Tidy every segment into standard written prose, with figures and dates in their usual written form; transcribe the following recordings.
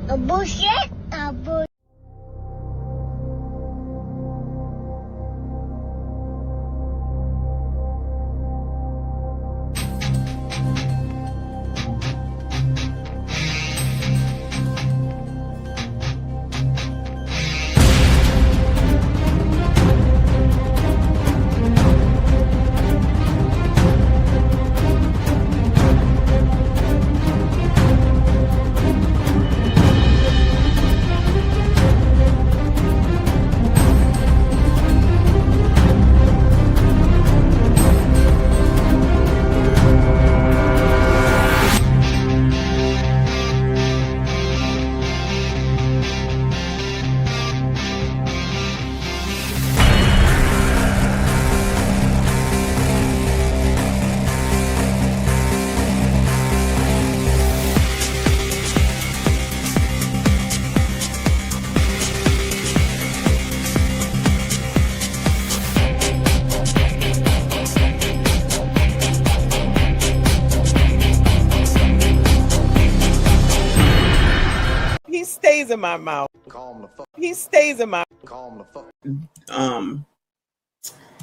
A bullshit? A bull. He stays in my mouth. Calm the fuck. He stays in my. Calm the fuck.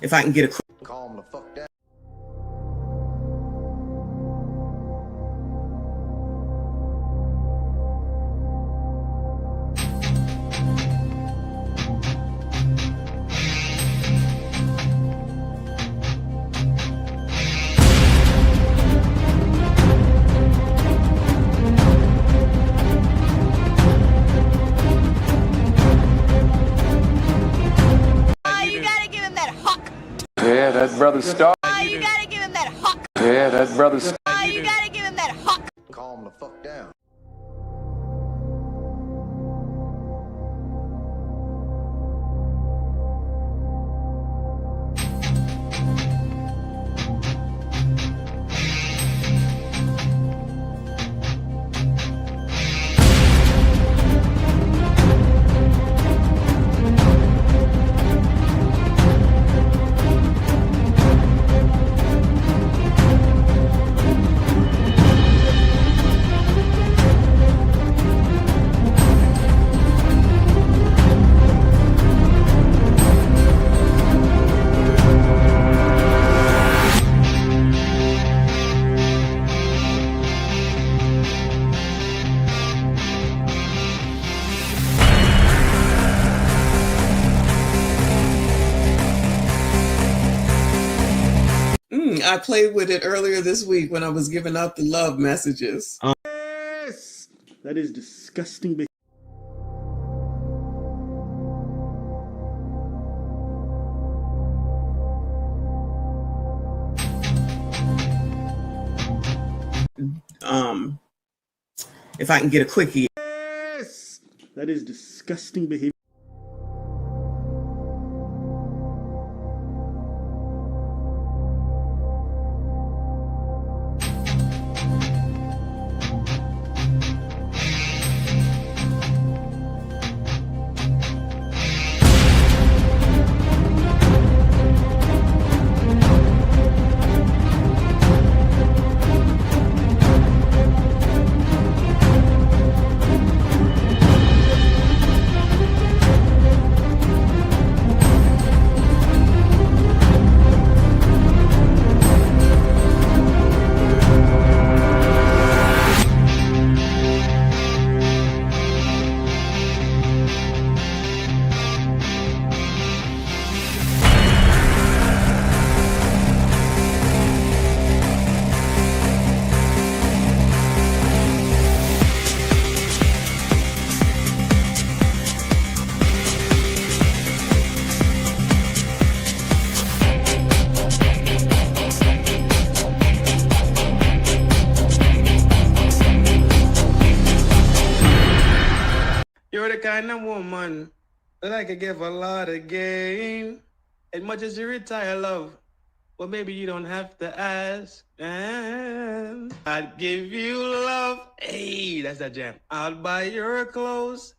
If I can get a. Calm the fuck down. Yeah, that brother Star. You gotta give him that huck. Yeah, that brother Star. You gotta give him that huck. Calm the fuck down. I played with it earlier this week when I was giving out the love messages. Yes! That is disgusting. If I can get a quickie. Yes! That is disgusting behavior. You're the kind of woman that I could give a lot of game. As much as you retire, love, well, maybe you don't have to ask. And I'd give you love. Hey, that's that jam. I'll buy your clothes.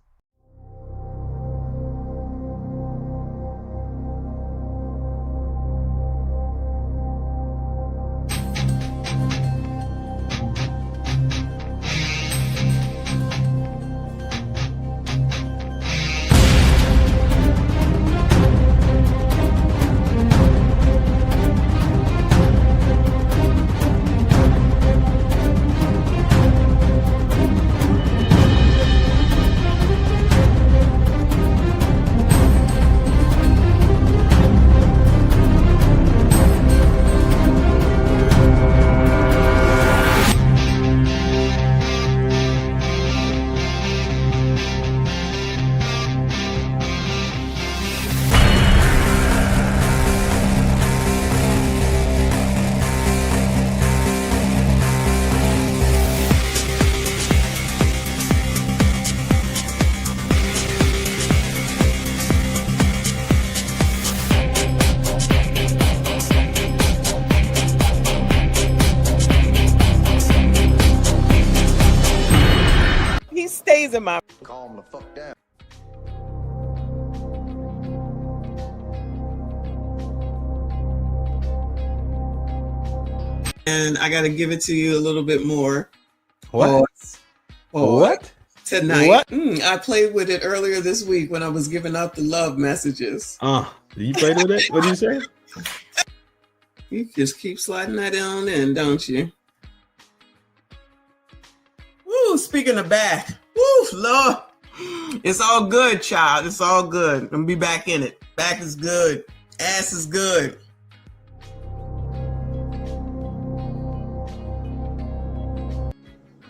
Calm the fuck down. And I got to give it to you a little bit more. What? What? Tonight. What? I played with it earlier this week when I was giving out the love messages. You played with it? What did you say? You just keep sliding that on in, don't you? Woo, speaking of back. Woo, Lord. It's all good, child. It's all good. I'm going to be back in it. Back is good. Ass is good.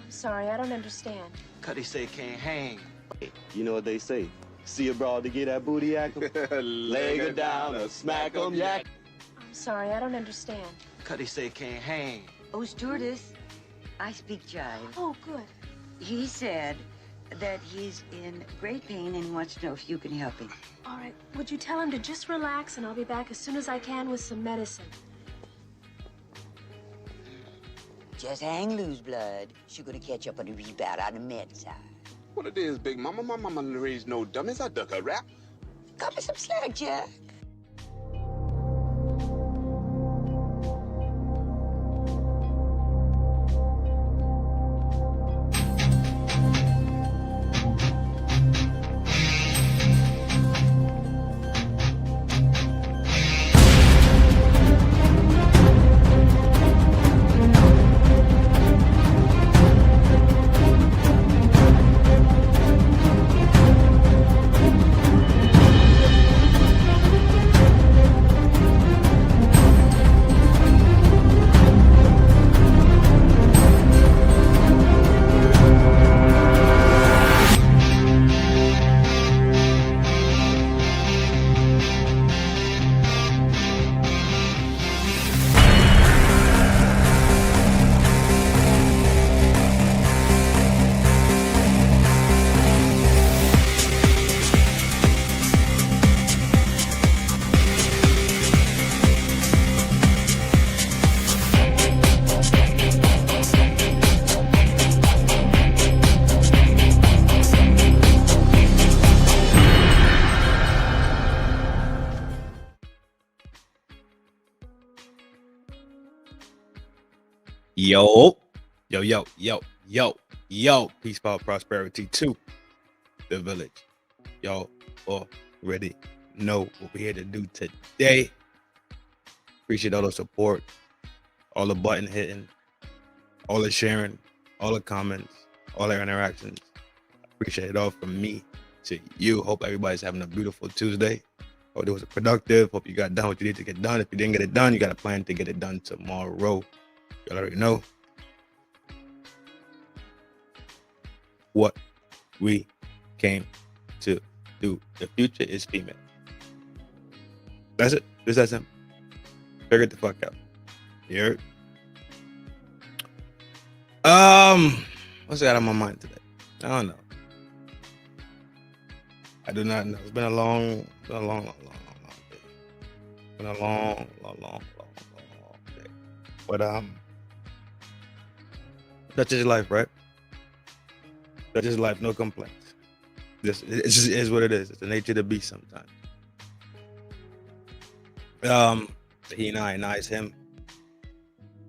Sorry, I don't understand. Cause they say can't hang. You know what they say? See a broad to get that booty act 'em. Leg her down or smack 'em, yak. I'm sorry, I don't understand. Cause they say can't hang. Oh, stewardess, I speak jive. Oh, good. He said that he's in great pain and wants to know if you can help him. All right, would you tell him to just relax and I'll be back as soon as I can with some medicine. Just hang loose, blood. She's gonna catch up on the rebound on the med side. What it is, Big Mama? My mama raised no dummies. I duck a rap. Cut me some slack, Jack. Yo. Peace, power, prosperity to the village. Y'all already know what we're here to do today. Appreciate all the support, all the button hitting, all the sharing, all the comments, all their interactions. Appreciate it all from me to you. Hope everybody's having a beautiful Tuesday. Hope it was productive. Hope you got done what you need to get done. If you didn't get it done, you got a plan to get it done tomorrow. Y'all already know what we came to do. The future is female. That's it. Just that simple. Figure it the fuck out. You heard? What's got on my mind today? I don't know. I do not know. It's been a long day. It's been a long day. But that's just life, right? That's just life. No complaints. It just is what it is. It's the nature of the beast sometimes. He and I is him.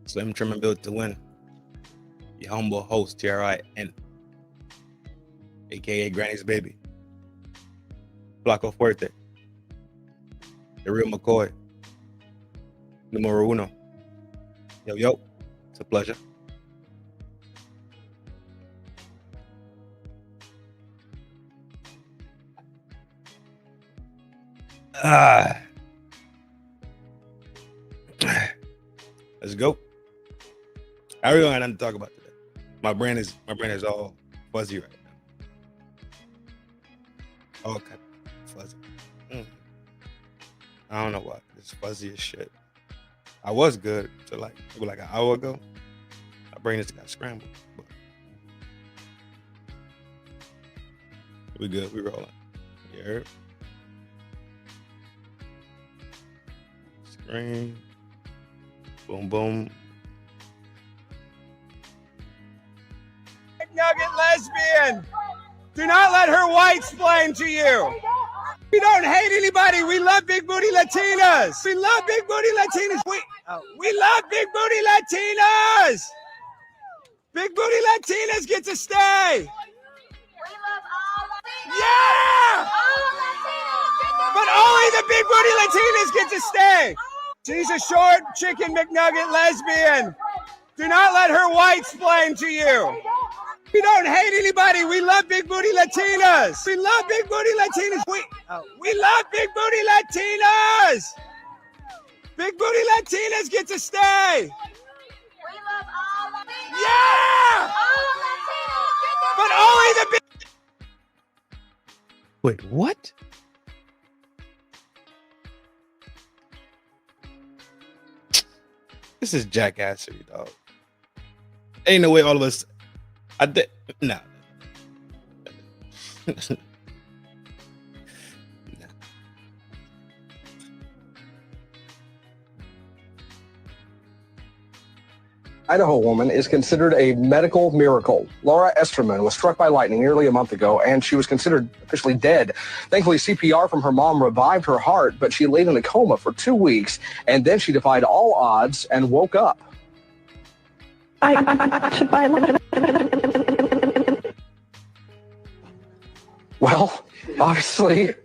Slim, trim, and built to win. Your humble host, Trin, aka Granny's baby. Flaco Fuerte. The real McCoy. Numero uno. Yo. It's a pleasure. Let's go. I really don't have nothing to talk about today. My brain is all fuzzy right now. All kind of fuzzy. I don't know why. It's fuzzy as shit. I was good till like an hour ago. My brain just got scrambled. But we good. We rolling. You heard? Screen. Boom, boom. Nugget lesbian. Do not let her white explain to you. We don't hate anybody. We love big booty Latinas. We love big booty Latinas. We love big booty Latinas. Big booty Latinas get to stay. Yeah! But only the big booty Latinas get to stay. She's a short chicken McNugget lesbian. Do not let her white explain to you. We don't hate anybody. We love big booty Latinas. We love big booty Latinas. We love big booty Latinas. Big booty Latinas get to stay. Yeah! But only the big... Wait, what? This is jackassery, dog. Ain't no way all of us... Nah. Idaho woman is considered a medical miracle. Laura Esterman was struck by lightning nearly a month ago, and she was considered officially dead. Thankfully, CPR from her mom revived her heart, but she laid in a coma for 2 weeks, and then she defied all odds and woke up. Well, obviously,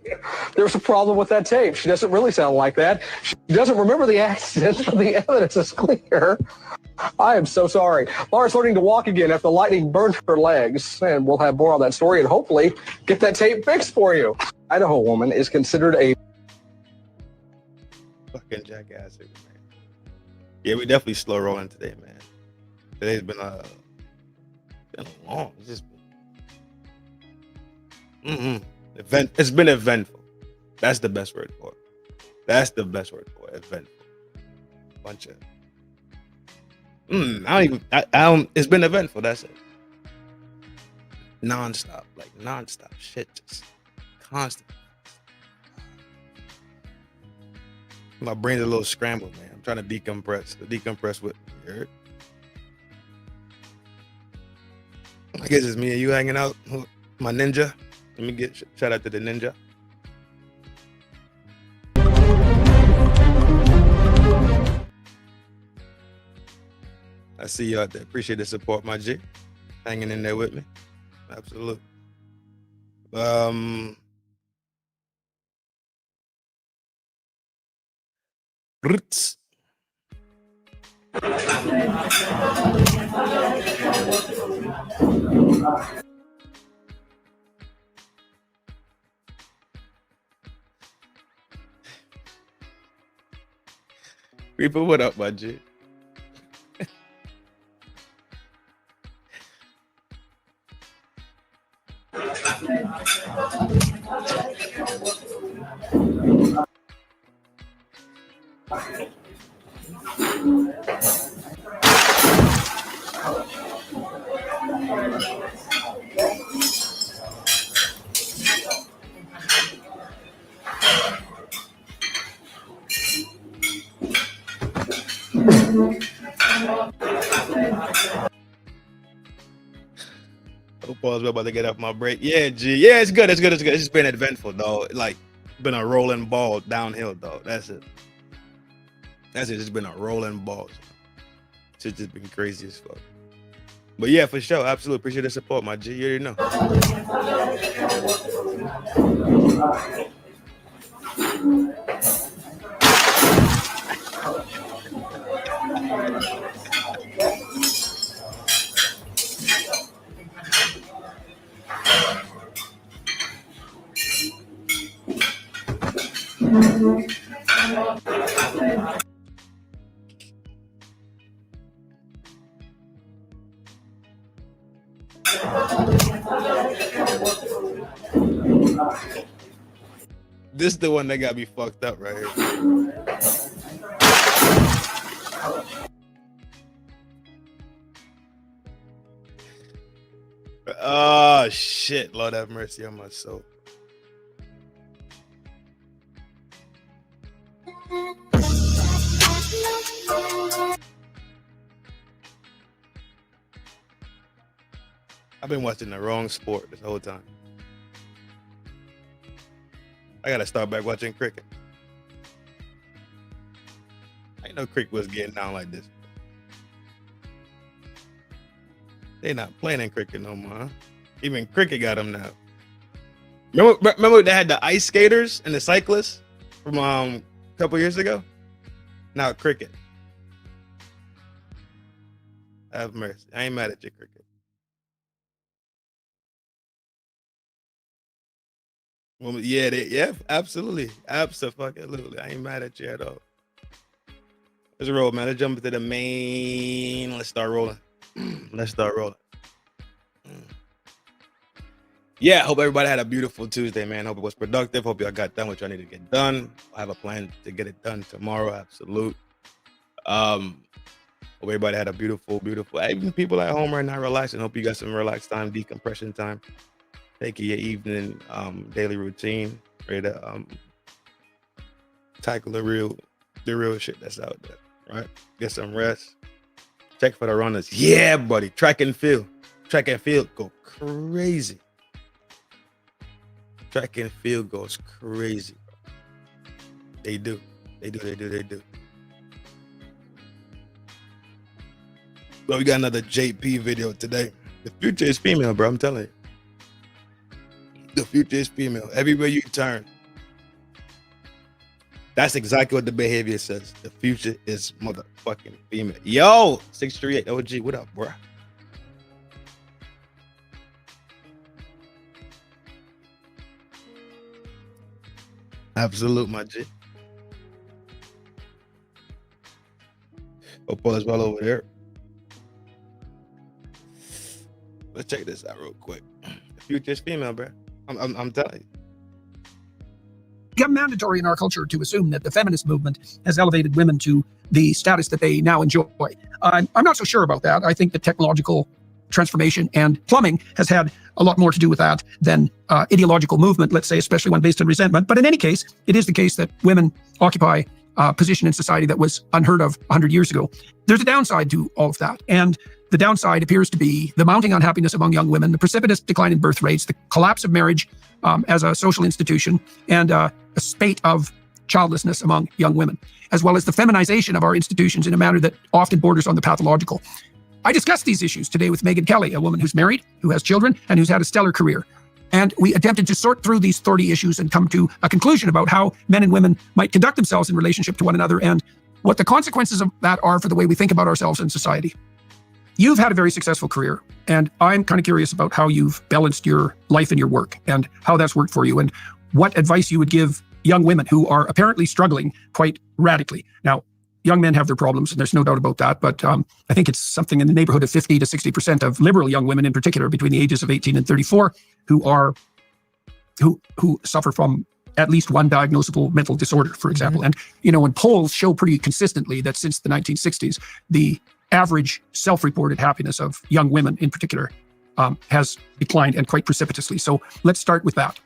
there's a problem with that tape. She doesn't really sound like that. She doesn't remember the accident, but the evidence is clear. I am so sorry. Laura's learning to walk again after the lightning burned her legs, and we'll have more on that story and hopefully get that tape fixed for you. Idaho woman is considered a fucking jackass, man. Yeah, we definitely slow rolling today, man. Today's been long. It's just It's been eventful. That's the best word for it. That's the best word for it. Eventful. Bunch of. It's been eventful. That's it. Non-stop shit, just constant. My brain's a little scrambled, man. I'm trying to decompress with. You heard? I guess it's me and you hanging out. My ninja. Let me get shout out to the ninja. I see you out there. Appreciate the support, my G. Hanging in there with me. Absolutely. Roots. Reaper, what up, my G? Pause, we're about to get off my break. Yeah, G. Yeah, it's good. It's just been eventful, though. Like, been a rolling ball downhill, though. That's it. It's been a rolling ball. It's just been crazy as fuck. But yeah, for sure. Absolutely. Appreciate the support, my G. You already know. This is the one that got me fucked up right here. Oh shit, Lord have mercy on my soul. I've been watching the wrong sport this whole time. I gotta start back watching cricket. I didn't know cricket was getting down like this. They not playing in cricket no more. Huh? Even cricket got them now. Remember they had the ice skaters and the cyclists from a couple years ago? Now cricket. Have mercy. I ain't mad at you, cricket. Well, yeah, absolutely. Absolutely. I ain't mad at you at all. Let's roll, man. Let's jump into the main. Let's start rolling. Yeah, hope everybody had a beautiful Tuesday, man. Hope it was productive. Hope y'all got done what y'all need to get done. I have a plan to get it done tomorrow. Absolute. Hope everybody had a beautiful. Even people at home right now relaxing. Hope you got some relaxed time, decompression time. Taking your evening daily routine, ready to tackle the real shit that's out there, right? Get some rest. Check for the runners. Yeah, buddy. Track and field go crazy. Track and field goes crazy. They do. But we got another JP video today. The future is female, bro. I'm telling you. The future is female. Everywhere you turn. That's exactly what the behavior says. The future is motherfucking female. Yo, 638 OG, what up, bro? Absolute, my G. Hope all is well over there. Let's check this out real quick. The future is female, bro. I'm telling you. Become mandatory in our culture to assume that the feminist movement has elevated women to the status that they now enjoy. I'm not so sure about that. I think that technological transformation and plumbing has had a lot more to do with that than ideological movement, let's say, especially one based on resentment. But in any case, it is the case that women occupy a position in society that was unheard of 100 years ago. There's a downside to all of that. And the downside appears to be the mounting unhappiness among young women, the precipitous decline in birth rates, the collapse of marriage as a social institution, and a spate of childlessness among young women, as well as the feminization of our institutions in a manner that often borders on the pathological. I discussed these issues today with Megan Kelly, a woman who's married, who has children, and who's had a stellar career. And we attempted to sort through these thorny issues and come to a conclusion about how men and women might conduct themselves in relationship to one another and what the consequences of that are for the way we think about ourselves in society. You've had a very successful career, and I'm kind of curious about how you've balanced your life and your work and how that's worked for you and what advice you would give young women who are apparently struggling quite radically. Now, young men have their problems, and there's no doubt about that, but I think it's something in the neighborhood of 50 to 60% of liberal young women in particular between the ages of 18 and 34 who suffer from at least one diagnosable mental disorder, for example. And, when polls show pretty consistently that since the 1960s, the average self-reported happiness of young women in particular has declined, and quite precipitously. So let's start with that.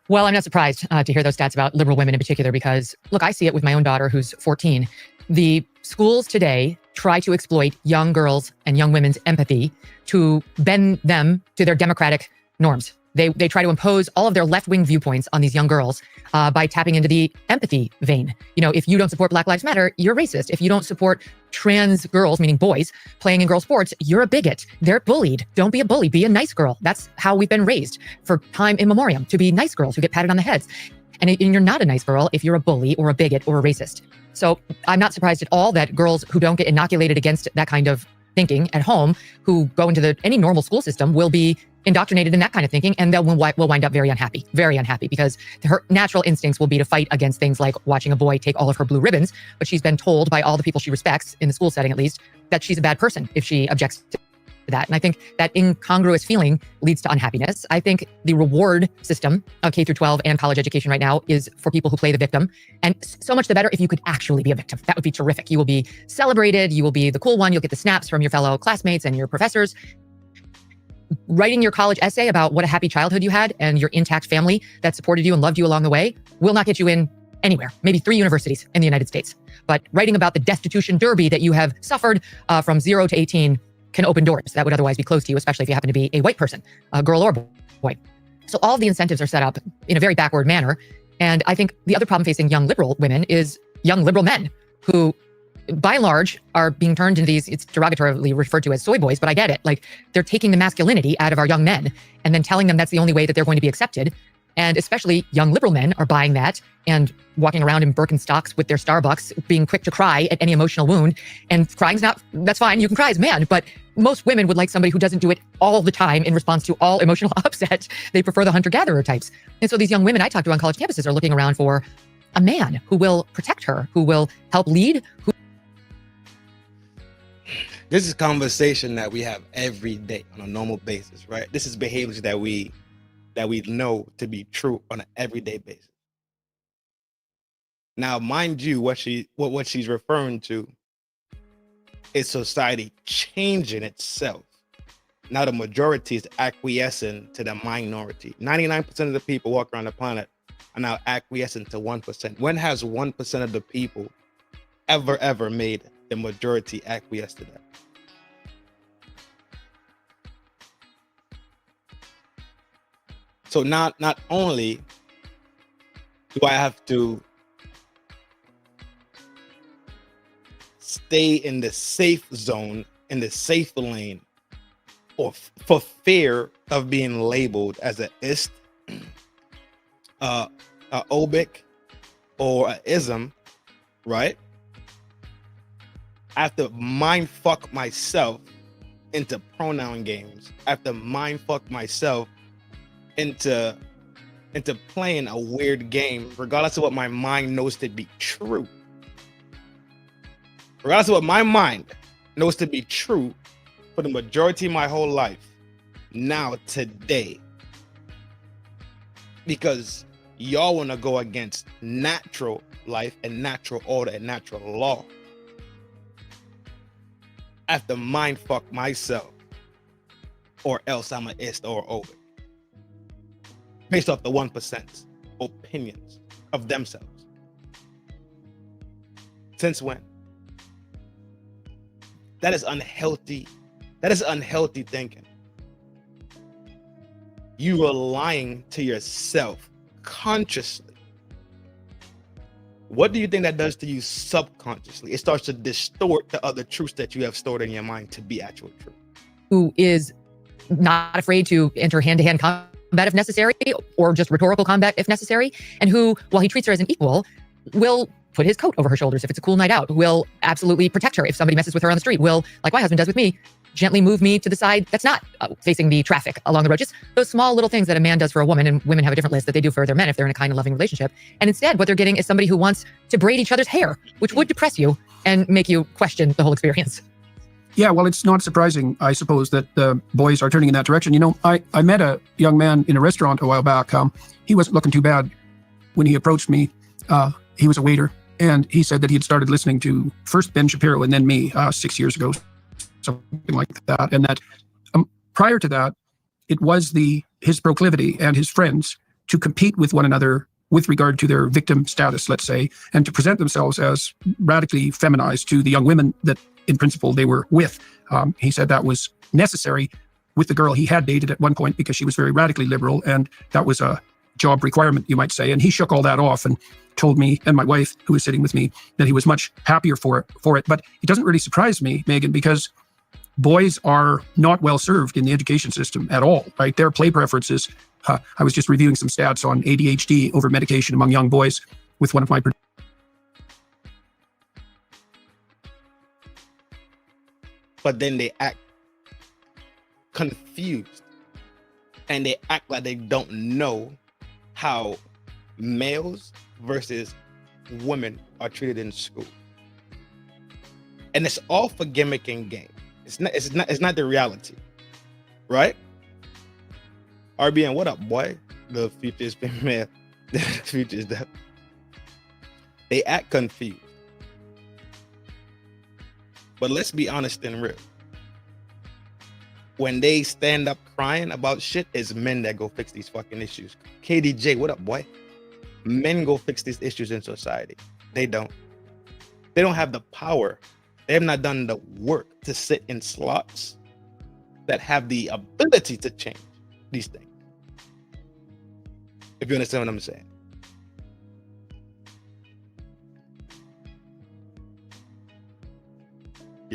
Well, I'm not surprised to hear those stats about liberal women in particular, because look, I see it with my own daughter who's 14. The schools today try to exploit young girls and young women's empathy to bend them to their democratic norms. They try to impose all of their left-wing viewpoints on these young girls by tapping into the empathy vein. If you don't support Black Lives Matter, you're racist. If you don't support trans girls, meaning boys, playing in girls' sports, you're a bigot. They're bullied. Don't be a bully. Be a nice girl. That's how we've been raised for time immemorial, to be nice girls who get patted on the heads. And you're not a nice girl if you're a bully or a bigot or a racist. So I'm not surprised at all that girls who don't get inoculated against that kind of thinking at home, who go into any normal school system, will be indoctrinated in that kind of thinking, and will wind up very unhappy, because her natural instincts will be to fight against things like watching a boy take all of her blue ribbons, but she's been told by all the people she respects, in the school setting at least, that she's a bad person if she objects to that. And I think that incongruous feeling leads to unhappiness. I think the reward system of K through 12 and college education right now is for people who play the victim. And so much the better if you could actually be a victim. That would be terrific. You will be celebrated. You will be the cool one. You'll get the snaps from your fellow classmates and your professors. Writing your college essay about what a happy childhood you had and your intact family that supported you and loved you along the way will not get you in anywhere, maybe 3 universities in the United States. But writing about the destitution derby that you have suffered from 0 to 18 can open doors that would otherwise be closed to you, especially if you happen to be a white person, a girl or boy. So all of the incentives are set up in a very backward manner. And I think the other problem facing young liberal women is young liberal men who, by and large, are being turned into these, it's derogatorily referred to as soy boys, but I get it. Like, they're taking the masculinity out of our young men and then telling them that's the only way that they're going to be accepted. And especially young liberal men are buying that and walking around in Birkenstocks with their Starbucks, being quick to cry at any emotional wound. And crying's not, that's fine, you can cry as a man, but most women would like somebody who doesn't do it all the time in response to all emotional upset. They prefer the hunter-gatherer types. And so these young women I talk to on college campuses are looking around for a man who will protect her, who will help lead. This is conversation that we have every day on a normal basis, right? This is behaviors that we know to be true on an everyday basis. Now, mind you, what she's referring to is society changing itself. Now the majority is acquiescing to the minority. 99% of the people walking around the planet are now acquiescing to 1%. When has 1% of the people ever made the majority acquiesce to that? So not only do I have to stay in the safe zone, in the safe lane, or for fear of being labeled as a ist, a obic, or a ism, right? I have to mind fuck myself into pronoun games. I have to mind fuck myself into playing a weird game, regardless of what my mind knows to be true. Regardless of what my mind knows to be true for the majority of my whole life, now, today. Because y'all want to go against natural life and natural order and natural law. I have to mind fuck myself, or else I'm an ist or over. Based off the 1%'s opinions of themselves. Since when? That is unhealthy. That is unhealthy thinking. You are lying to yourself consciously. What do you think that does to you subconsciously? It starts to distort the other truths that you have stored in your mind to be actual truth. Who is not afraid to enter hand-to-hand combat if necessary, or just rhetorical combat if necessary, and who, while he treats her as an equal, will put his coat over her shoulders if it's a cool night out, will absolutely protect her if somebody messes with her on the street, will, like my husband does with me, gently move me to the side that's not facing the traffic along the road. Just those small little things that a man does for a woman, and women have a different list that they do for their men if they're in a kind and loving relationship. And instead, what they're getting is somebody who wants to braid each other's hair, which would depress you and make you question the whole experience. Yeah, well, it's not surprising, I suppose, that the boys are turning in that direction. You know, I met a young man in a restaurant a while back. He wasn't looking too bad when he approached me. He was a waiter, and he said that he had started listening to first Ben Shapiro and then me 6 years ago, something like that. And that prior to that, it was his proclivity and his friends to compete with one another with regard to their victim status, let's say, and to present themselves as radically feminized to the young women that in principle they were with. He said that was necessary with the girl he had dated at one point because she was very radically liberal, and that was a job requirement, you might say. And he shook all that off and told me and my wife, who was sitting with me, that he was much happier for it. But it doesn't really surprise me, Megan, because boys are not well served in the education system at all, right? Their play preferences. I was just reviewing some stats on ADHD over medication among young boys with one of my. But then they act confused, and they act like they don't know how males versus women are treated in school. And it's all for gimmick and game. It's not the reality, right? RBN, what up, boy? The future is female. The future is that. They act confused. But let's be honest and real. When they stand up crying about shit, it's men that go fix these fucking issues. KDJ, what up, boy? Men go fix these issues in society. They don't. They don't have the power. They have not done the work to sit in slots that have the ability to change these things. If you understand what I'm saying.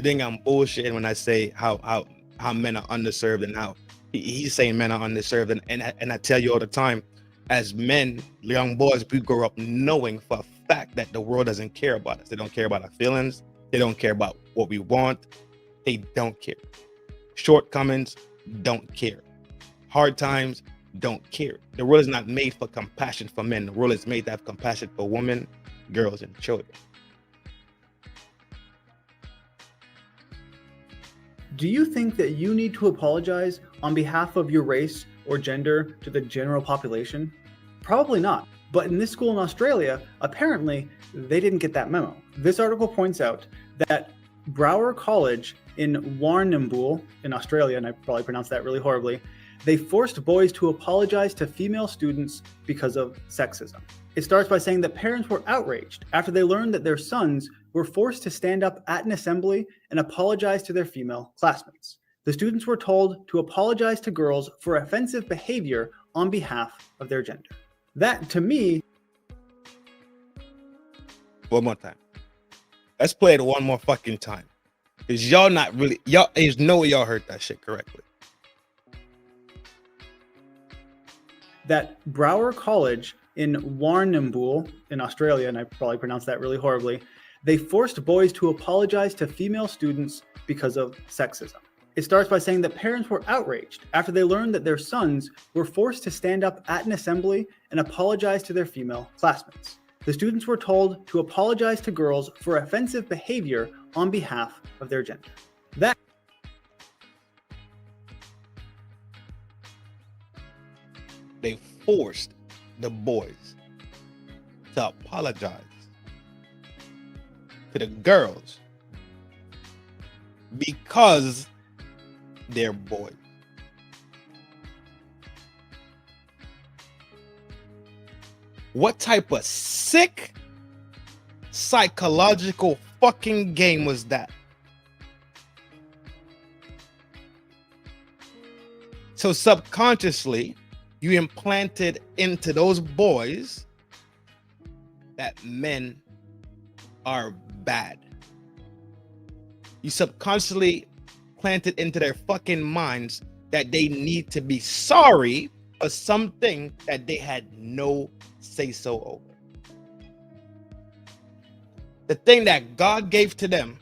You think I'm bullshitting when I say how men are underserved and how he's saying men are underserved, and I tell you all the time, as men, young boys, we grow up knowing for a fact that the world doesn't care about us. They don't care about our feelings. They don't care about what we want. They don't care. Shortcomings, don't care. Hard times, don't care. The world is not made for compassion for men. The world is made to have compassion for women, girls, and children. Do you think that you need to apologize on behalf of your race or gender to the general population? Probably not. But in this school in Australia, apparently they didn't get that memo. This article points out that Brouwer College in Warrnambool in Australia, and I probably pronounced that really horribly, they forced boys to apologize to female students because of sexism. It starts by saying that parents were outraged after they learned that their sons were forced to stand up at an assembly and apologize to their female classmates. The students were told to apologize to girls for offensive behavior on behalf of their gender. That, to me... One more time. Let's play it one more fucking time. Because y'all not really... There's no way y'all heard that shit correctly. That Brouwer College in Warrnambool in Australia, and I probably pronounced that really horribly, they forced boys to apologize to female students because of sexism. It starts by saying that parents were outraged after they learned that their sons were forced to stand up at an assembly and apologize to their female classmates. The students were told to apologize to girls for offensive behavior on behalf of their gender. That they forced the boys to apologize to the girls because they're boys. What type of sick psychological fucking game was that? So subconsciously, you implanted into those boys that men are bad. You subconsciously planted into their fucking minds that they need to be sorry for something that they had no say-so over. The thing that God gave to them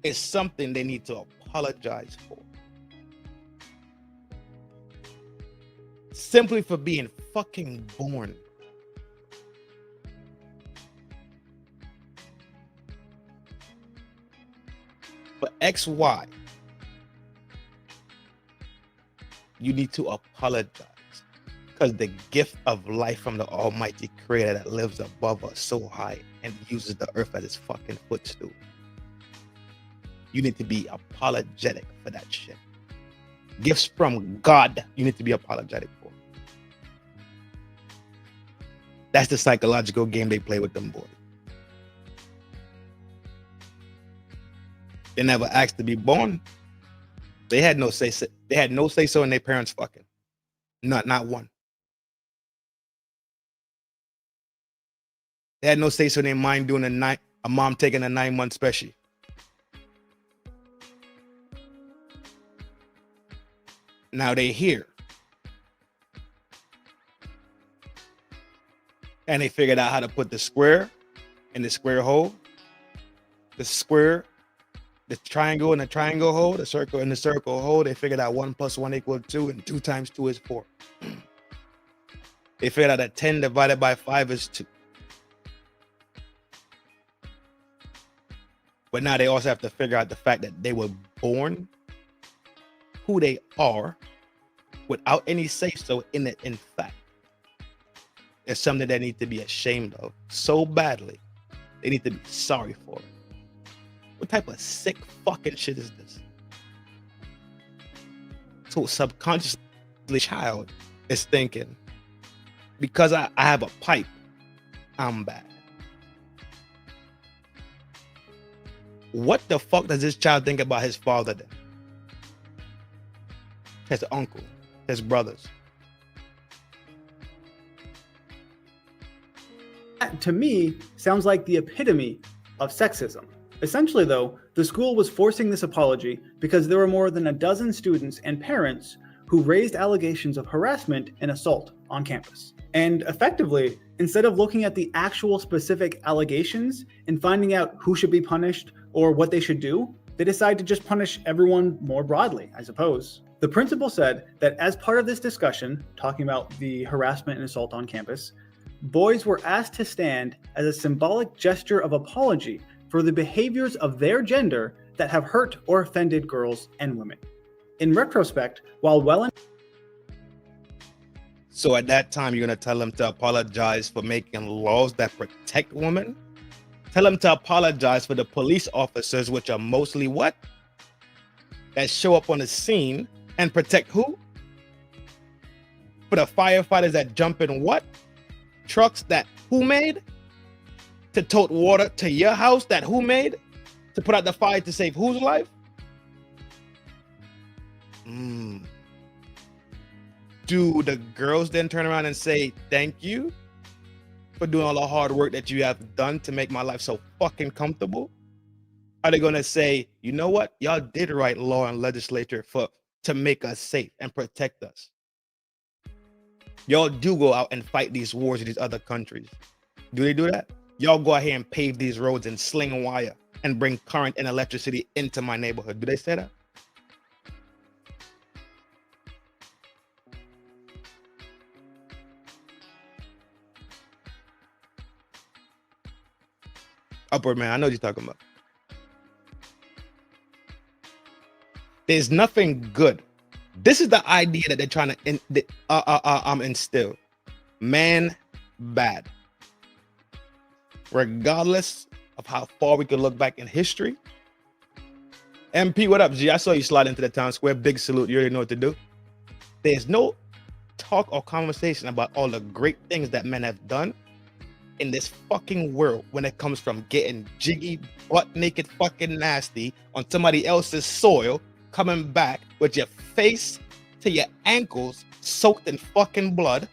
is something they need to apologize for. Simply for being fucking born. For XY, you need to apologize because the gift of life from the Almighty Creator that lives above us so high and uses the earth as his fucking footstool. You need to be apologetic for that shit. Gifts from God, you need to be apologetic for. That's the psychological game they play with them boys. They never asked to be born. They had no say. They had no say so in their parents fucking. Not one. They had no say so in their mind doing a mom taking a 9-month special. Now they here. And they figured out how to put the square in the square hole, the square, the triangle in the triangle hole, the circle in the circle hole. They figured out 1 + 1 = 2, and 2 × 2 is 4. They figured out that 10 divided by 5 is 2. But now they also have to figure out the fact that they were born who they are without any say-so in it. In fact, it's something they need to be ashamed of so badly. They need to be sorry for it. What type of sick fucking shit is this? So subconsciously, the child is thinking, because I have a pipe, I'm bad. What the fuck does this child think about his father then? His uncle, his brothers. That, to me, sounds like the epitome of sexism. Essentially, though, the school was forcing this apology because there were more than a dozen students and parents who raised allegations of harassment and assault on campus. And effectively, instead of looking at the actual specific allegations and finding out who should be punished or what they should do, they decided to just punish everyone more broadly, I suppose. The principal said that as part of this discussion, talking about the harassment and assault on campus, boys were asked to stand as a symbolic gesture of apology for the behaviors of their gender that have hurt or offended girls and women. In retrospect, while well So at that time, you're going to tell them to apologize for making laws that protect women? Tell them to apologize for the police officers, which are mostly what? That show up on the scene and protect who? For the firefighters that jump in what? Trucks that who made? To tote water to your house that who made? To put out the fire to save whose life? Do the girls then turn around and say, thank you for doing all the hard work that you have done to make my life so fucking comfortable? Are they going to say, you know what? Y'all did write law and legislature to make us safe and protect us. Y'all do go out and fight these wars in these other countries. Do they do that? Y'all go out here and pave these roads and sling wire and bring current and electricity into my neighborhood. Do they say that? Upward man, I know what you're talking about. There's nothing good. This is the idea that they're trying to instill. Man, bad. Regardless of how far we could look back in history. MP, what up, G? I saw you slide into the town square. Big salute. You already know what to do. There's no talk or conversation about all the great things that men have done in this fucking world when it comes from getting jiggy, butt naked, fucking nasty on somebody else's soil, coming back with your face to your ankles soaked in fucking blood,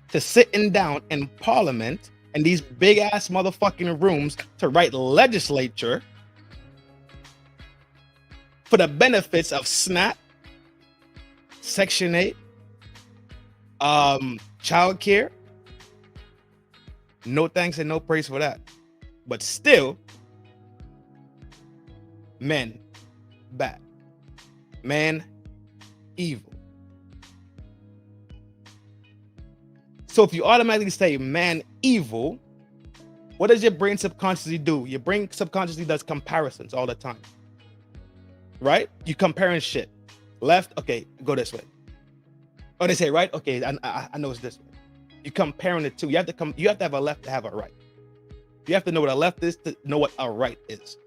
to sitting down in parliament in these big ass motherfucking rooms to write legislature for the benefits of SNAP, Section 8, childcare. No thanks and no praise for that. But still, men, bad. Man, evil. So if you automatically say man, evil, what does your brain subconsciously do? Your brain subconsciously does comparisons all the time. Right? You comparing shit. Left, okay, go this way. Oh, they say right? Okay, I know it's this way. You're comparing the two. You have to have a left to have a right. You have to know what a left is to know what a right is.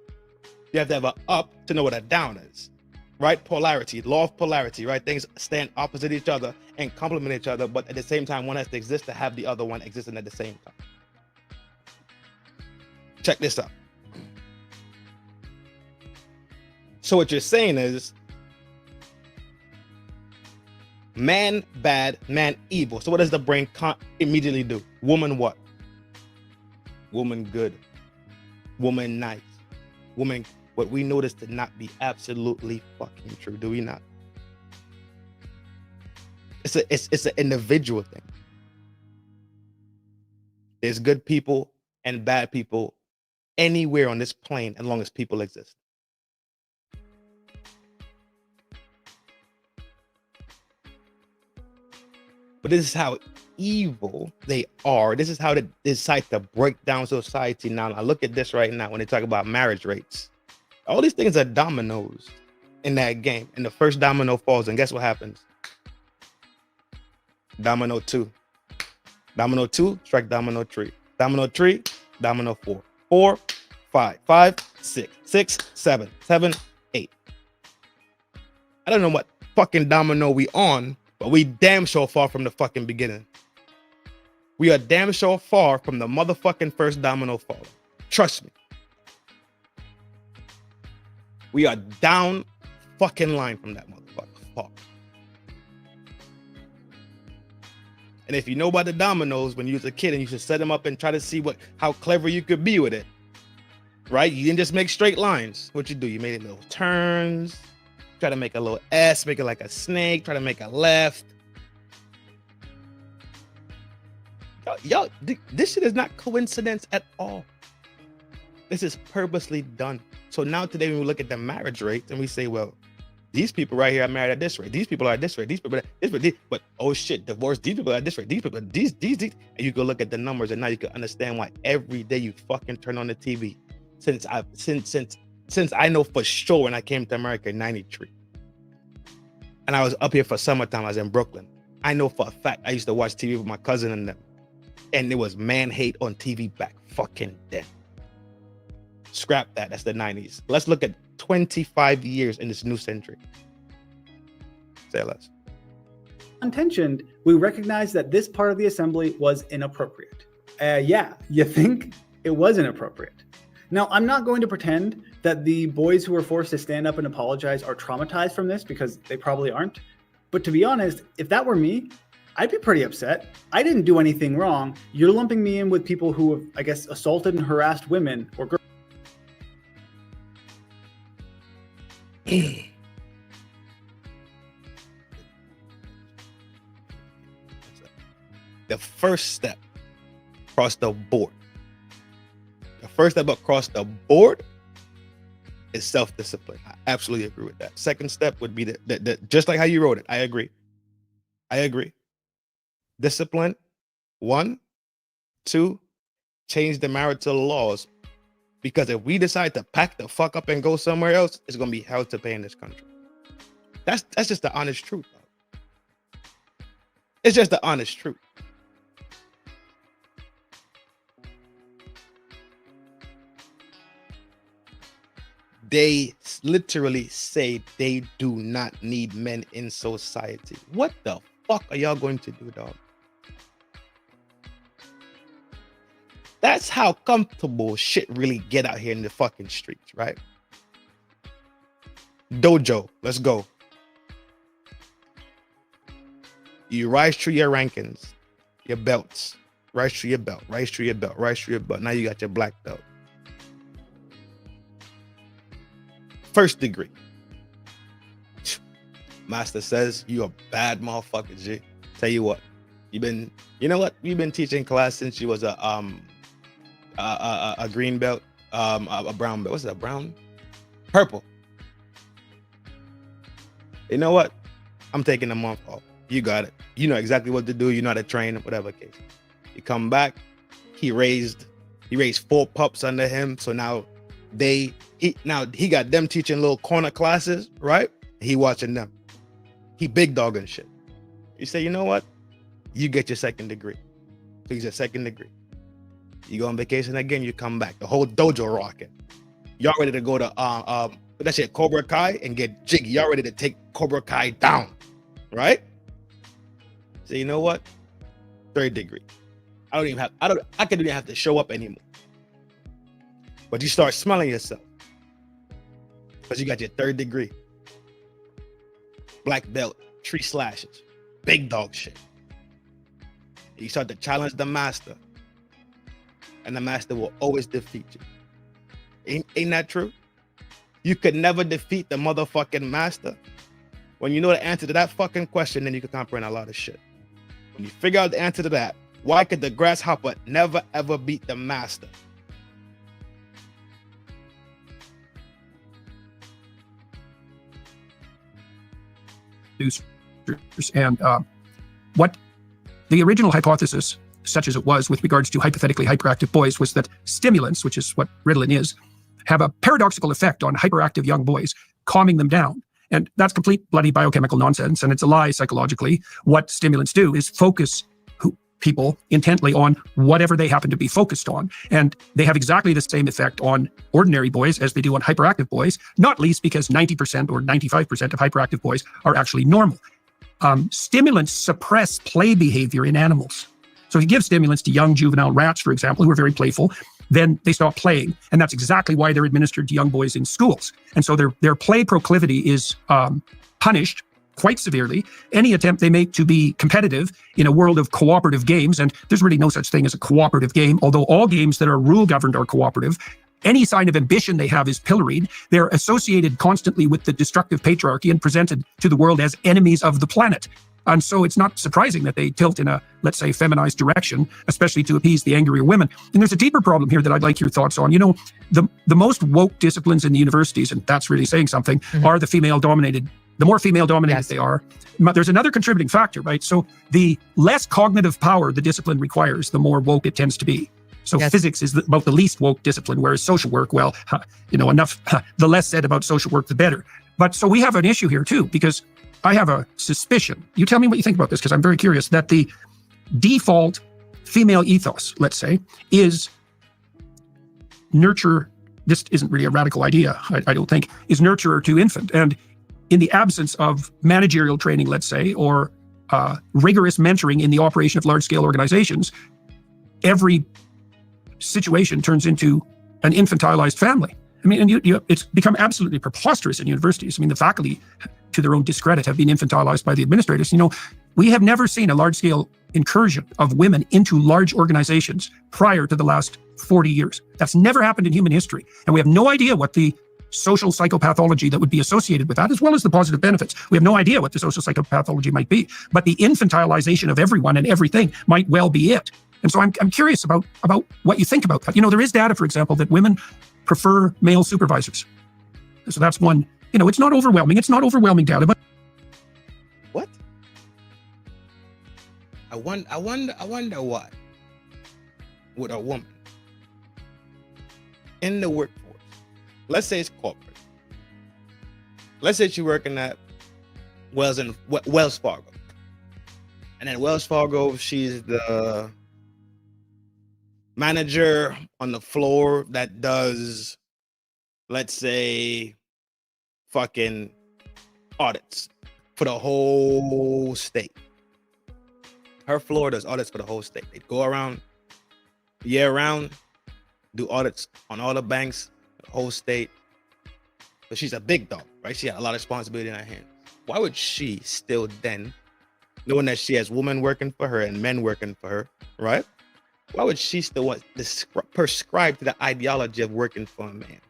You have to have an up to know what a down is. Right? Polarity, law of polarity, right? Things stand opposite each other and complement each other, but at the same time, one has to exist to have the other one existing at the same time. Check this out. So what you're saying is, man bad, man evil. So what does the brain immediately do? Woman what? Woman good. Woman nice. Woman, what we notice to not be absolutely fucking true, do we not? It's an individual thing. There's good people and bad people anywhere on this plane as long as people exist. But this is how evil they are. This is how they decide to break down society now. I look at this right now when they talk about marriage rates. All these things are dominoes in that game. And the first domino falls, and guess what happens? Domino 2. Domino 2, strike domino 3. Domino 3, domino 4. 4, 5. 5, 6. 6, 7. 7, 8. I don't know what fucking domino we on, but we damn sure far from the fucking beginning. We are damn sure far from the motherfucking first domino falling. Trust me. We are down fucking line from that motherfucker. Far. And if you know about the dominoes, when you was a kid and you should set them up and try to see how clever you could be with it, right? You didn't just make straight lines. What you do? You made little turns, try to make a little S, make it like a snake, try to make a left. Yo, this shit is not coincidence at all. This is purposely done. So now today, when we look at the marriage rates and we say, well, these people right here are married at this rate. These people are at this rate. These people are this rate. But oh shit, divorce. These people are at this rate. These people, these. And you go look at the numbers, and now you can understand why every day you fucking turn on the TV. Since I know for sure when I came to America in '93, and I was up here for summertime. I was in Brooklyn. I know for a fact I used to watch TV with my cousin and them, and there was man hate on TV back fucking then. Scrap that. That's the 90s. Let's look at 25 years in this new century. Say less. Untensioned, we recognize that this part of the assembly was inappropriate. Yeah, you think it was inappropriate. Now, I'm not going to pretend that the boys who were forced to stand up and apologize are traumatized from this, because they probably aren't. But to be honest, if that were me, I'd be pretty upset. I didn't do anything wrong. You're lumping me in with people who have, I guess, assaulted and harassed women or girls. The first step across the board. The first step across the board is self-discipline. I absolutely agree with that. Second step would be the just like how you wrote it. I agree. Discipline. 1, 2, change the marital laws. Because if we decide to pack the fuck up and go somewhere else, it's gonna be hell to pay in this country. That's just the honest truth. It's just the honest truth. They literally say they do not need men in society. What the fuck are y'all going to do, dog? That's how comfortable shit really get out here in the fucking streets, right? Dojo, let's go. You rise through your rankings, your belts, rise through your belt, rise through your belt, rise through your belt. Now you got your black belt. First degree. Master says you a bad motherfucker, G. Tell you what, you've been teaching class since you was a green belt, a brown belt. What's that? Brown? Purple. You know what? I'm taking a month off. You got it. You know exactly what to do. You know how to train, whatever case. You come back. He raised 4 pups under him. So now he got them teaching little corner classes, right? He watching them. He big dogging shit. You say, you know what? You get your second degree. He's your second degree. You go on vacation again, you come back. The whole dojo rocking. Y'all ready to go to that shit Cobra Kai and get jiggy. Y'all ready to take Cobra Kai down, right? So you know what? Third degree. I couldn't even have to show up anymore. But you start smelling yourself because you got your third degree. Black belt, 3 slashes, big dog shit. You start to challenge the master, and the master will always defeat you. Ain't that true? You could never defeat the motherfucking master. When you know the answer to that fucking question, then you can comprehend a lot of shit. When you figure out the answer to that, why could the grasshopper never ever beat the master? And what the original hypothesis, such as it was with regards to hypothetically hyperactive boys, was that stimulants, which is what Ritalin is, have a paradoxical effect on hyperactive young boys, calming them down. And that's complete bloody biochemical nonsense, and it's a lie psychologically. What stimulants do is focus people intently on whatever they happen to be focused on. And they have exactly the same effect on ordinary boys as they do on hyperactive boys, not least because 90% or 95% of hyperactive boys are actually normal. Stimulants suppress play behavior in animals. So if you give stimulants to young juvenile rats, for example, who are very playful, then they stop playing. And that's exactly why they're administered to young boys in schools. And so their play proclivity is punished quite severely any attempt they make to be competitive in a world of cooperative games. And there's really no such thing as a cooperative game, although all games that are rule governed are cooperative. Any sign of ambition they have is pilloried. They're associated constantly with the destructive patriarchy and presented to the world as enemies of the planet. And so it's not surprising that they tilt in a, let's say, feminized direction, especially to appease the angrier women. And there's a deeper problem here that I'd like your thoughts on. You know, the most woke disciplines in the universities, and that's really saying something, are the female-dominated. The more female-dominated they are, there's another contributing factor, right? So the less cognitive power the discipline requires, the more woke it tends to be. So physics is about the least woke discipline, whereas social work, well, you know, the less said about social work, the better. But so we have an issue here too, because I have a suspicion. You tell me what you think about this, because I'm very curious, that the default female ethos, let's say, is nurture. This isn't really a radical idea, I don't think, is nurturer to infant. And in the absence of managerial training, let's say, or rigorous mentoring in the operation of large-scale organizations, every situation turns into an infantilized family. I mean, and it's become absolutely preposterous in universities. I mean, the faculty, to their own discredit, have been infantilized by the administrators. You know, we have never seen a large-scale incursion of women into large organizations prior to the last 40 years. That's never happened in human history. And we have no idea what the social psychopathology that would be associated with that, as well as the positive benefits. We have no idea what the social psychopathology might be, but the infantilization of everyone and everything might well be it. And so I'm curious about what you think about that. You know, there is data, for example, that women prefer male supervisors. So that's one, you know, it's not overwhelming. It's not overwhelming data, but what? I wonder why would a woman in the workforce, let's say it's corporate, let's say she's working at Wells Fargo, and then Wells Fargo, she's the manager on the floor that does, let's say, fucking audits for the whole state. Her floor does audits for the whole state. They go around year round, do audits on all the banks, the whole state. But she's a big dog, right? She had a lot of responsibility in her hands. Why would she still then, knowing that she has women working for her and men working for her, right? Why would she still want to prescribe to the ideology of working for a man?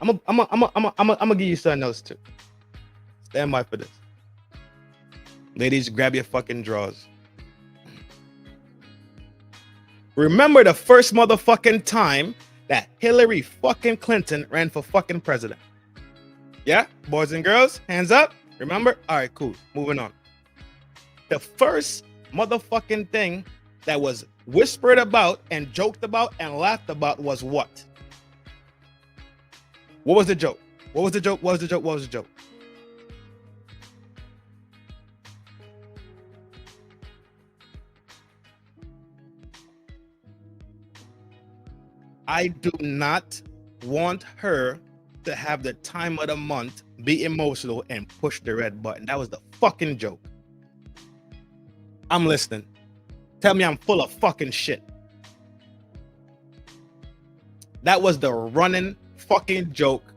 I'm gonna give you something else too. Stand by for this. Ladies, grab your fucking drawers. Remember the first motherfucking time that Hillary fucking Clinton ran for fucking president? Yeah, boys and girls, hands up. Remember? All right, cool. Moving on. The first motherfucking thing that was whispered about and joked about and laughed about was what? What was the joke? What was the joke? What was the joke? What was the joke? I do not want her to have the time of the month, be emotional, and push the red button. That was the fucking joke. I'm listening. Tell me I'm full of fucking shit. That was the running fucking joke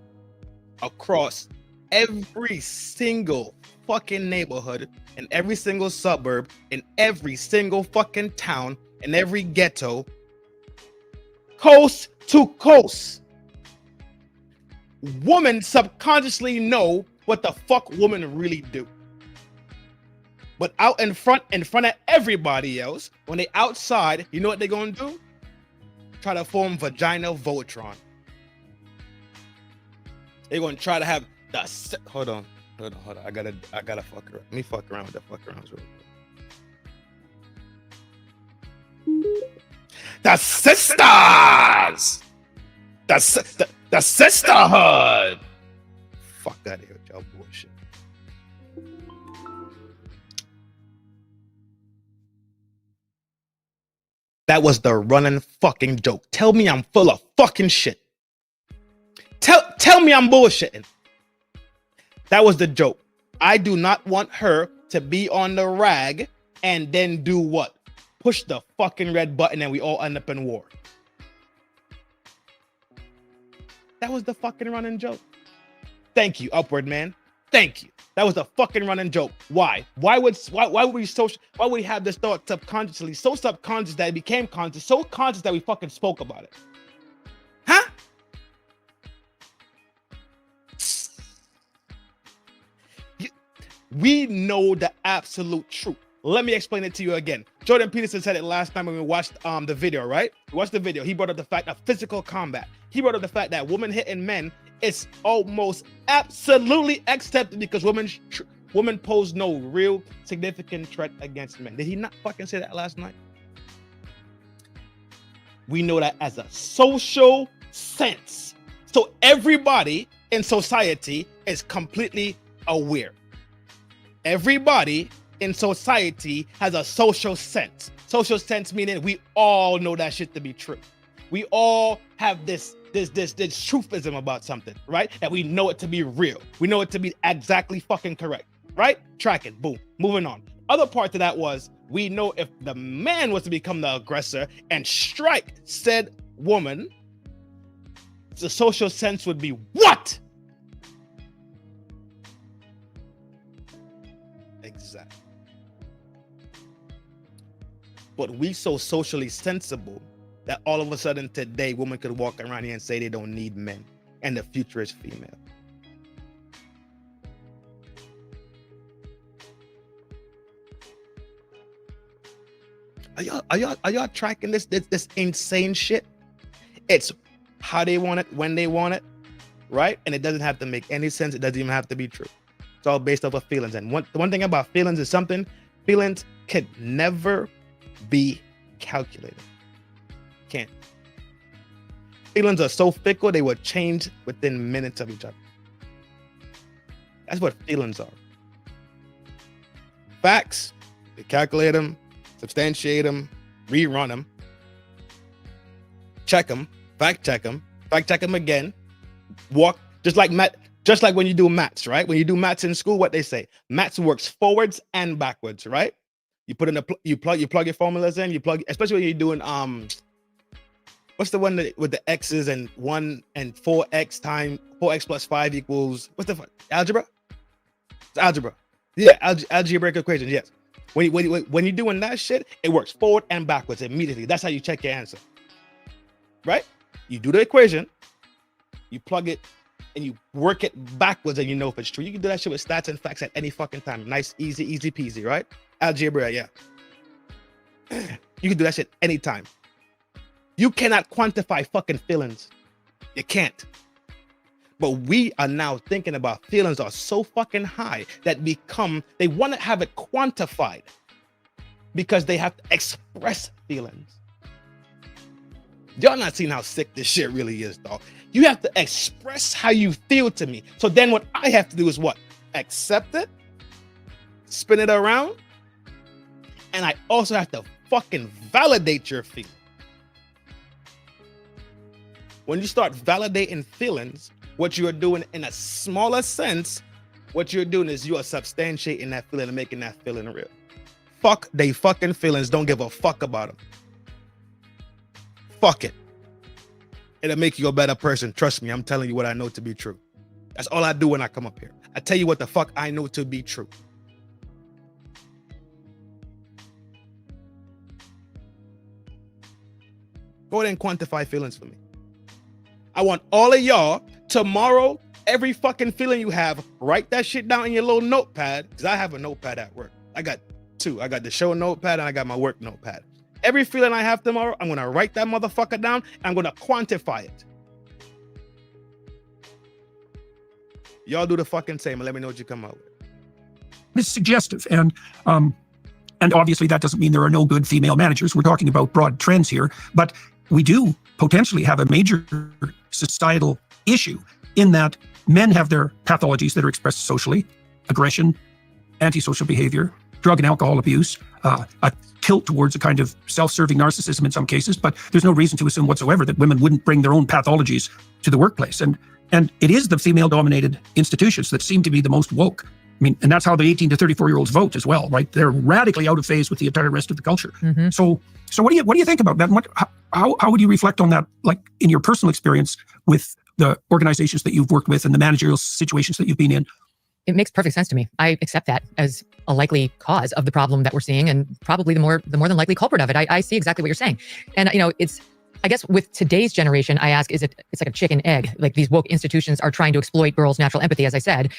across every single fucking neighborhood, in every single suburb, in every single fucking town, in every ghetto, coast to coast. Women subconsciously know what the fuck women really do. But out in front of everybody else, when they outside, you know what they're gonna do? Try to form vagina Voltron. They're gonna try to have the hold on. I gotta fuck around. Let me fuck around with the fuck arounds real quick. The sisters! The sisterhood! Fuck out of here with y'all bullshit. That was the running fucking joke. Tell me I'm full of fucking shit. Tell me I'm bullshitting. That was the joke. I do not want her to be on the rag and then do what? Push the fucking red button and we all end up in war. That was the fucking running joke. Thank you, Upward Man. Thank you. That was a fucking running joke. Why? Why would we have this thought subconsciously, so subconscious that it became conscious, so conscious that we fucking spoke about it? Huh? We know the absolute truth. Let me explain it to you again. Jordan Peterson said it last time when we watched the video, right? We watched the video. He brought up the fact of physical combat. He brought up the fact that women hitting men is almost absolutely accepted because women pose no real significant threat against men. Did he not fucking say that last night? We know that as a social sense. So everybody in society is completely aware. Everybody in society has a social sense. Social sense meaning we all know that shit to be true. We all have this truthism about something, right? That we know it to be real. We know it to be exactly fucking correct, right? Track it, boom, moving on. Other part of that was, we know if the man was to become the aggressor and strike said woman, the social sense would be what? Exactly. But we so socially sensible that all of a sudden today women could walk around here and say they don't need men and the future is female. Are y'all tracking this insane shit? It's how they want it, when they want it, right? And it doesn't have to make any sense. It doesn't even have to be true. It's all based off of feelings. And one thing about feelings is feelings can never be calculated. Can't. Feelings are so fickle, they will change within minutes of each other. That's what feelings are. Facts, they calculate them, substantiate them, rerun them, check them, fact check them again, walk, just like when you do maths, right? When you do maths in school, what they say, maths works forwards and backwards, right? You put in you plug your formulas in, especially when you're doing what's the one that, with the x's and 1 and 4x plus 5 equals, what's the algebra? It's algebra. Yeah, algebraic equations, yes. When you're doing that shit, it works forward and backwards immediately. That's how you check your answer. Right? You do the equation, you plug it, and you work it backwards and you know if it's true. You can do that shit with stats and facts at any fucking time. Nice, easy peasy, right? Algebra, yeah. You can do that shit anytime. You cannot quantify fucking feelings. You can't. But we are now thinking about feelings are so fucking high that they want to have it quantified because they have to express feelings. Y'all not seeing how sick this shit really is, dog. You have to express how you feel to me. So then what I have to do is what? Accept it, spin it around, and I also have to fucking validate your feelings. When you start validating feelings, what you are doing in a smaller sense, what you're doing is you are substantiating that feeling and making that feeling real. Fuck they fucking feelings. Don't give a fuck about them. Fuck it. It'll make you a better person. Trust me, I'm telling you what I know to be true. That's all I do when I come up here. I tell you what the fuck I know to be true. Go ahead and quantify feelings for me. I want all of y'all tomorrow, every fucking feeling you have, write that shit down in your little notepad, because I have a notepad at work. I got two. I got the show notepad and I got my work notepad. Every feeling I have tomorrow, I'm going to write that motherfucker down and I'm going to quantify it. Y'all do the fucking same and let me know what you come out with. It's suggestive, and obviously that doesn't mean there are no good female managers. We're talking about broad trends here, but we do potentially have a major societal issue in that men have their pathologies that are expressed socially: aggression, antisocial behavior, drug and alcohol abuse, a tilt towards a kind of self-serving narcissism in some cases, but there's no reason to assume whatsoever that women wouldn't bring their own pathologies to the workplace. And it is the female-dominated institutions that seem to be the most woke. mean, and that's how the 18 to 34-year-olds vote as well, right? They're radically out of phase with the entire rest of the culture. So what do you think about that? And how would you reflect on that, like in your personal experience with the organizations that you've worked with and the managerial situations that you've been in? It makes perfect sense to me. I accept that as a likely cause of the problem that we're seeing, and probably the more than likely culprit of it. I see exactly what you're saying. And, it's, I guess with today's generation, I ask, it's like a chicken egg? Like these woke institutions are trying to exploit girls' natural empathy, as I said.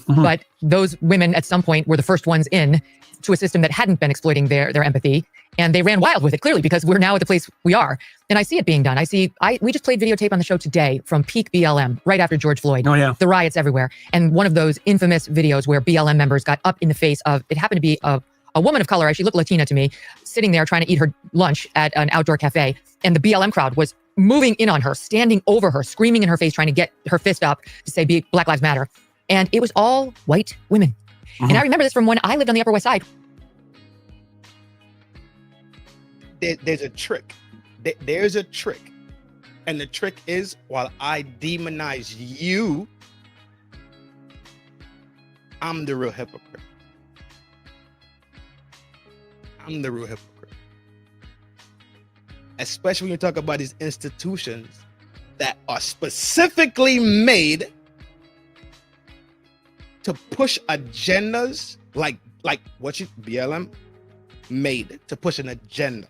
But those women at some point were the first ones in to a system that hadn't been exploiting their empathy. And they ran wild with it, clearly, because we're now at the place we are. And I see it being done. We just played videotape on the show today from peak BLM, right after George Floyd. Oh, yeah. The riots everywhere. And one of those infamous videos where BLM members got up in the face of, it happened to be a woman of color, she looked Latina to me, sitting there trying to eat her lunch at an outdoor cafe. And the BLM crowd was moving in on her, standing over her, screaming in her face, trying to get her fist up to say Black Lives Matter. And it was all white women. And I remember this from when I lived on the Upper West Side. There's a trick. There's a trick. And the trick is, while I demonize you, I'm the real hypocrite. I'm the real hypocrite. Especially when you talk about these institutions that are specifically made to push agendas like what BLM made to push an agenda.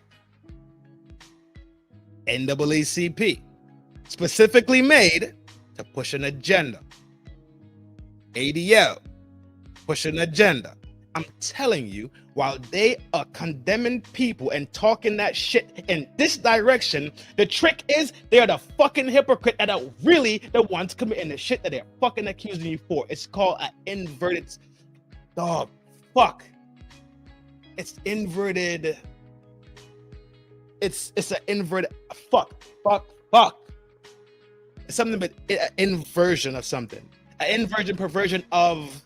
NAACP specifically made to push an agenda. ADL push an agenda. I'm telling you, while they are condemning people and talking that shit in this direction, the trick is they're the fucking hypocrite that are really the ones committing the shit that they're fucking accusing you for. It's called an inverted fuck. It's inverted. It's an inverted fuck. It's something, but an inversion of something. An inversion, perversion of.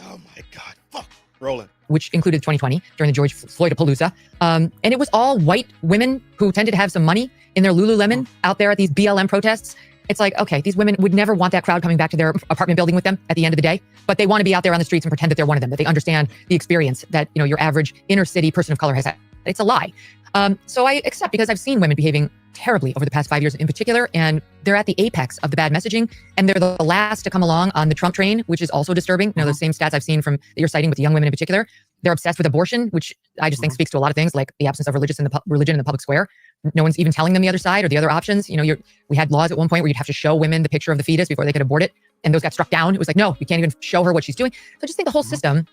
Oh my God, fuck. Rolling. Which included 2020 during the George Floyd-a-palooza. And it was all white women who tended to have some money in their Lululemon out there at these BLM protests. It's like, okay, these women would never want that crowd coming back to their apartment building with them at the end of the day, but they want to be out there on the streets and pretend that they're one of them, that they understand the experience that, your average inner city person of color has had. It's a lie. So I accept, because I've seen women behaving terribly over the past 5 years in particular, and they're at the apex of the bad messaging, and they're the last to come along on the Trump train, which is also disturbing. Those same stats I've seen from that you're citing with the young women in particular. They're obsessed with abortion, which I just think speaks to a lot of things, like the absence of religion in the public square. No one's even telling them the other side or the other options. We had laws at one point where you'd have to show women the picture of the fetus before they could abort it, and those got struck down. It was like, no, you can't even show her what she's doing. So I just think the whole system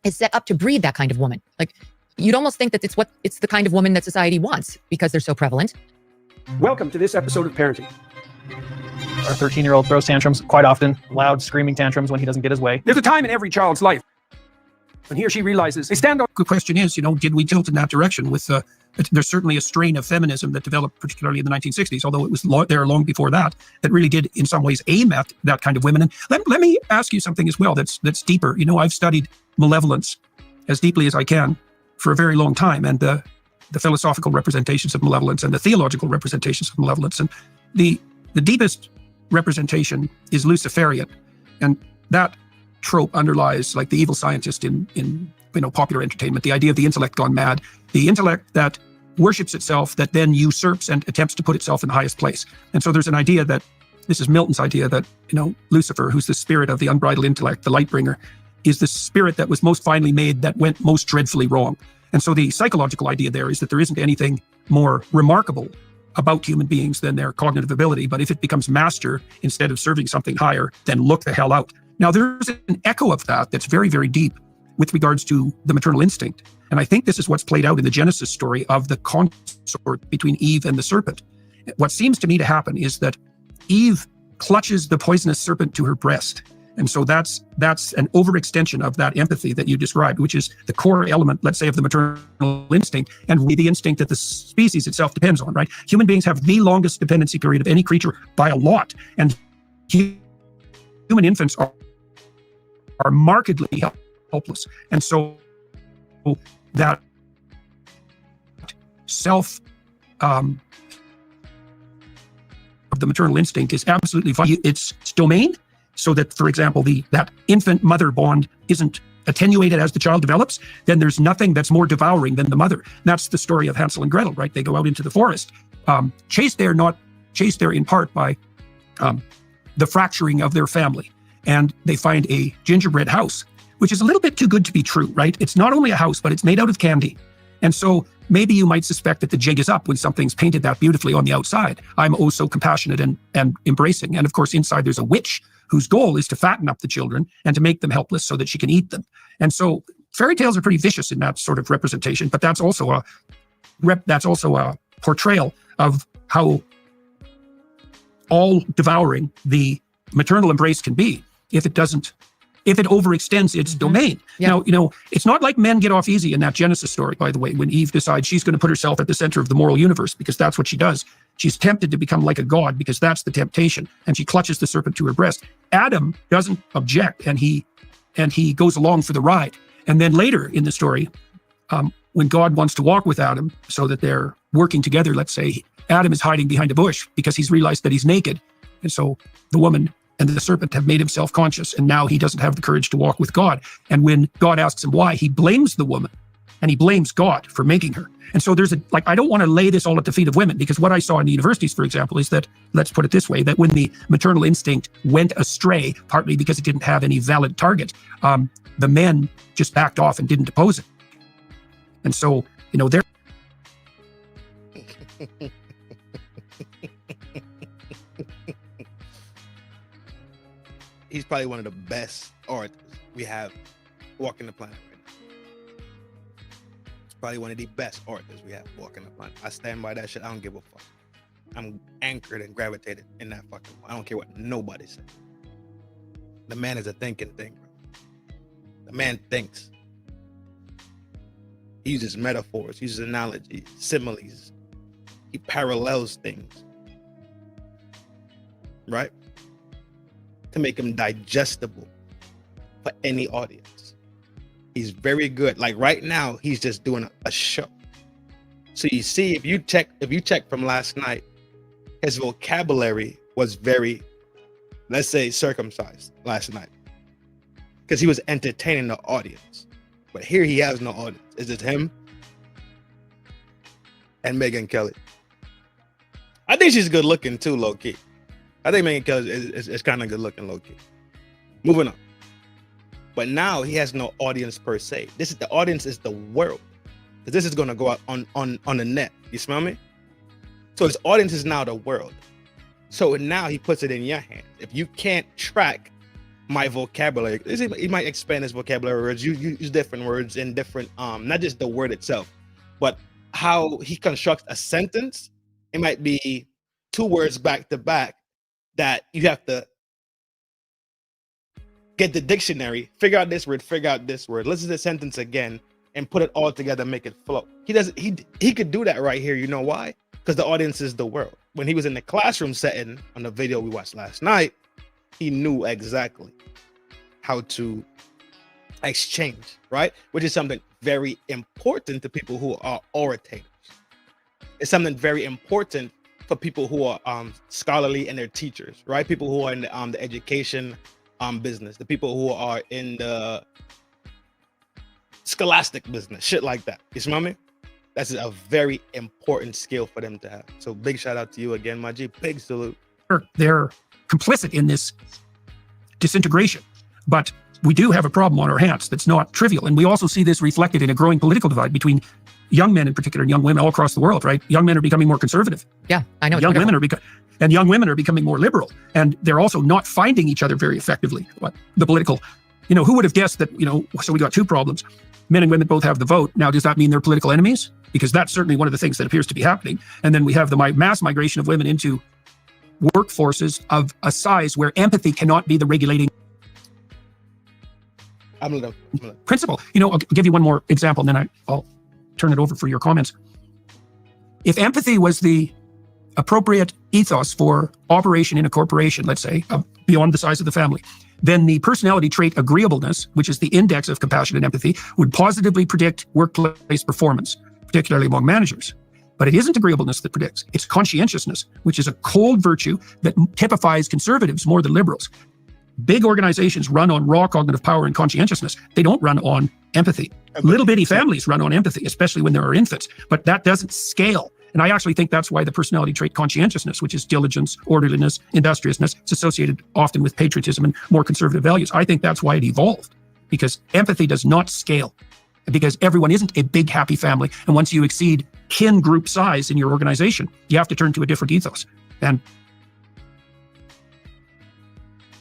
is set up to breed that kind of woman. Like, you'd almost think that it's the kind of woman that society wants because they're so prevalent. Welcome to this episode of Parenting. Our 13-year-old throws tantrums quite often, loud screaming tantrums when he doesn't get his way. There's a time in every child's life when he or she realizes they stand up. The question is, did we tilt in that direction with, there's certainly a strain of feminism that developed particularly in the 1960s, although it was there long before that really did in some ways aim at that kind of women. And let me ask you something as well that's deeper. I've studied malevolence as deeply as I can for a very long time, and the philosophical representations of malevolence and the theological representations of malevolence. And the deepest representation is Luciferian. And that trope underlies like the evil scientist in popular entertainment, the idea of the intellect gone mad, the intellect that worships itself, that then usurps and attempts to put itself in the highest place. And so there's an idea that, this is Milton's idea, that, Lucifer, who's the spirit of the unbridled intellect, the light bringer, is the spirit that was most finely made that went most dreadfully wrong. And so the psychological idea there is that there isn't anything more remarkable about human beings than their cognitive ability. But if it becomes master instead of serving something higher, then look the hell out. Now, there's an echo of that that's very, very deep with regards to the maternal instinct. And I think this is what's played out in the Genesis story of the consort between Eve and the serpent. What seems to me to happen is that Eve clutches the poisonous serpent to her breast. And so that's an overextension of that empathy that you described, which is the core element, let's say, of the maternal instinct, and the instinct that the species itself depends on, right? Human beings have the longest dependency period of any creature by a lot. And human infants are markedly helpless. And so that the maternal instinct is absolutely fine. Its domain, so that, for example, that infant-mother bond isn't attenuated as the child develops, then there's nothing that's more devouring than the mother. That's the story of Hansel and Gretel, right? They go out into the forest, chased there in part by the fracturing of their family. And they find a gingerbread house, which is a little bit too good to be true, right? It's not only a house, but it's made out of candy. And so maybe you might suspect that the jig is up when something's painted that beautifully on the outside. I'm oh so compassionate and embracing. And of course, inside there's a witch whose goal is to fatten up the children and to make them helpless so that she can eat them. And so fairy tales are pretty vicious in that sort of representation, but that's also a portrayal of how all devouring the maternal embrace can be if it overextends its domain. Yeah. Now, it's not like men get off easy in that Genesis story, by the way, when Eve decides she's going to put herself at the center of the moral universe, because that's what she does. She's tempted to become like a god because that's the temptation, and she clutches the serpent to her breast. Adam doesn't object, and he goes along for the ride. And then later in the story, when God wants to walk with Adam so that they're working together, let's say, Adam is hiding behind a bush because he's realized that he's naked. And so the woman and the serpent have made him self-conscious, and now he doesn't have the courage to walk with God. And when God asks him why, he blames the woman, and he blames God for making her. And so I don't want to lay this all at the feet of women, because what I saw in the universities, for example, is that, let's put it this way, that when the maternal instinct went astray, partly because it didn't have any valid target, the men just backed off and didn't oppose it. And so, they're... He's probably one of the best artists we have walking the planet right now. He's probably one of the best artists we have walking the planet. I stand by that shit. I don't give a fuck. I'm anchored and gravitated in that fucking. I don't care what nobody says. The man is a thinking thing, bro. The man thinks. He uses metaphors, he uses analogies, similes. He parallels things, right? To make him digestible for any audience. He's very good. Like right now, he's just doing a show. So you see, if you check from last night, his vocabulary was very, let's say, circumcised last night, because he was entertaining the audience. But here he has no audience. It's just him and Megyn Kelly. I think she's good looking too, low key. I think Megyn Kelly is kind of good looking, low key. Moving on. But now he has no audience per se. The audience is the world. This is gonna go out on the net. You smell me? So his audience is now the world. So now he puts it in your hands. If you can't track my vocabulary, he might expand his vocabulary words. You use different words in different, not just the word itself, but how he constructs a sentence. It might be two words back to back that you have to get the dictionary, figure out this word, listen to the sentence again, and put it all together, make it flow. He could do that right here. You know why? Because the audience is the world. When he was in the classroom setting on the video we watched last night, he knew exactly how to exchange, right? Which is something very important to people who are orators. It's something very important for people who are scholarly and they're teachers, right? People who are in the education business, the people who are in the scholastic business, shit like that. You smell me? That's a very important skill for them to have. So big shout out to you again, my G. Big salute. They're complicit in this disintegration, but we do have a problem on our hands that's not trivial. And we also see this reflected in a growing political divide between young men in particular and young women all across the world, right? Young men are becoming more conservative. Yeah, I know. Young women are becoming more liberal, and they're also not finding each other very effectively. The political, who would have guessed that, so we got two problems. Men and women both have the vote. Now, does that mean they're political enemies? Because that's certainly one of the things that appears to be happening. And then we have the mass migration of women into workforces of a size where empathy cannot be the regulating principle. I'll give you one more example, and then I'll turn it over for your comments. If empathy was the appropriate ethos for operation in a corporation, let's say, beyond the size of the family, then the personality trait agreeableness, which is the index of compassion and empathy, would positively predict workplace performance, particularly among managers. But it isn't agreeableness that predicts. It's conscientiousness, which is a cold virtue that typifies conservatives more than liberals. Big organizations run on raw cognitive power and conscientiousness. They don't run on empathy. Little bitty families run on empathy, especially when there are infants, but that doesn't scale. And I actually think that's why the personality trait conscientiousness, which is diligence, orderliness, industriousness, it's associated often with patriotism and more conservative values. I think that's why it evolved, because empathy does not scale, because everyone isn't a big, happy family. And once you exceed kin group size in your organization, you have to turn to a different ethos. And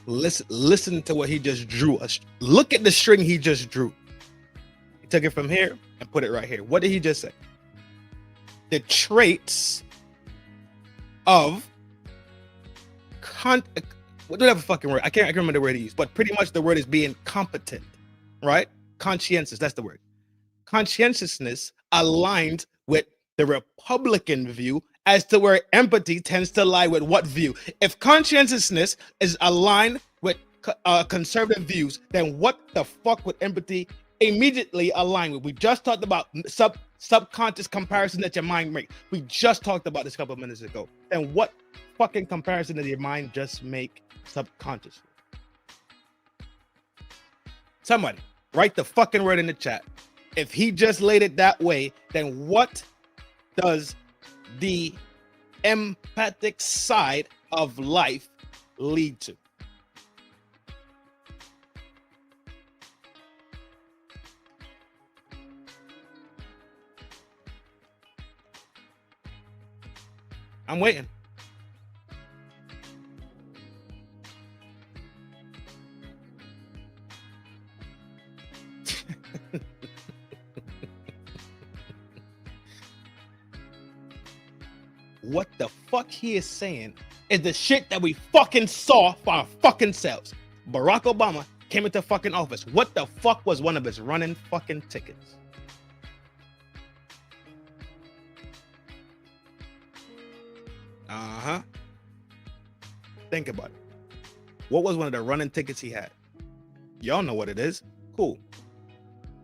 listen to what he just drew. Look at the string he just drew. He took it from here and put it right here. What did he just say? The traits of whatever fucking word. I can't remember the word he used, but pretty much the word is being competent, right? Conscientious, that's the word. Conscientiousness aligned with the Republican view as to where empathy tends to lie with what view. If conscientiousness is aligned with conservative views, then what the fuck would empathy immediately align with? We just talked about subconscious comparison that your mind makes. We just talked about this a couple of minutes ago. And what fucking comparison did your mind just make subconsciously? Somebody write the fucking word in the chat. If he just laid it that way, then what does the empathic side of life lead to? I'm waiting. What the fuck he is saying is the shit that we fucking saw for our fucking selves. Barack Obama came into fucking office. What the fuck was one of his running fucking tickets? Uh-huh. Think about it. What was one of the running tickets he had? Y'all know what it is. Cool.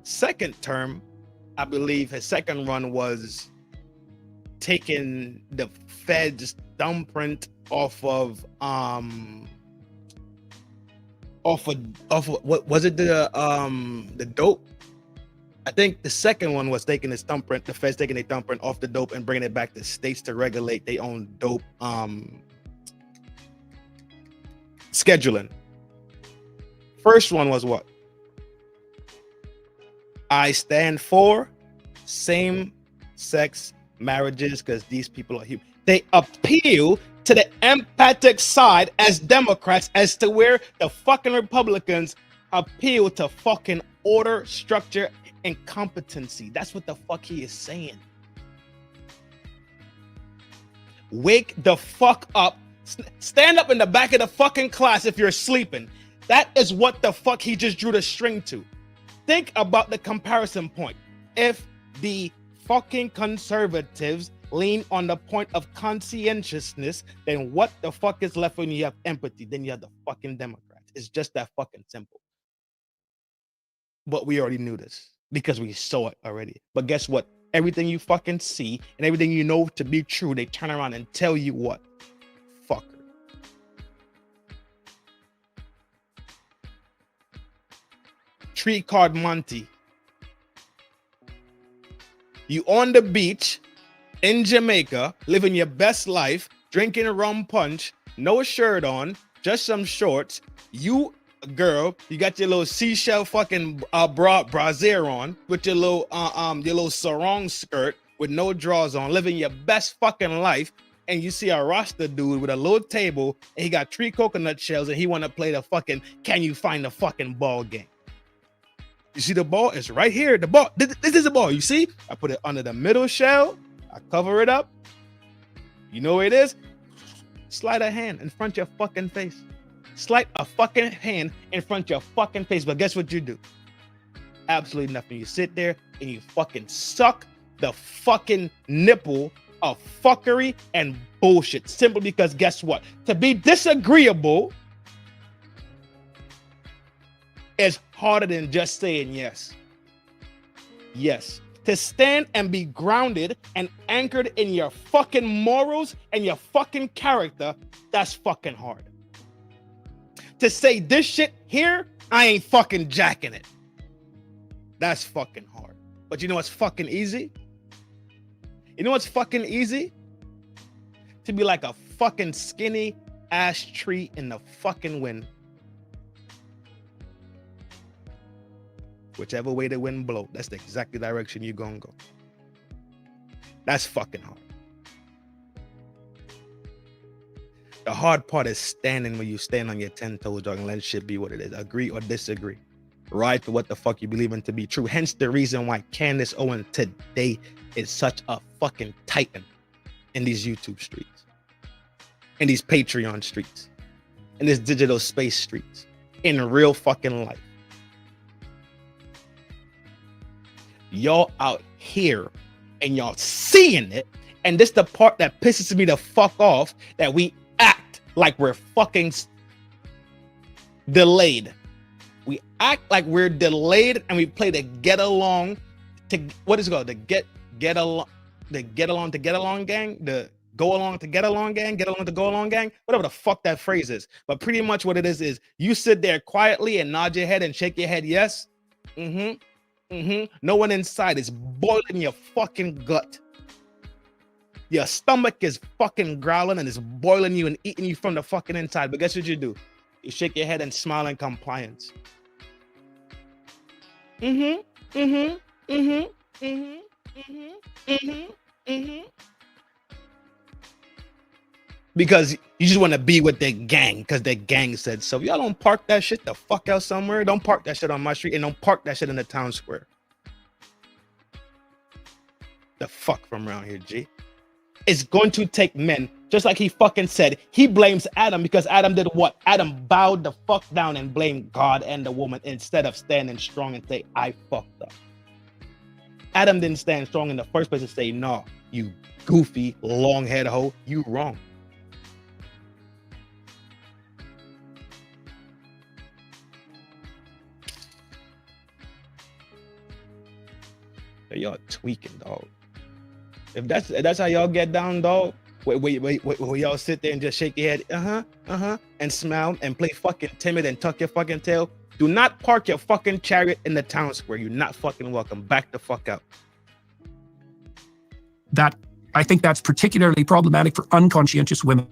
Second term, I believe his second run was taking the Fed's thumbprint off of what was it, the dope? I think the second one was taking his thumbprint, the Fed's taking a thumbprint off the dope and bringing it back to states to regulate their own dope scheduling. First one was what? I stand for same-sex marriages because these people are human. They appeal to the empathic side as Democrats as to where the fucking Republicans appeal to fucking order, structure, and competency. That's what the fuck he is saying. Wake the fuck up. Stand up in the back of the fucking class if you're sleeping. That is what the fuck he just drew the string to. Think about the comparison point. If the fucking conservatives lean on the point of conscientiousness, then what the fuck is left when you have empathy? Then you have the fucking Democrats. It's just that fucking simple. But we already knew this because we saw it already. But guess what? Everything you fucking see and everything you know to be true, they turn around and tell you what? Fucker. Tree called Monty. You on the beach in Jamaica, living your best life, drinking a rum punch, no shirt on, just some shorts. You, girl, you got your little seashell fucking brassiere on with your little sarong skirt with no drawers on, living your best fucking life. And you see a Rasta dude with a little table and he got 3 coconut shells and he want to play the fucking can you find the fucking ball game. You see the ball? It's right here. The ball. This is the ball. You see? I put it under the middle shell. I cover it up. You know where it is? Slide a hand in front of your fucking face. Slide a fucking hand in front of your fucking face. But guess what you do? Absolutely nothing. You sit there and you fucking suck the fucking nipple of fuckery and bullshit. Simply because guess what? To be disagreeable is harder than just saying yes. Yes. to stand and be grounded and anchored in your fucking morals and your fucking character, that's fucking hard. To say this shit here, I ain't fucking jacking it. That's fucking hard. But you know what's fucking easy? You know what's fucking easy? To be like a fucking skinny ash tree in the fucking wind. Whichever way the wind blow, that's the exact direction you're gonna go. That's fucking hard. The hard part is standing when you stand on your 10 toes, dog, and let shit be what it is. Agree or disagree. Ride for what the fuck you believe in to be true. Hence the reason why Candace Owen today is such a fucking titan in these YouTube streets, in these Patreon streets, in this digital space streets, in real fucking life. Y'all out here and y'all seeing it, and this the part that pisses me the fuck off, that we act like we're fucking delayed. We act like we're delayed and we play the get along to what is it called? The get along gang, the go along to get along gang, get along to go along gang, whatever the fuck that phrase is. But pretty much what it is you sit there quietly and nod your head and shake your head yes. No one inside is boiling your fucking gut. Your stomach is fucking growling and is boiling you and eating you from the fucking inside. But guess what you do? You shake your head and smile in compliance. Because you just want to be with the gang because the gang said so. Y'all don't park that shit the fuck out somewhere. Don't park that shit on my street and don't park that shit in the town square. The fuck from around here, G. It's going to take men, just like he fucking said. He blames Adam because Adam did what? Adam bowed the fuck down and blamed God and the woman instead of standing strong and say, I fucked up. Adam didn't stand strong in the first place and say, no, you goofy, long-haired hoe, you wrong. Y'all tweaking, dog. If that's how y'all get down, dog, wait, y'all sit there and just shake your head, and smile and play fucking timid and tuck your fucking tail. Do not park your fucking chariot in the town square. You're not fucking welcome. Back the fuck out. That I think that's particularly problematic for unconscientious women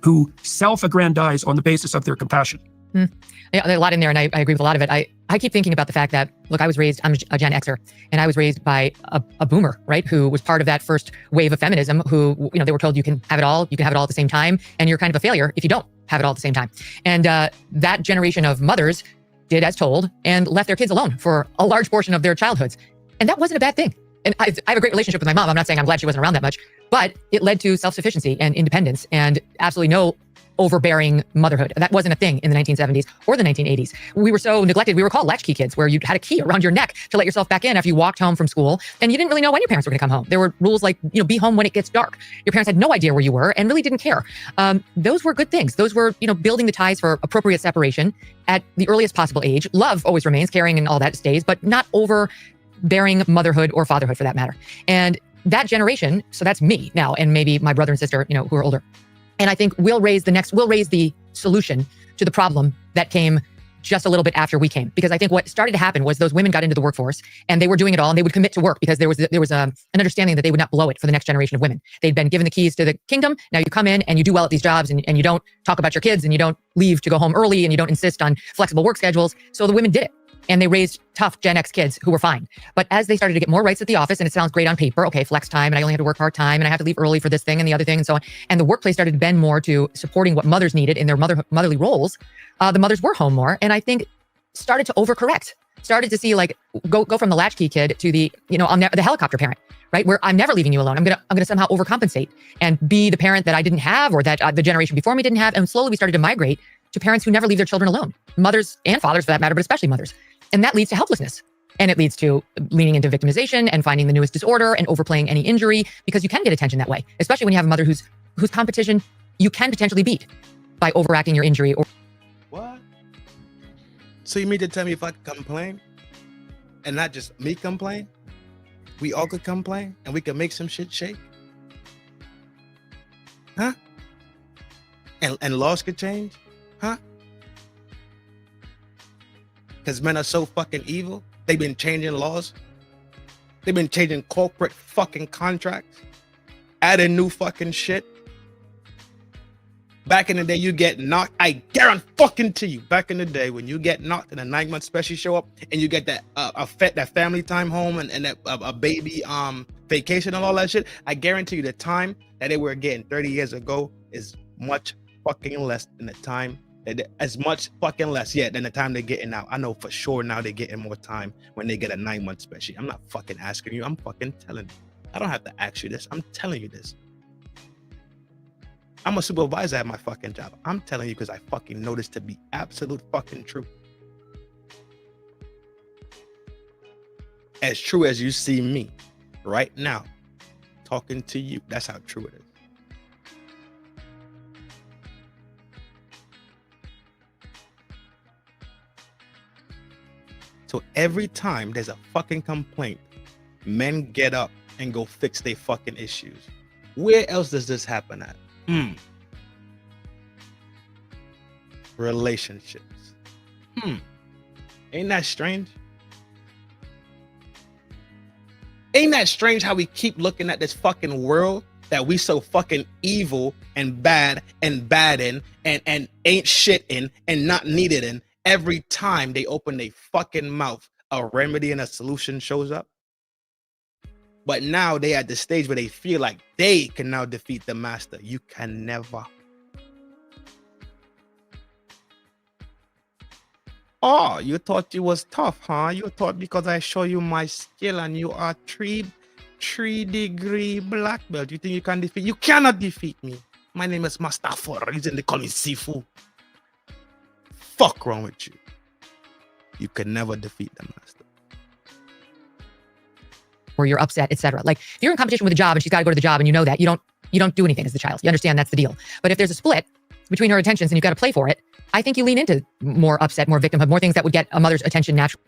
who self-aggrandize on the basis of their compassion. Yeah, there's a lot in there, and I agree with a lot of it. I keep thinking about the fact that, look, I'm a Gen Xer, and I was raised by a boomer, right, who was part of that first wave of feminism, who, they were told you can have it all at the same time, and you're kind of a failure if you don't have it all at the same time. And that generation of mothers did as told and left their kids alone for a large portion of their childhoods. And that wasn't a bad thing. And I have a great relationship with my mom. I'm not saying I'm glad she wasn't around that much, but it led to self-sufficiency and independence and absolutely no overbearing motherhood. That wasn't a thing in the 1970s or the 1980s. We were so neglected. We were called latchkey kids, where you had a key around your neck to let yourself back in after you walked home from school, and you didn't really know when your parents were going to come home. There were rules like, be home when it gets dark. Your parents had no idea where you were and really didn't care. Those were good things. Those were, building the ties for appropriate separation at the earliest possible age. Love always remains, caring and all that stays, but not overbearing motherhood or fatherhood for that matter. And that generation, so that's me now, and maybe my brother and sister, who are older. And I think we'll raise the solution to the problem that came just a little bit after we came. Because I think what started to happen was those women got into the workforce and they were doing it all and they would commit to work because there was an understanding that they would not blow it for the next generation of women. They'd been given the keys to the kingdom. Now you come in and you do well at these jobs and you don't talk about your kids and you don't leave to go home early and you don't insist on flexible work schedules. So the women did it. And they raised tough Gen X kids who were fine. But as they started to get more rights at the office, and it sounds great on paper, okay, flex time, and I only had to work part-time, and I have to leave early for this thing and the other thing and so on. And the workplace started to bend more to supporting what mothers needed in their motherly roles. The mothers were home more, and I think started to overcorrect. Started to see go from the latchkey kid to the, the helicopter parent, right? Where I'm never leaving you alone. I'm gonna somehow overcompensate and be the parent that I didn't have or that the generation before me didn't have. And slowly we started to migrate to parents who never leave their children alone. Mothers and fathers for that matter, but especially mothers. And that leads to helplessness. And it leads to leaning into victimization and finding the newest disorder and overplaying any injury, because you can get attention that way, especially when you have a mother whose competition you can potentially beat by overacting your injury. Or what? So you mean to tell me if I complain and not just me complain? we all could complain and we could make some shit shake? Huh? And laws could change? Huh? Because men are so fucking evil. They've been changing laws. They've been changing corporate fucking contracts. Adding new fucking shit. Back in the day, you get knocked. I guarantee fucking to you. Back in the day, when you get knocked and a 9-month special show up, and you get that that family time home and that a baby vacation and all that shit, I guarantee you the time that they were getting 30 years ago is much fucking less than the time as much fucking less than the time they're getting now. I know for sure now they're getting more time when they get a 9-month special. I'm not fucking asking you. I'm fucking telling you. I don't have to ask you this. I'm telling you this. I'm a supervisor at my fucking job. I'm telling you because I fucking know this to be absolute fucking true. As true as you see me right now talking to you. That's how true it is. So every time there's a fucking complaint, men get up and go fix their fucking issues. Where else does this happen at? Relationships. Ain't that strange? Ain't that strange how we keep looking at this fucking world that we so fucking evil and bad and and ain't shit in and not needed in? Every time they open their fucking mouth, a remedy and a solution shows up. But now they at the stage where they feel like they can now defeat the master. You can never. Oh, you thought you was tough, huh? You thought because I show you my skill and you are 3-degree black belt, you think you can defeat? You cannot defeat me. My name is Master for a reason. They call me Sifu. Fuck wrong with you? You can never defeat the master. Or you're upset, etc. Like if you're in competition with a job and she's got to go to the job and you know that, you don't do anything as the child. You understand that's the deal. But if there's a split between her intentions and you've got to play for it, I think you lean into more upset, more victimhood, more things that would get a mother's attention naturally.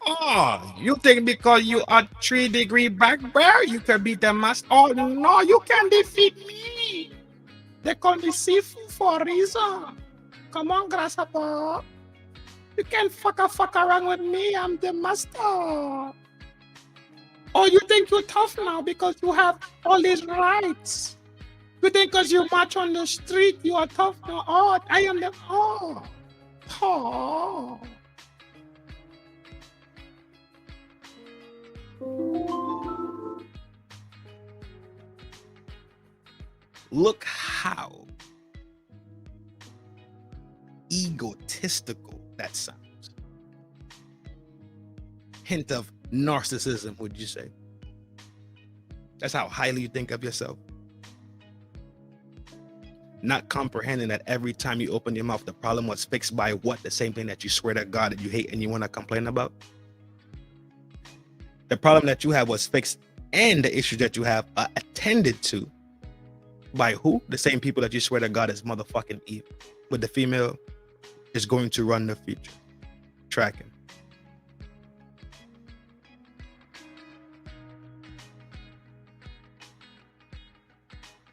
Oh, you think because you are 3-degree black belt, you can beat the master? Oh no, you can defeat me. They call me Sifu for a reason. Come on, grasshopper. You can't fuck around with me. I'm the master. Oh, you think you're tough now because you have all these rights. You think because you march on the street, you are tough now. Oh, I am the... Oh. Look how egotistical that sounds. Hint of narcissism, would you say? That's how highly you think of yourself. Not comprehending that every time you open your mouth, the problem was fixed by what? The same thing that you swear to God that you hate and you want to complain about. The problem that you have was fixed, and the issues that you have are attended to by who? The same people that you swear to God is motherfucking evil. But the female is going to run the future. Tracking.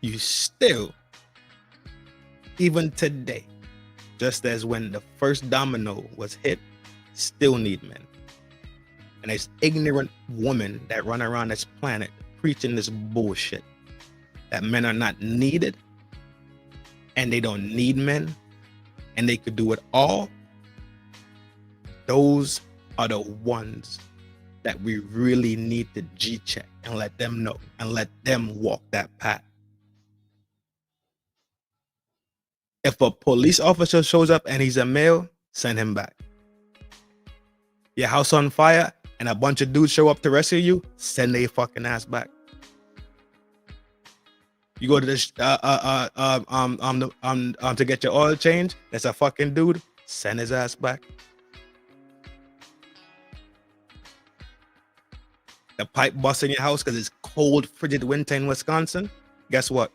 You still, even today, just as when the first domino was hit, still need men. And there's ignorant women that run around this planet preaching this bullshit that men are not needed and they don't need men and they could do it all. Those are the ones that we really need to G-check and let them know and let them walk that path. If a police officer shows up and he's a male, send him back. Your house on fire and a bunch of dudes show up to rescue you, send their fucking ass back. You go to this to get your oil change, there's a fucking dude, send his ass back. The pipe bust in your house because it's cold, frigid winter in Wisconsin. Guess what?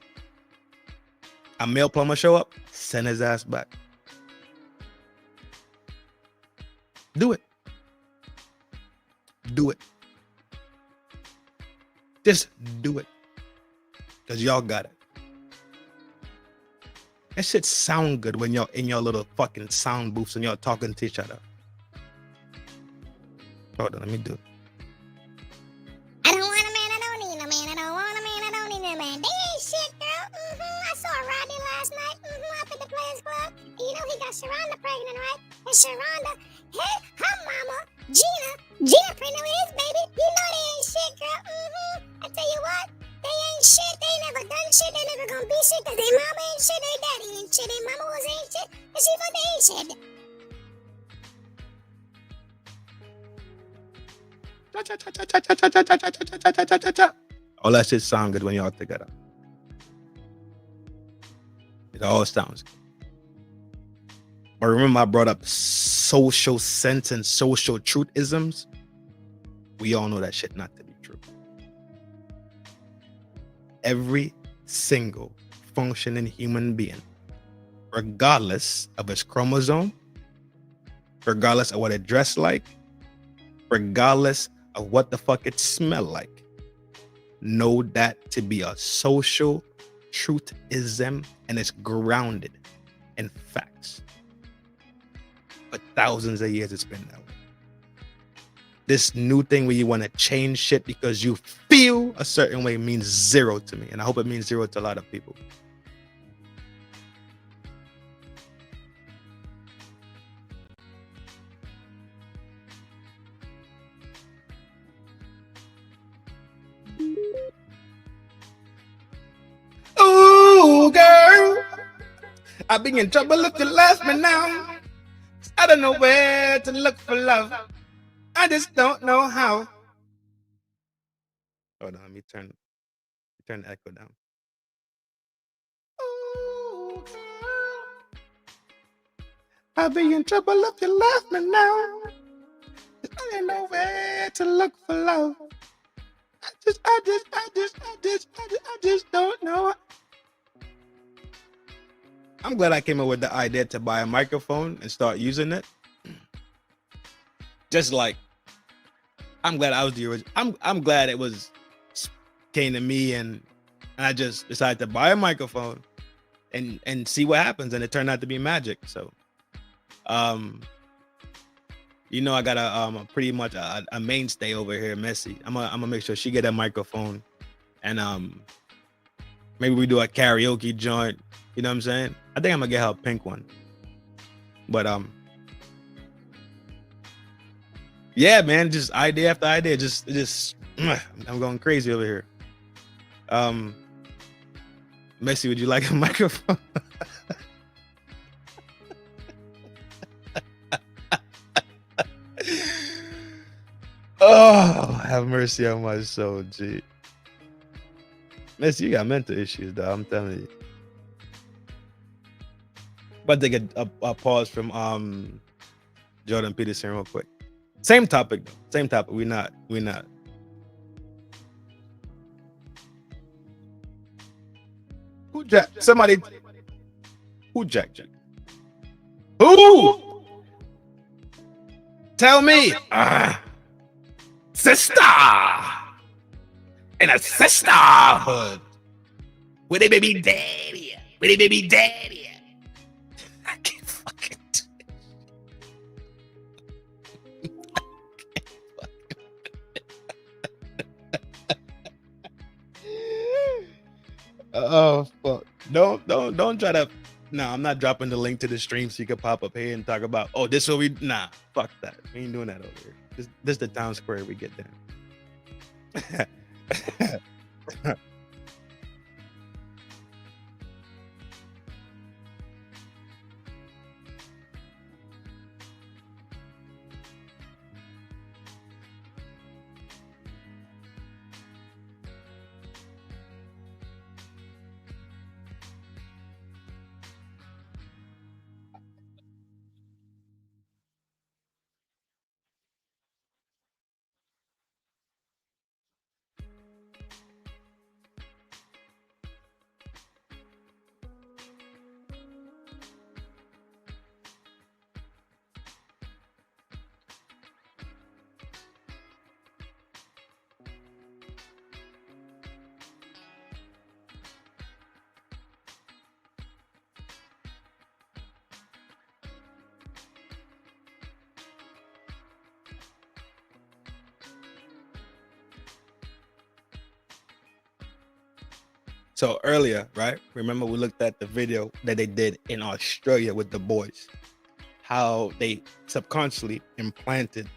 A male plumber show up, send his ass back. Do it. Do it. Just do it. Because y'all got it. That shit sound good when y'all in your little fucking sound booths and y'all talking to each other. Hold on, let me do it. I don't want a man, I don't need a man, I don't want a man, I don't need a man. They ain't shit, girl. I saw Rodney last night up at the Players Club. And you know he got Sharonda pregnant, right? And Sharonda, her mama, Gina pregnant with his baby. You know they ain't shit, girl. I tell you what, they ain't shit. They never done shit. They never gonna be shit. Cause their mama ain't shit, their daddy ain't shit, their mama was ain't shit. And she fuck they ain't shit. All that shit sound good when y'all together. It all sounds good. But remember I brought up social sense and social truth-isms? We all know that shit not to be true. Every single functioning human being, regardless of its chromosome, regardless of what it dressed like, regardless of what the fuck it smelled like, know that to be a social truthism, and it's grounded in facts. For thousands of years it's been that way. This new thing where you want to change shit because you feel a certain way means zero to me, and I hope it means zero to a lot of people. Ooh, girl, I be in trouble if you left me now. I don't know where to look for love. I just don't know how. Hold on, let me turn the echo down. Ooh, girl, I be in trouble if you left me now. I don't know where to look for love. I just don't know. I'm glad I came up with the idea to buy a microphone and start using it. Just like, I'm glad I was the original. I'm glad it was came to me and I just decided to buy a microphone and see what happens, and it turned out to be magic. So, you know, I got a pretty much a mainstay over here, Missy. I'm gonna make sure she get a microphone, and maybe we do a karaoke joint. You know what I'm saying? I think I'm gonna get her a pink one. But yeah, man, just idea after idea, just I'm going crazy over here. Messi, would you like a microphone? Oh, have mercy on my soul, G. Messi, you got mental issues, dog. I'm telling you. But take a pause from Jordan Peterson real quick. Same topic though. Same topic. We're not. Who jacked? Somebody. Who jacked? Who? Tell me. Sister. In a sisterhood. Where they baby daddy? Where they baby daddy? I can't fucking do it. Oh fuck. Don't try to. No, I'm not dropping the link to the stream so you can pop up here and talk about, oh, this what we. Nah, fuck that. We ain't doing that over here. This is the town square we get down. So earlier, right? Remember we looked at the video that they did in Australia with the boys, how they subconsciously implanted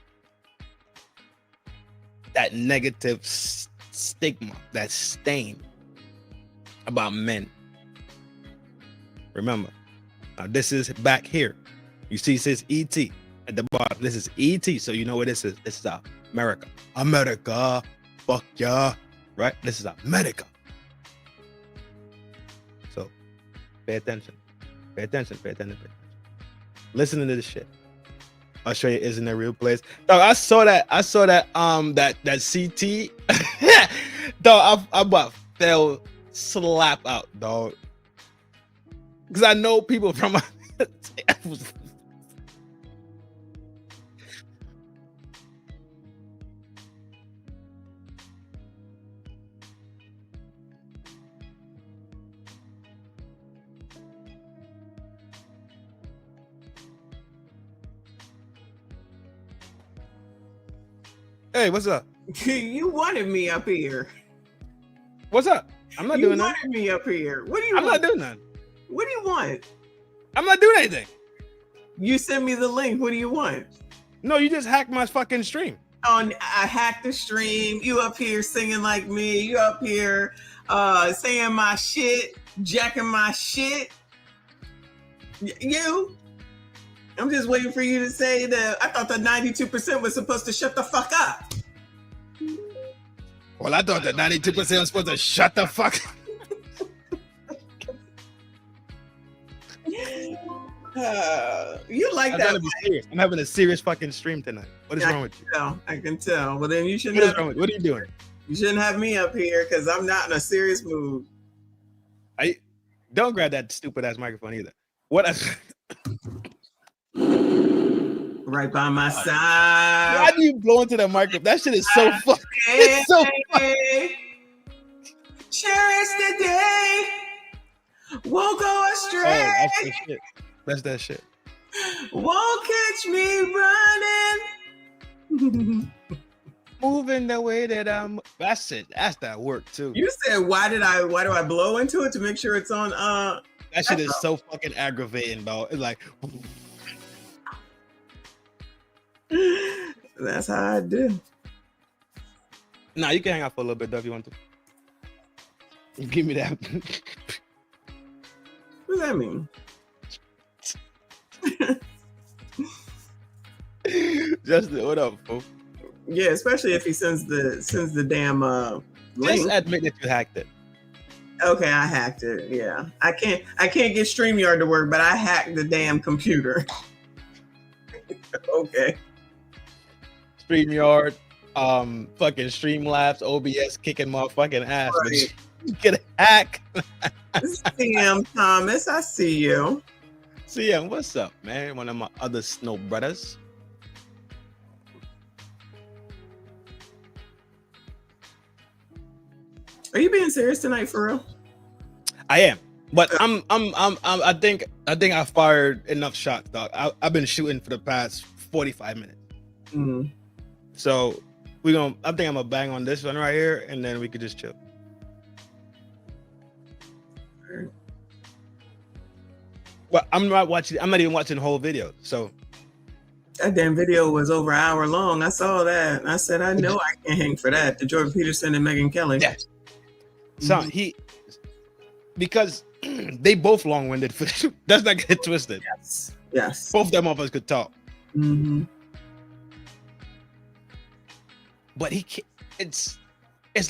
that negative stigma, that stain about men. Remember, now this is back here. You see, it says ET at the bottom. This is ET, so you know what this is. This is America. America, fuck yeah, right? This is America. So, pay attention. Pay attention. Pay attention. Pay attention. Listen to this shit. Australia isn't a real place. Dog, I saw that that CT. Dog, I about fell slap out, dog. Because I know people from Hey, what's up? You wanted me up here. What's up? I'm not doing that. that. You wanted me up here. What do you I'm want? not doing that. What do you want? I'm not doing anything. You sent me the link. What do you want? No, you just hacked my fucking stream. I hacked the stream. You up here singing like me. You up here saying my shit, jacking my shit. You. I'm just waiting for you to say that. I thought that 92% was supposed to shut the fuck up. Well, I thought that 92% was supposed to shut the fuck up. You like that? I'm having a serious fucking stream tonight. What is wrong with you? I can tell. Well, then you shouldn't. What are you doing? You shouldn't have me up here because I'm not in a serious mood. Don't grab that stupid ass microphone either. What? Right by my side. Why do you blow into the microphone? That shit is so fucking. It's so fucking. Cherish the day. Won't go astray. Oh, that's that shit. That's that shit. Won't catch me running. Moving the way that I'm. That's it. That's that work too. You said why do I blow into it to make sure it's on? That shit is so fucking aggravating, dog. It's like. That's how I do. Nah, you can hang out for a little bit though if you want to. Give me that. What does that mean? Justin, what up, folks? Yeah, especially if he sends the damn link. Just admit that you hacked it. Okay, I hacked it. Yeah, I can't get StreamYard to work, but I hacked the damn computer. Okay. StreamYard, fucking Streamlabs, OBS kicking motherfucking ass. Right. But you get a hack. CM Thomas, I see you. CM, what's up, man? One of my other snow brothers. Are you being serious tonight for real? I am, but I think I fired enough shots, dog. I've been shooting for the past 45 minutes. Mm-hmm. So I think I'm gonna bang on this one right here, and then we could just chill. Well, I'm not even watching the whole video. So that damn video was over an hour long. I saw that. I said, I know I can't hang for that. The Jordan Peterson and Megyn Kelly. Yes. So because they both long-winded. Let's not get twisted. Yes. Both them of us could talk. Mm-hmm. But it's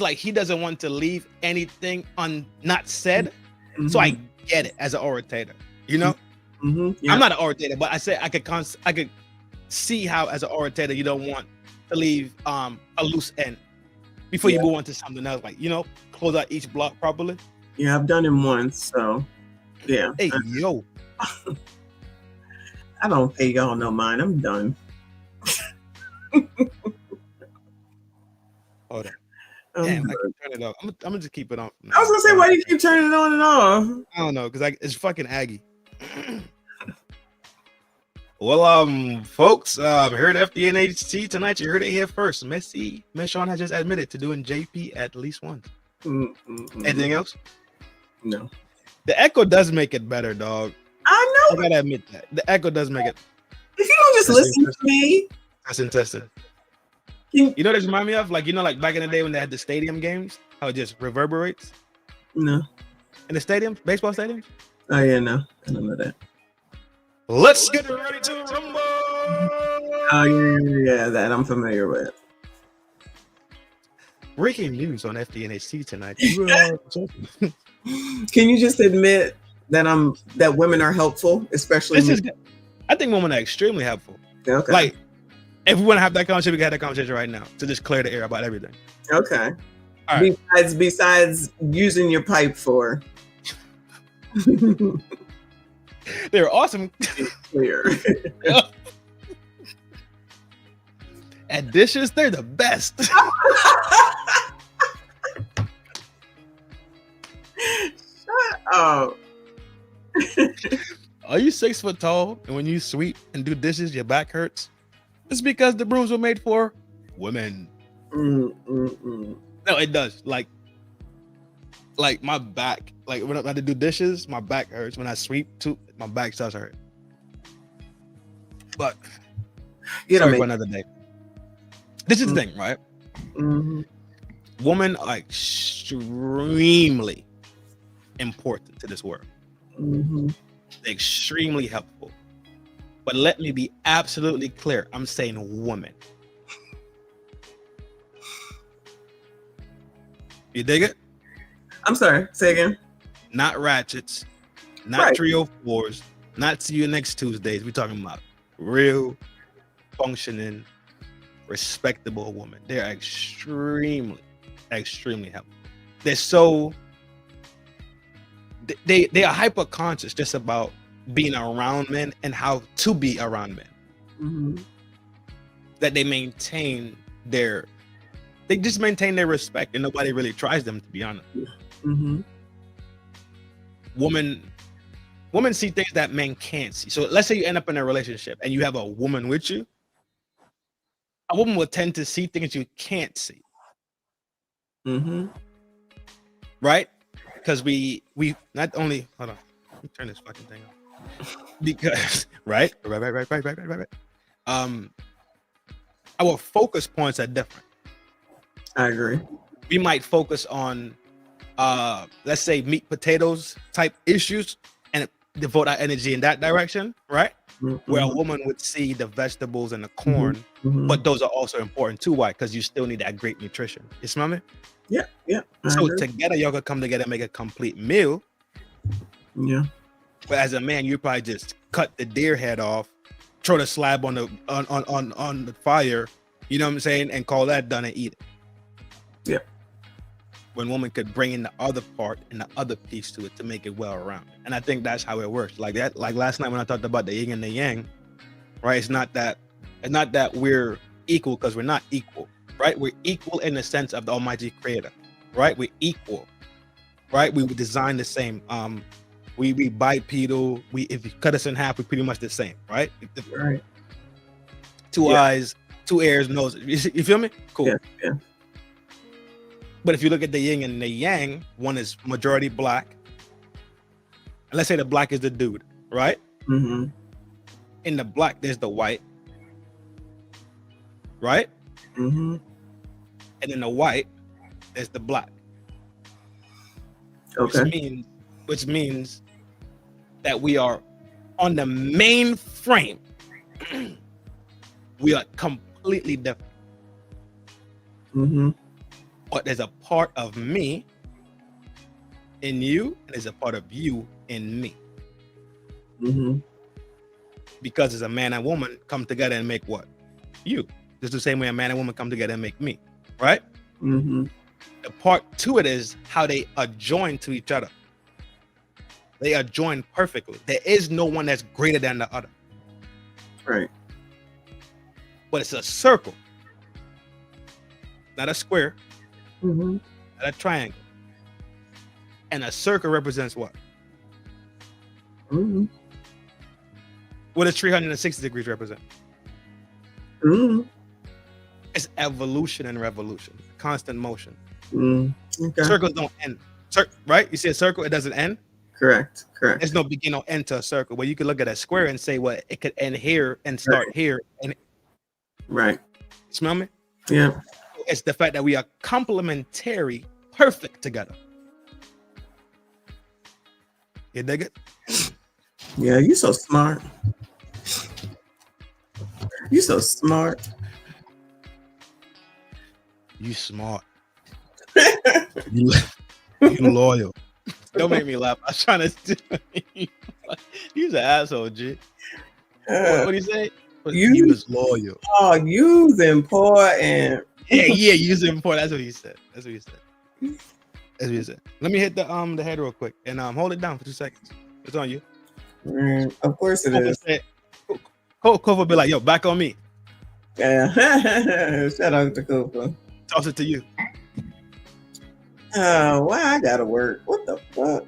like he doesn't want to leave anything not said. Mm-hmm. So I get it as an orator. You know, yeah. I'm not an orator, but I say I could see how as an orator you don't want to leave a loose end before you move on to something else. Like, close out each block properly. Yeah, I've done him once, so yeah. Hey, yo. I don't pay y'all no mind. I'm done. Hold on. Damn, I can turn it off. I'm gonna just keep it on. I was gonna say, why do you keep turning it on and off? I don't know, because it's fucking Aggie. Well, folks, here at FDNHT tonight, you heard it here first. Meshawn has just admitted to doing JP at least once. Anything else? No. The echo does make it better, dog. I know. I gotta admit that. The echo does make it. If you don't just listen to me. That's interesting. You know what it remind me of? Like, you know, like back in the day when they had the stadium games, how it just reverberates? No. In the stadiums, baseball stadiums? Oh, yeah, no. I don't know that. Let's get ready to rumble! Oh, yeah, that I'm familiar with. Breaking news on FDNHT tonight. Can you just admit that women are helpful, especially I think women are extremely helpful. Okay. Like, if we want to have that conversation, we can have that conversation right now to just clear the air about everything. Okay. All right. Besides using your pipe for they're awesome. Clear. At dishes, they're the best. Shut up. Are you 6 foot tall and when you sweep and do dishes, your back hurts? It's because the brooms were made for women. No, it does. Like my back, like when I have to do dishes, my back hurts. When I sweep too, my back starts hurt. But sorry for another day. This is the thing, right? Women are extremely important to this world. They're extremely helpful. But let me be absolutely clear. I'm saying women. You dig it? I'm sorry. Say again. Not ratchets, not 304s, not see you next Tuesdays. We're talking about real, functioning, respectable women. They're extremely, extremely helpful. They're so they are hyper conscious just about being around men and how to be around men. That they just maintain their respect and nobody really tries them, to be honest. Women see things that men can't see. So let's say you end up in a relationship and you have a woman with you. A woman will tend to see things you can't see. Right? Because we not only hold on, let me turn this fucking thing off. Because right. Our focus points are different. I agree. We might focus on let's say meat potatoes type issues and devote our energy in that direction, right? Where a woman would see the vegetables and the corn, but those are also important too. Why? Because you still need that great nutrition. You smell me? Yeah. So together, y'all could come together and make a complete meal. Yeah. But as a man, you probably just cut the deer head off, throw the slab on the fire, you know what I'm saying, and call that done and eat it. Yeah. When women could bring in the other part and the other piece to it to make it well-rounded. And I think that's how it works. Like that, like last night when I talked about the yin and the yang, right? It's not that we're equal because we're not equal, right? We're equal in the sense of the Almighty Creator, right? We're equal, right? We were designed the same. We bipedal. If you cut us in half, we're pretty much the same, right? Right. Two eyes, 2 ears, nose. You feel me? Cool. Yeah. But if you look at the yin and the yang, one is majority black. And let's say the black is the dude, right? In the black, there's the white, right? And in the white, there's the black. Okay. Which means that we are on the main frame. We are completely different. But there's a part of me in you, and there's a part of you in me. Because as a man and woman come together and make what? You. Just the same way a man and woman come together and make me, right? The part to it is how they are joined to each other. They are joined perfectly. There is no one that's greater than the other. Right. But it's a circle, not a square. Not a triangle. And a circle represents what? What does 360 degrees represent? It's evolution and revolution, constant motion. Okay. Circles don't end. Right? You see a circle, it doesn't end. Correct. There's no beginning or end to a circle. Where you could look at a square and say, well, it could end here and start here. And right. Smell me? Yeah. It's the fact that we are complementary, perfect together. You dig it? Yeah, you so smart. You so smart. You smart. you loyal. Don't make me laugh. I was trying to do. You's an asshole, G. What do you say? You was loyal. Oh, you's important. Yeah, you's important. That's what he said. That's what he said. Let me hit the head real quick and hold it down for 2 seconds. It's on you. Of course it is. Kofa will be like, yo, back on me. Yeah. Shout out to Kofa. Toss it to you. Oh, why I gotta work? What the fuck?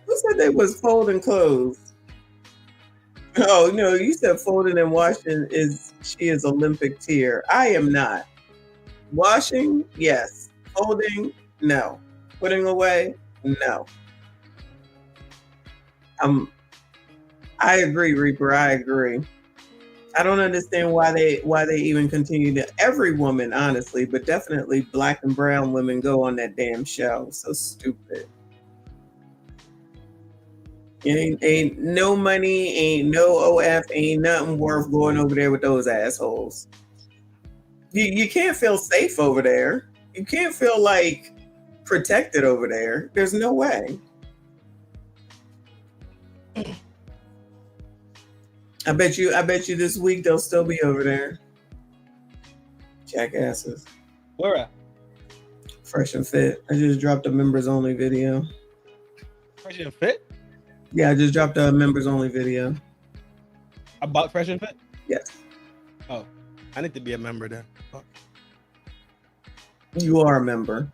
Who said they was folding clothes? Oh, no, you said folding and washing she is Olympic tier. I am not. Washing, yes. Folding, no. Putting away, no. I agree, Reaper. I agree. I don't understand why they even continue to. Every woman, honestly, but definitely black and brown women go on that damn show. So stupid. Ain't no money, ain't no OF, ain't nothing worth going over there with those assholes. You can't feel safe over there. You can't feel like protected over there. There's no way. I bet you this week they'll still be over there. Jackasses. Where at? Fresh and Fit. I just dropped a members only video. Fresh and Fit? Yeah, I just dropped a members only video. About Fresh and Fit? Yes. Oh, I need to be a member then. Fuck. You are a member.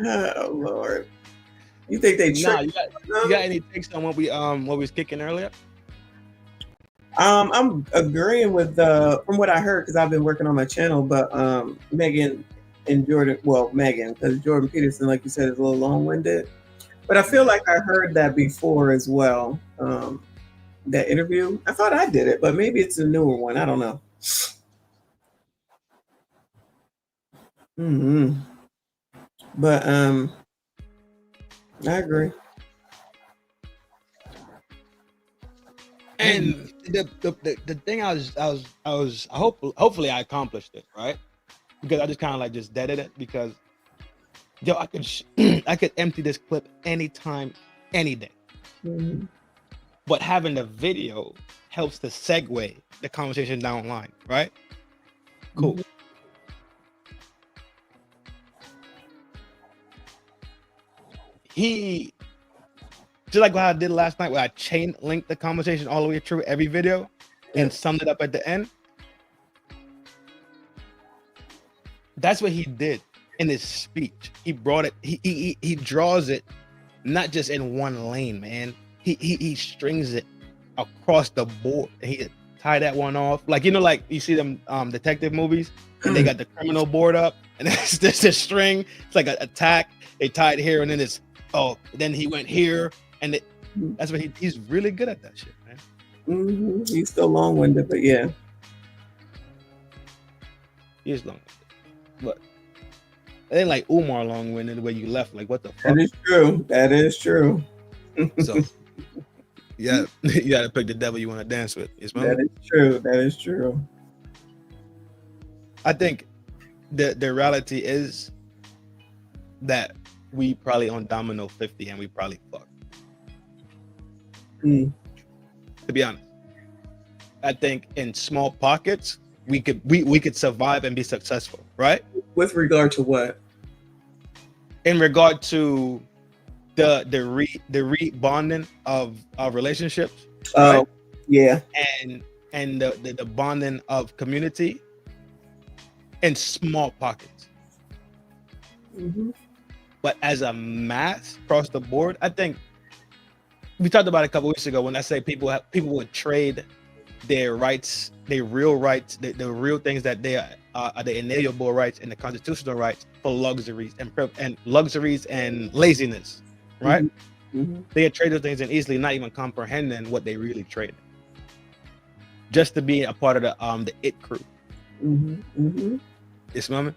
Oh Lord. You think they Nah, you got any takes on what we was kicking earlier? I'm agreeing with from what I heard because I've been working on my channel, but Megan and Jordan, well, Megan, because Jordan Peterson, like you said, is a little long-winded. But I feel like I heard that before as well. That interview. I thought I did it, but maybe it's a newer one. I don't know. But I agree. And the thing hopefully I accomplished it, right? Because I just kind of like just deaded it because yo, I could empty this clip anytime, any day. Mm-hmm. But having the video helps to segue the conversation down the line, right? Cool. Mm-hmm. He just like what I did last night where I chain linked the conversation all the way through every video and summed it up at the end. That's what he did in his speech. He brought it, he draws it not just in one lane, man. He strings it across the board. He tie that one off. Like, you know, like you see them detective movies and they got the criminal board up and it's just a string. It's like an attack. They tied here and then it's then he went here, and that's what he's really good at that shit, man. Mm-hmm. He's still long-winded, but yeah, he's long-winded. But it ain't like Umar long-winded where you left. Like, what the fuck? That is true. That is true. So, yeah, you got to pick the devil you want to dance with. That is true. That is true. I think the reality is that we probably on domino 50 and we probably fuck. To be honest, I think in small pockets we could survive and be successful, right? With regard to what? In regard to the rebonding of relationships. Oh, right? Yeah. And the bonding of community in small pockets. Mm-hmm. But as a mass across the board, I think we talked about it a couple weeks ago when I say people would trade their rights, their real rights, the real things that they are the inalienable rights and the constitutional rights for luxuries and laziness, right? Mm-hmm. They trade those things and easily not even comprehending what they really traded, just to be a part of the it crew. Mm-hmm. Mm-hmm. This moment,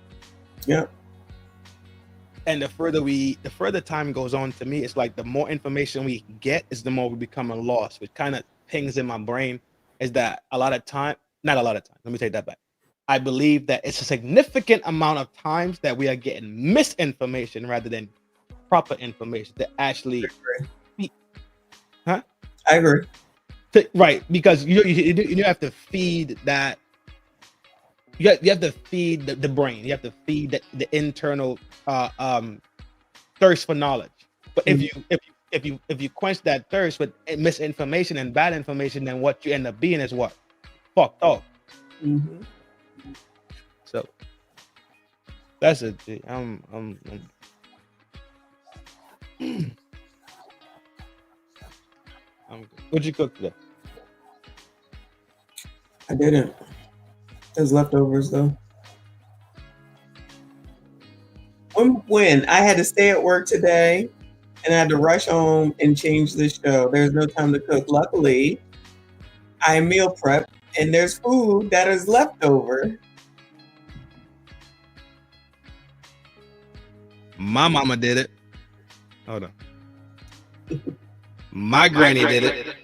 yeah. And the further time goes on, to me, it's like the more information we get is the more we become lost. Which kind of pings in my brain is that not a lot of time. Let me take that back. I believe that it's a significant amount of times that we are getting misinformation rather than proper information that actually. I agree. Right, because you have to feed that. You have to feed the brain. You have to feed the internal thirst for knowledge. But if you quench that thirst with misinformation and bad information, then what you end up being is what? Fucked up. Mm-hmm. So that's it. What'd you cook today? I didn't. There's leftovers though. When I had to stay at work today and I had to rush home and change the show, there's no time to cook. Luckily, I meal prep and there's food that is left over. My mama did it. Hold on. My granny did it.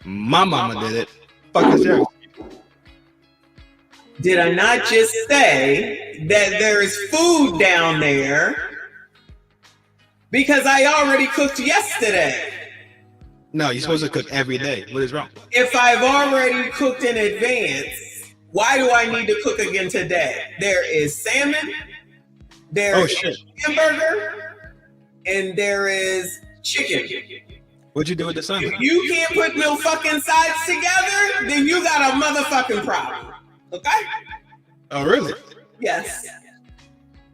My mama did it. Fucking serious. Did I not just say that there is food down there because I already cooked yesterday? No, you're supposed to cook every day. What is wrong? If I've already cooked in advance, why do I need to cook again today? There is salmon, there is hamburger, and there is chicken. What'd you do with the salmon? If you can't put no fucking sides together, then you got a motherfucking problem. Okay? Oh, really? Yes.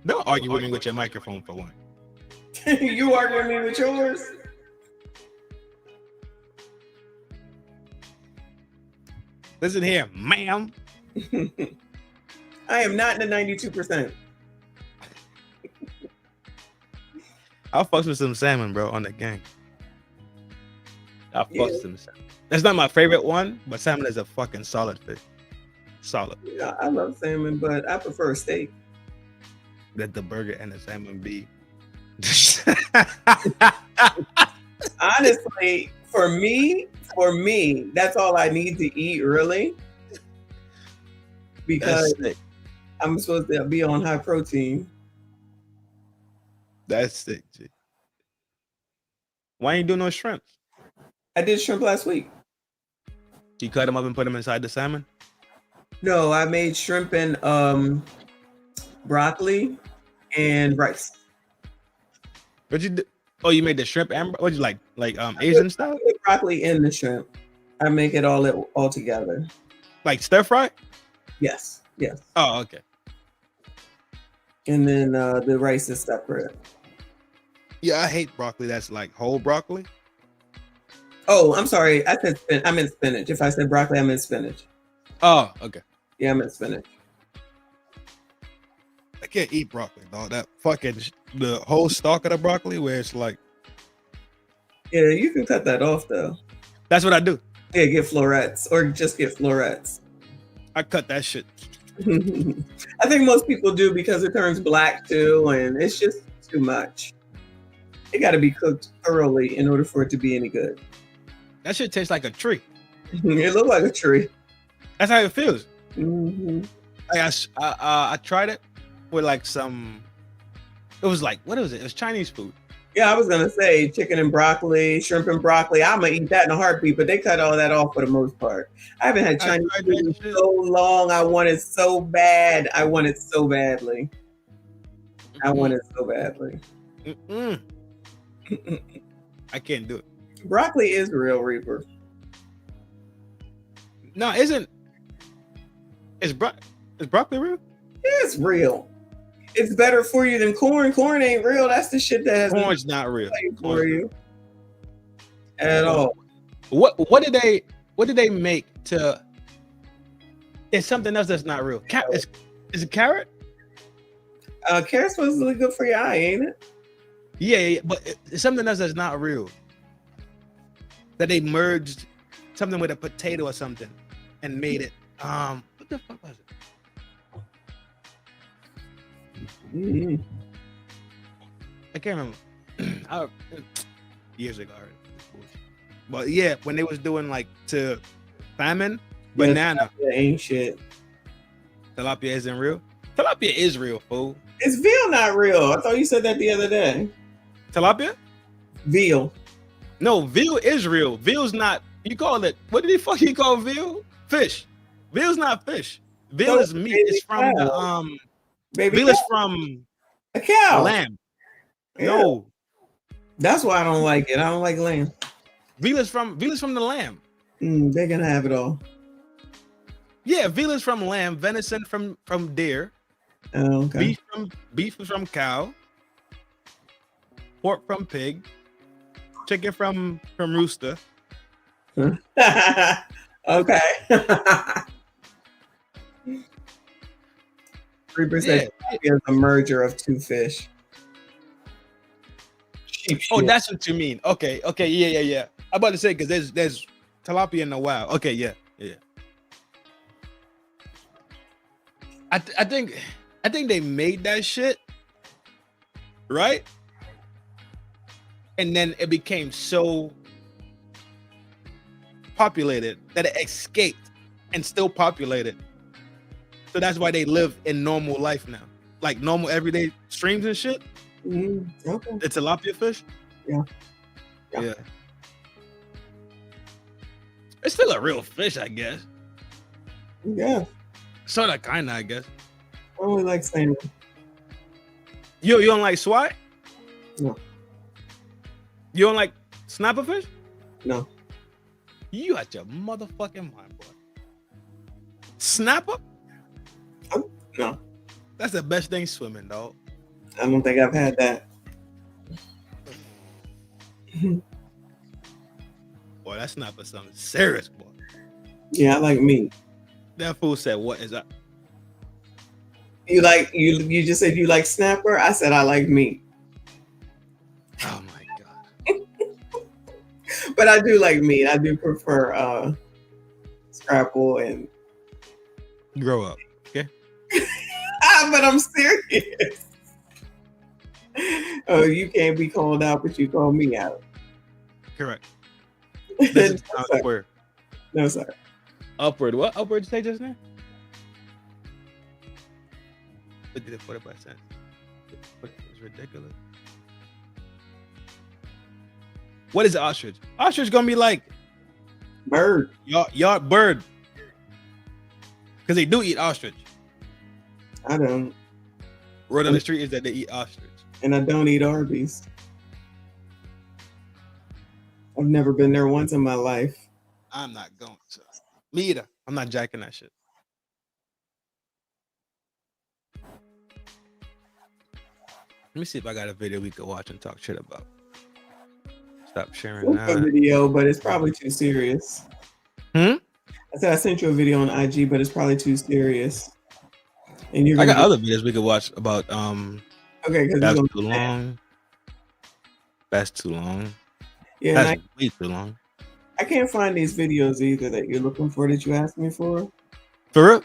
Don't argue with me with your microphone for one. You arguing me with yours? Listen here, ma'am. I am not in the 92%. I'll fuck with some salmon, bro, on the gang. I'll fuck with some salmon. That's not my favorite one, but salmon is a fucking solid fish. Solid. Yeah, I love salmon, but I prefer steak. Let the burger and the salmon be. Honestly, for me, that's all I need to eat, really. Because I'm supposed to be on high protein. That's sick, G. Why ain't you do no shrimp? I did shrimp last week. You cut them up and put them inside the salmon? No, I made shrimp and broccoli and rice. What'd you do? Oh, you made the shrimp and what'd you like Asian style? Broccoli and the shrimp. I make it all together. Like stir fry? Yes. Oh, okay. And then the rice is separate. Yeah, I hate broccoli. That's like whole broccoli. Oh, I'm sorry. I meant spinach. If I said broccoli, I meant spinach. Oh, okay. Yeah, I meant spinach. I can't eat broccoli, dog. That fucking the whole stalk of the broccoli, where it's like. Yeah, you can cut that off though. That's what I do. Yeah, get florets or just get florets. I cut that shit. I think most people do because it turns black too, and it's just too much. It got to be cooked thoroughly in order for it to be any good. That shit tastes like a tree. It looked like a tree. That's how it feels. Mm-hmm. Like I tried it with like some. It was like, what was it? It was Chinese food. Yeah, I was gonna say chicken and broccoli, shrimp and broccoli. I'm gonna eat that in a heartbeat, but they cut all that off for the most part. I haven't had Chinese food in so long. I want it so bad. I want it so badly. I want it so badly. I can't do it. Broccoli is real, Reaper. No, isn't. Is broccoli real? It's real. It's better for you than corn. Corn ain't real. That's the shit that has corn's not real for you at all. What did they? What did they make to? It's something else that's not real. Is it carrot? Carrot's supposedly good for your eye, ain't it? Yeah, but it's something else that's not real. That they merged something with a potato or something and made it. What the fuck was it? Mm-hmm. I can't remember. Years ago, I heard it. But yeah, when they was doing like to famine, banana. Yeah, ain't shit. Tilapia isn't real. Tilapia is real, fool. Is veal not real? I thought you said that the other day. Tilapia? Veal. No, veal is real. Veal's not. You call it. What did he fucking call veal? Fish. Veal's not fish. Veal is meat. It's from the veal is from a cow. Lamb. Yeah. No. That's why I don't like it. I don't like lamb. Veal is from the lamb. They're gonna have it all. Yeah, veal is from lamb, venison from deer. Oh, okay. Beef is from cow. Pork from pig. Chicken from rooster. Okay. 3% is a merger of two fish. Oh, that's what you mean. Okay, yeah. I'm about to say because there's tilapia in the wild. Okay, yeah. I think they made that shit, right? And then it became so populated that it escaped and still populated. So that's why they live in normal life now, like normal everyday streams and shit. Okay. The tilapia fish. Yeah. It's still a real fish, I guess. Yeah. Sort of, kind of, I guess. I only like salmon. You don't like swat? No. You don't like snapper fish? No. You out your motherfucking mind, boy. Snapper? No. That's the best thing swimming, dog. I don't think I've had that. Boy, that snapper something serious, boy. Yeah, I like meat. That fool said, "What is that?" You like you just said you like snapper. I said I like meat. Oh my god! But I do like meat. I do prefer scrapple and. Grow up, okay? But I'm serious. Oh, you can't be called out, but you call me out. Correct. This is upward. No, sir. Upward. What? Upward? You say just now? What did it put it by sense? It's ridiculous. What is ostrich? Ostrich gonna be like bird. Yard bird. Because they do eat ostrich. I don't. Word on the street is that they eat ostrich. And I don't eat Arby's. I've never been there once in my life. I'm not going to. Me either. I'm not jacking that shit. Let me see if I got a video we could watch and talk shit about. Stop sharing a video, but it's probably too serious. I said I sent you a video on IG, but it's probably too serious. And I got other videos we could watch about okay, because that's too long. That's too long. Yeah, that's way too long. I can't find these videos either that you're looking for that you asked me for. For real?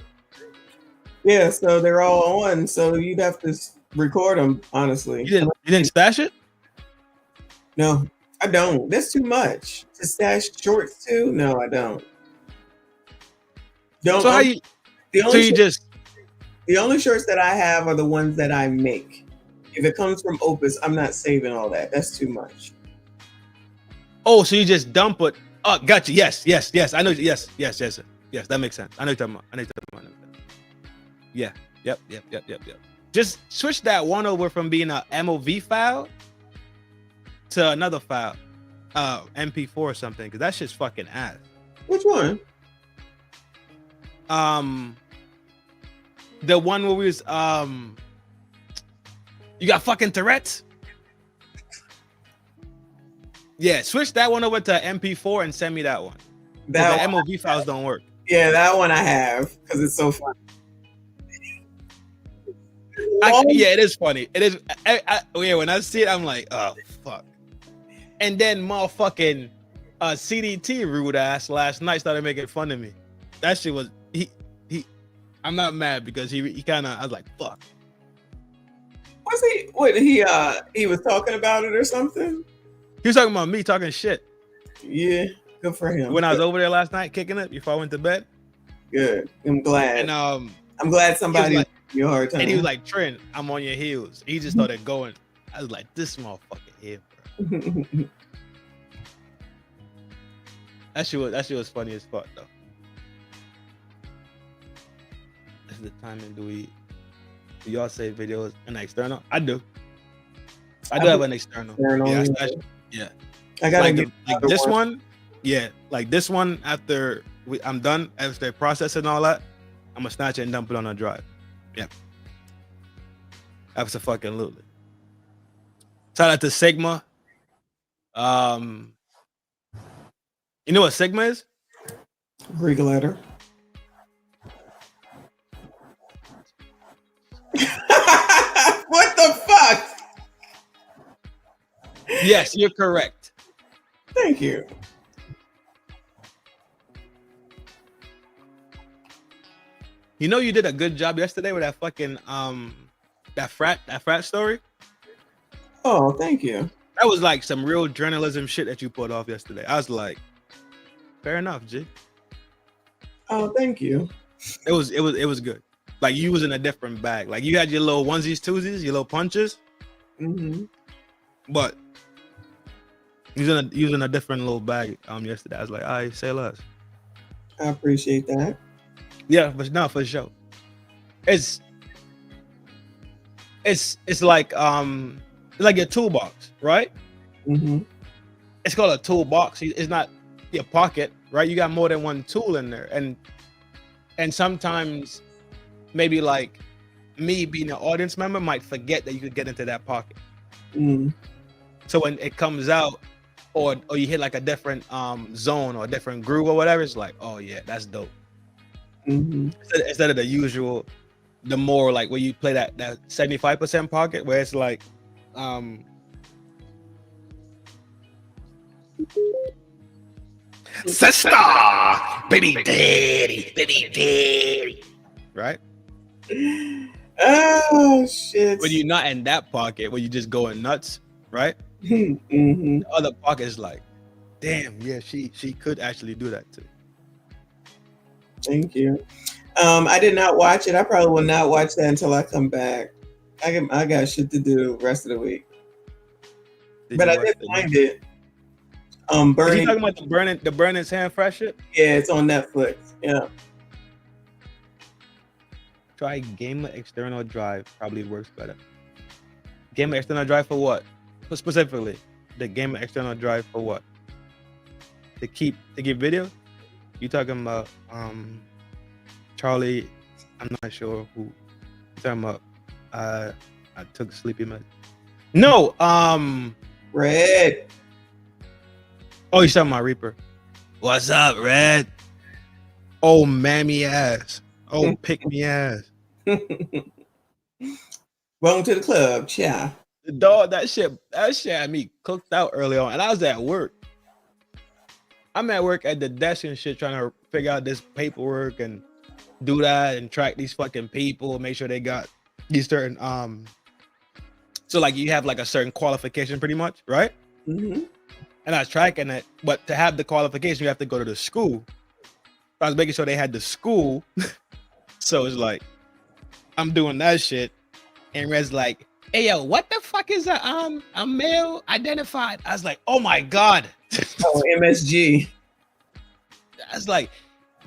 Yeah, so they're all on. So you'd have to record them. Honestly, you didn't stash it? No, I don't. That's too much to stash shorts too. No, I don't. Don't. So how you? The only shorts that I have are the ones that I make. If it comes from Opus, I'm not saving all that. That's too much. Oh, so you just dump it? Oh, gotcha. Yes. I know. Yes. That makes sense. I know you're talking about. Yeah. Yep. Just switch that one over from being a MOV file to another file, MP4 or something, because that shit's fucking ass. Which one? The one where we was you got fucking Tourette's? Yeah, switch that one over to MP4 and send me that one. That the MOV files don't work. Yeah, that one I have because it's so fun. Yeah, it is funny. It is. Yeah, when I see it, I'm like, oh fuck. And then motherfucking CDT rude ass last night started making fun of me. That shit was he. I'm not mad because he kind of. I was like, fuck. Was he? What he was talking about it or something? He was talking about me talking shit. Yeah, good for him. When I was over there last night kicking it before I went to bed. Good. I'm glad. And I'm glad somebody like, gave you a hard time. And he was like, Trin, I'm on your heels. He just started going. I was like, this motherfucker here, bro. That shit was funny as fuck though. This is the timing. Do y'all save videos in external? I do. I do have an external. Yeah. I got like this one. Yeah, like this one. After I'm done, after processing all that, I'm gonna snatch it and dump it on a drive. Yeah. Absolutely. Shout out to Sigma. You know what Sigma is? Greek letter. What the fuck? Yes, you're correct. Thank you. You know you did a good job yesterday with that fucking that frat story. Oh, thank you. That was like some real journalism shit that you put off yesterday. I was like, fair enough, G. Oh, thank you. It was good. Like you was in a different bag. Like you had your little onesies, twosies, your little punches. Mm-hmm. But you was in a different little bag yesterday. I was like, all right, say less. I appreciate that. Yeah, but no, for sure. It's like your toolbox, right? Mm-hmm. It's called a toolbox. It's not your pocket, right? You got more than one tool in there, and sometimes maybe like me being an audience member might forget that you could get into that pocket. Mm. So when it comes out, or you hit like a different zone or a different groove or whatever, it's like, oh yeah, that's dope. Mm-hmm. Instead of the usual, the more like where you play that 75% pocket where it's like sister, baby daddy, right? Oh shit. When you're not in that pocket where you just going nuts, right? Mm-hmm. The other pocket is like, damn, yeah, she could actually do that too. Thank you. I did not watch it. I probably will not watch that until I come back. I got shit to do the rest of the week. But I did find it. Burning. You talking about the burning San Fresh shit? Yeah, it's on Netflix. Yeah. Try Gamer External Drive. Probably works better. Gamer External Drive for what? Specifically, the Gamer External Drive for what? To keep video? You talking about Charlie? I'm not sure who. You talking about? I took sleepy med. No, Red. Oh, you talking about Reaper? What's up, Red? Oh, mammy ass. Oh, pick me ass. Welcome to the club, yeah. The dog, that shit had me cooked out early on, and I was at work. I'm at work at the desk and shit, trying to figure out this paperwork and do that and track these fucking people, make sure they got these certain so like you have like a certain qualification pretty much, right? Mm-hmm. And I was tracking it, but to have the qualification, you have to go to the school. I was making sure they had the school. So it's like, I'm doing that shit. And Red's like, hey, yo, what the fuck is a male identified? I was like, oh my God. Oh, MSG. I was like,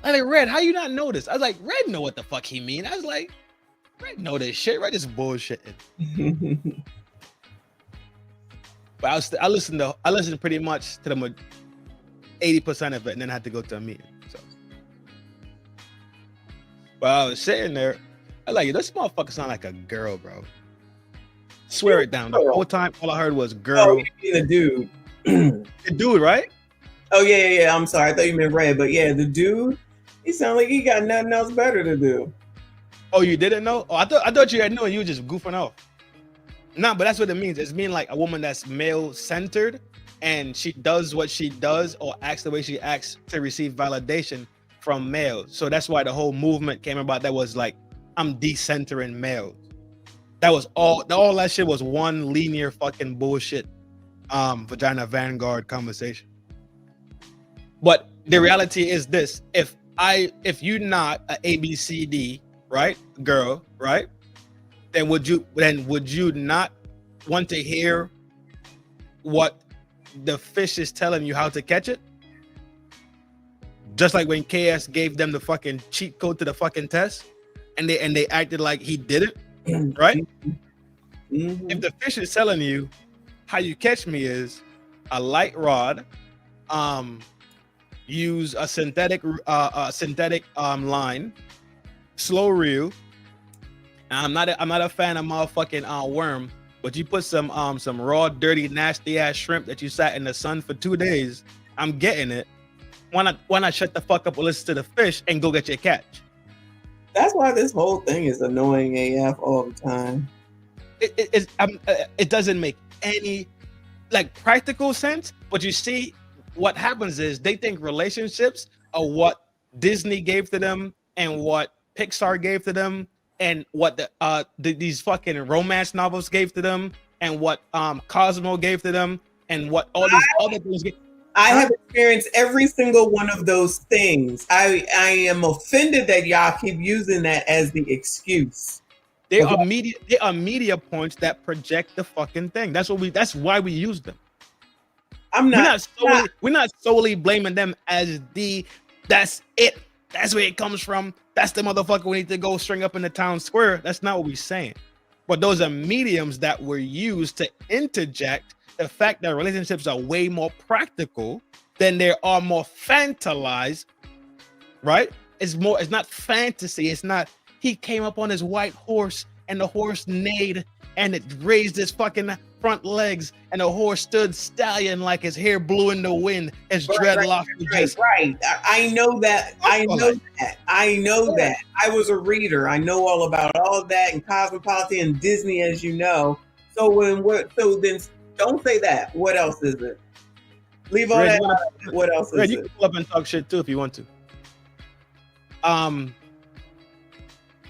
Red, how you not know this? I was like, Red know what the fuck he mean. I was like, Red know this shit. Red is bullshitting. But I listened pretty much to the 80% of it, and then I had to go to a meeting. So, but I was sitting there, I was like, this motherfucker sound like a girl, bro. Swear it down. The whole time, all I heard was girl. Oh, you mean a dude. A dude, right? Oh yeah. I'm sorry. I thought you meant Red, but yeah, the dude, he sounded like he got nothing else better to do. Oh, you didn't know? Oh, I thought you had known. You were just goofing off. No, but that's what it means. It's mean like a woman that's male centered, and she does what she does or acts the way she acts to receive validation from males. So that's why the whole movement came about. That was like, I'm decentering males. That was all that shit was one linear fucking bullshit vagina vanguard conversation. But the reality is this: if you're not a ABCD, right, girl, right, then would you not want to hear what the fish is telling you how to catch it? Just like when KS gave them the fucking cheat code to the fucking test, and they acted like he did it, right? If the fish is telling you how you catch me is a light rod, use a synthetic line, slow reel. I'm not a fan of motherfucking worm, but you put some raw, dirty, nasty ass shrimp that you sat in the sun for 2 days. I'm getting it. Why not shut the fuck up and listen to the fish and go get your catch? That's why this whole thing is annoying AF all the time. It doesn't make any like practical sense. But you see, what happens is they think relationships are what Disney gave to them and what Pixar gave to them and what these fucking romance novels gave to them and what Cosmo gave to them and what all these other things gave. I have experienced every single one of those things. I am offended that y'all keep using that as the excuse. They are media points that project the fucking thing. That's why we use them. We're not solely blaming them as that's it. That's where it comes from. That's the motherfucker we need to go string up in the town square. That's not what we're saying. But those are mediums that were used to interject the fact that relationships are way more practical than they are more fantasized, right? It's not fantasy. It's not he came up on his white horse and the horse neighed and it raised his fucking front legs and the horse stood stallion like his hair blew in the wind, his dreadlocks right. I know that. I know that. I was a reader. I know all about all of that and Cosmopolitan and Disney, as you know. So then don't say that. What else is it? Leave all Red, that. What else Red, is you it? can pull up and talk shit too if you want to.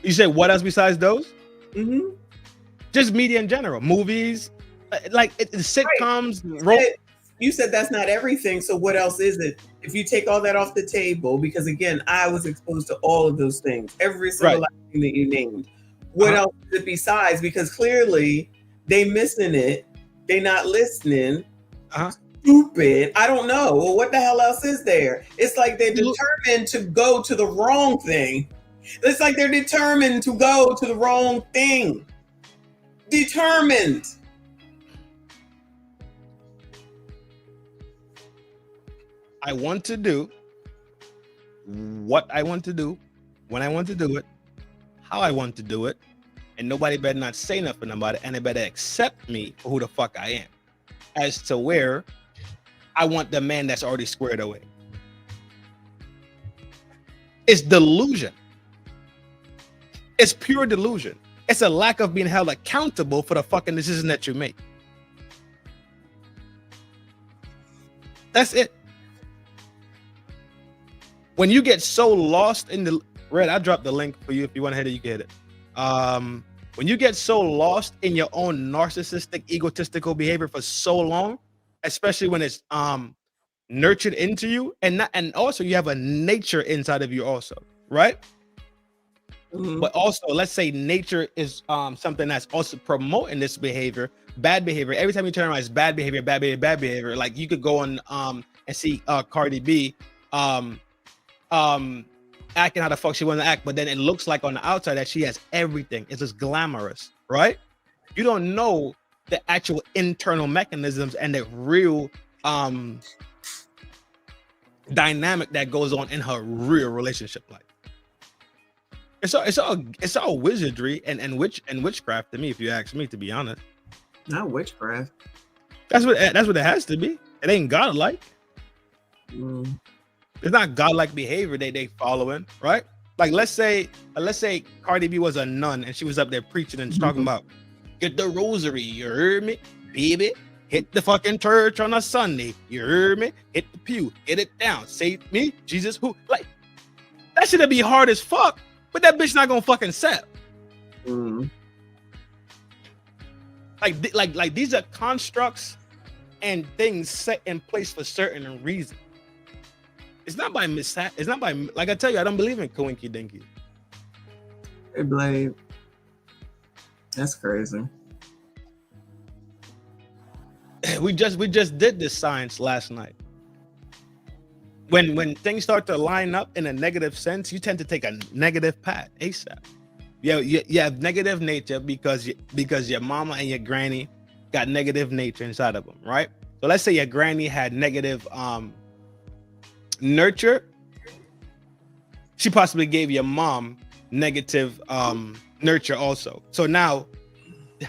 You say what else besides those? Mm-hmm. Just media in general, movies, like sitcoms. Right. You said that's not everything. So what else is it? If you take all that off the table, because again, I was exposed to all of those things, every single thing that you named. What else is it besides? Because clearly they missing it. They not listening. Stupid. I don't know. Well, what the hell else is there? It's like they're determined to go to the wrong thing. It's like they're determined to go to the wrong thing. Determined. I want to do what I want to do, when I want to do it, how I want to do it, and nobody better not say nothing about it, and they better accept me for who the fuck I am. As to where I want the man that's already squared away. It's delusion. It's pure delusion. It's a lack of being held accountable for the fucking decision that you make. That's it. When you get so lost in the Red, I dropped the link for you. If you want to hit it, you can hit it. When you get so lost in your own narcissistic, egotistical behavior for so long, especially when it's nurtured into you, and also you have a nature inside of you also, right? Mm-hmm. But also, let's say nature is something that's also promoting this behavior, bad behavior. Every time you turn around, it's bad behavior, bad behavior, bad behavior. Like you could go on and see Cardi B acting how the fuck she want to act, but then it looks like on the outside that she has everything. It's just glamorous, right? You don't know the actual internal mechanisms and the real dynamic that goes on in her real relationship life. It's all wizardry and witchcraft to me, if you ask me, to be honest. Not witchcraft. That's what it has to be. It ain't godlike. It's not godlike behavior they following, right? Like let's say Cardi B was a nun and she was up there preaching and talking about get the rosary, you heard me, baby. Hit the fucking church on a Sunday, you heard me. Hit the pew, hit it down. Save me, Jesus. Who like that should be hard as fuck, but that bitch not gonna fucking sell. Like these are constructs and things set in place for certain reasons. It's not by mishap. It's not by, like I tell you, I don't believe in coinky dinky. Hey, Blade. That's crazy. We just did this science last night. When things start to line up in a negative sense, you tend to take a negative path ASAP. You have negative nature because your mama and your granny got negative nature inside of them, right? So let's say your granny had negative nurture. She possibly gave your mom negative nurture also. So now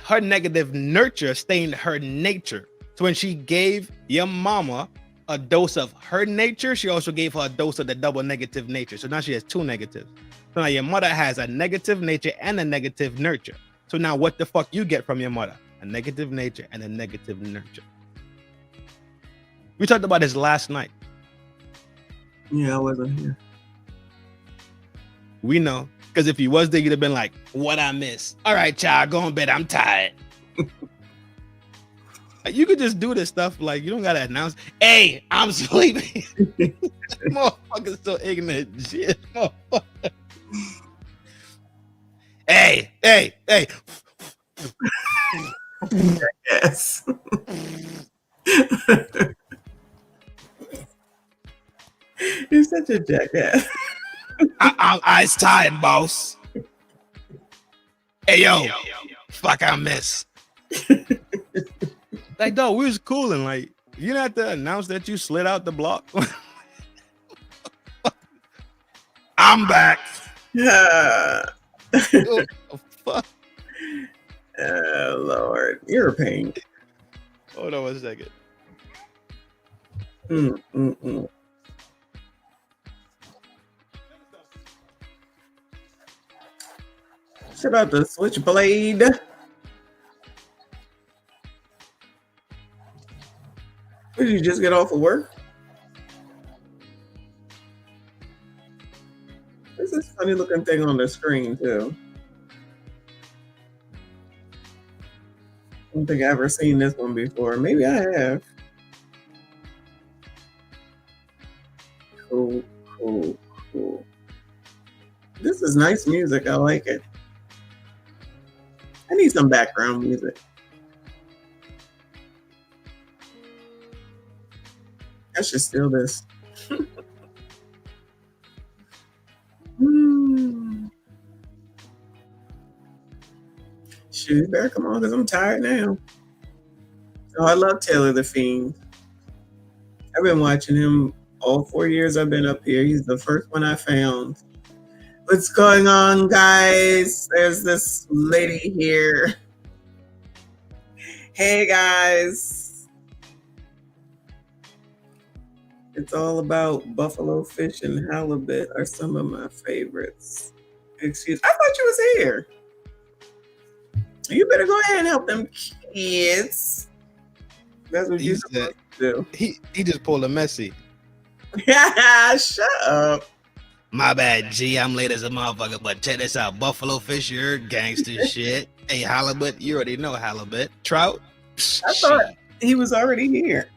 her negative nurture stained her nature. So when she gave your mama a dose of her nature, she also gave her a dose of the double negative nature. So now she has two negatives. So now your mother has a negative nature and a negative nurture. So now what the fuck you get from your mother? A negative nature and a negative nurture. We talked about this last night. Yeah, I wasn't here. We know. Because if you was there, you'd have been like, what I miss? All right, child, go on bed. I'm tired. You could just do this stuff. Like, you don't got to announce, hey, I'm sleeping. Motherfucker's so ignorant. Shit, motherfucker. Hey. Yes. You're such a jackass. I's tired, boss. Hey, yo. Fuck, I miss. Like, dog, we was cool and like, you didn't have to announce that you slid out the block. I'm back. Yeah. Oh, fuck. Lord, you're a pain. Hold on 1 second. Shout out the Switchblade. Did you just get off of work? There's this funny looking thing on the screen too. I don't think I've ever seen this one before. Maybe I have. Cool. This is nice music. I like it. I need some background music. I should steal this. Shoot, better come on, because I'm tired now. Oh, I love Taylor the Fiend. I've been watching him all 4 years I've been up here. He's the first one I found. What's going on, guys? There's this lady here. Hey, guys. It's all about buffalo fish and halibut are some of my favorites. Excuse me. I thought you was here. You better go ahead and help them kids. That's what you're supposed to do. He just pulled a messy. Yeah, shut up. My bad, G. I'm late as a motherfucker, but check this out. Buffalo fish, you're gangster shit. Hey, halibut, you already know halibut. Trout. I thought he was already here.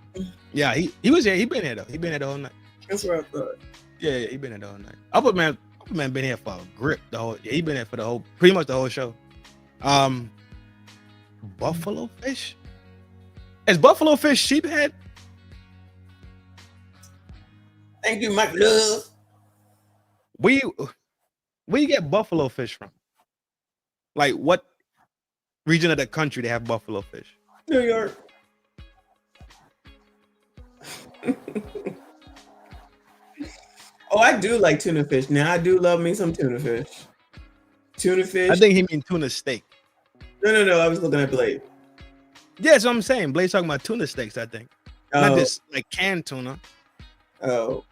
Yeah, he was here. He been here though. He been here the whole night. That's what I thought. Yeah, he been here the whole night. Upper man been here for a grip the whole. Yeah, he been here for the whole, pretty much the whole show. Buffalo fish. Is buffalo fish sheephead? Thank you, my love. Where you get buffalo fish from? Like what region of the country they have buffalo fish? New York. Oh, I do like tuna fish. Now I do love me some tuna fish. Tuna fish. I think he mean tuna steak. No. I was looking at Blade. Yeah, that's what I'm saying. Blade's talking about tuna steaks, I think. Not just like canned tuna. Oh.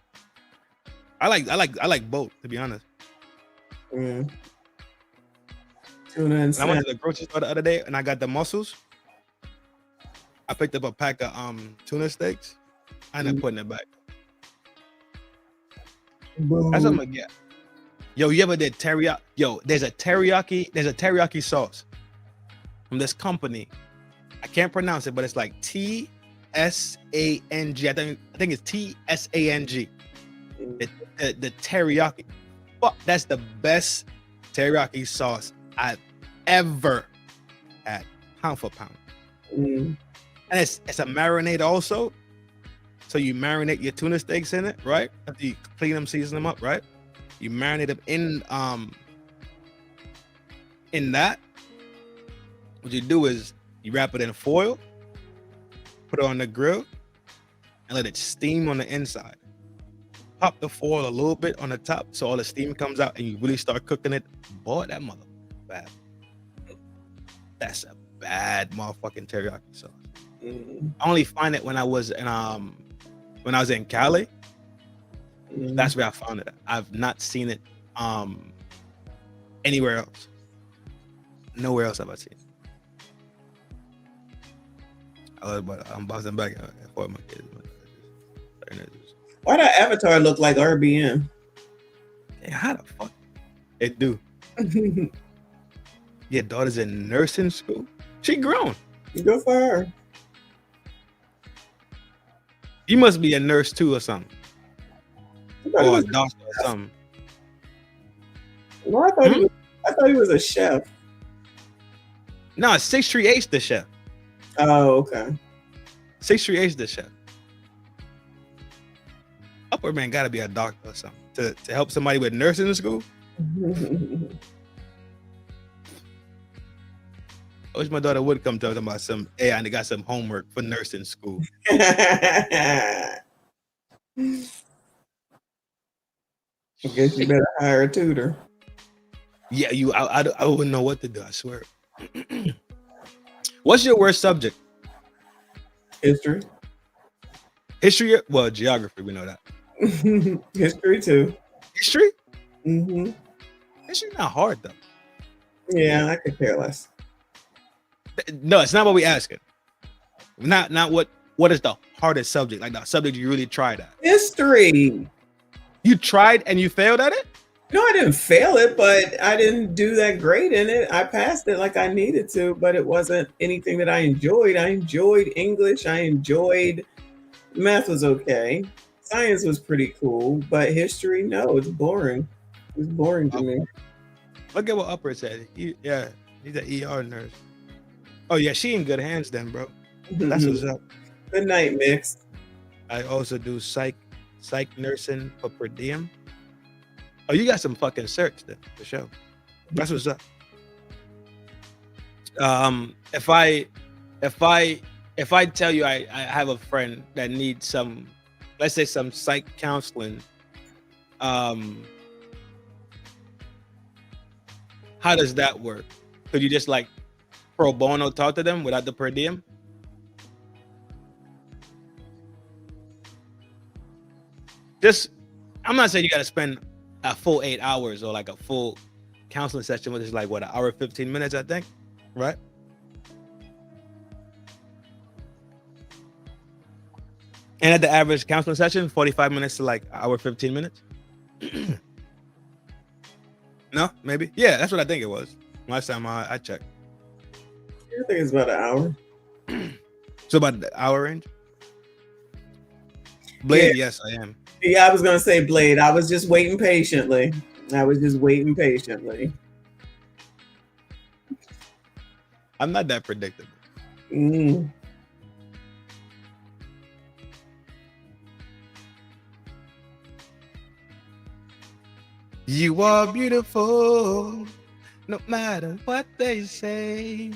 I like both, to be honest. Mm. Tuna and I went snap. to the grocery store the other day and I got the mussels. I picked up a pack of tuna steaks. I ended up putting it back. Boom. That's what I'm gonna get. Yo, you ever did teriyaki? Yo, there's a teriyaki sauce from this company. I can't pronounce it, but it's like TSANG. I think it's TSANG. The teriyaki. Fuck, that's the best teriyaki sauce I've ever had, pound for pound. Mm. And it's a marinade also. So you marinate your tuna steaks in it, right? After you clean them, season them up, right? You marinate them in that. What you do is you wrap it in foil, put it on the grill, and let it steam on the inside. Pop the foil a little bit on the top so all the steam comes out, and you really start cooking it. Boy, that mother bad. That's a bad motherfucking teriyaki sauce. Mm. I only find it when I was in Cali. Mm. That's where I found it. I've not seen it anywhere else. Nowhere else have I seen it. I'm bouncing back for my kids. Why does Avatar look like RBN? Hey, how the fuck it do? Your daughter's in nursing school. She grown. Good for her. You must be a nurse too or something. Or a doctor or something. No, I thought he was a chef. No, 638's the chef. Oh, okay. 638's the chef. Upper man gotta be a doctor or something to help somebody with nursing in school. I wish my daughter would come tell them about some. Hey, I got some homework for nursing school. I guess you better hire a tutor. Yeah, I wouldn't know what to do. I swear. What's your worst subject? History. History? Well, geography. We know that. History too. History? Mm-hmm. History not hard though. Yeah, I could care less. No, it's not what we asking. Not what is the hardest subject? Like the subject you really tried at? History. You tried and you failed at it? No, I didn't fail it, but I didn't do that great in it. I passed it like I needed to, but it wasn't anything that I enjoyed. I enjoyed English. I enjoyed math was okay. Science was pretty cool, but history, no, it's boring. It's boring to me. Look at what Upper said. He's an ER nurse. Oh yeah, she in good hands then, bro. That's what's up. Good night, Mix. I also do psych nursing for per diem. Oh, you got some fucking certs then, for sure. That's what's up. If I tell you I have a friend that needs some, let's say some psych counseling, how does that work? Could you just like pro bono talk to them without the per diem? I'm not saying you got to spend a full 8 hours or like a full counseling session, which is like what, an hour 15 minutes, I think, right? And at the average counseling session, 45 minutes to like hour 15 minutes. No, maybe. Yeah, that's what I think it was. Last time I checked. I think it's about an hour. So about the hour range? Blade, Yeah. yes, I am. Yeah, I was gonna say Blade. I was just waiting patiently. I'm not that predictable. Mm. You are beautiful, no matter what they say.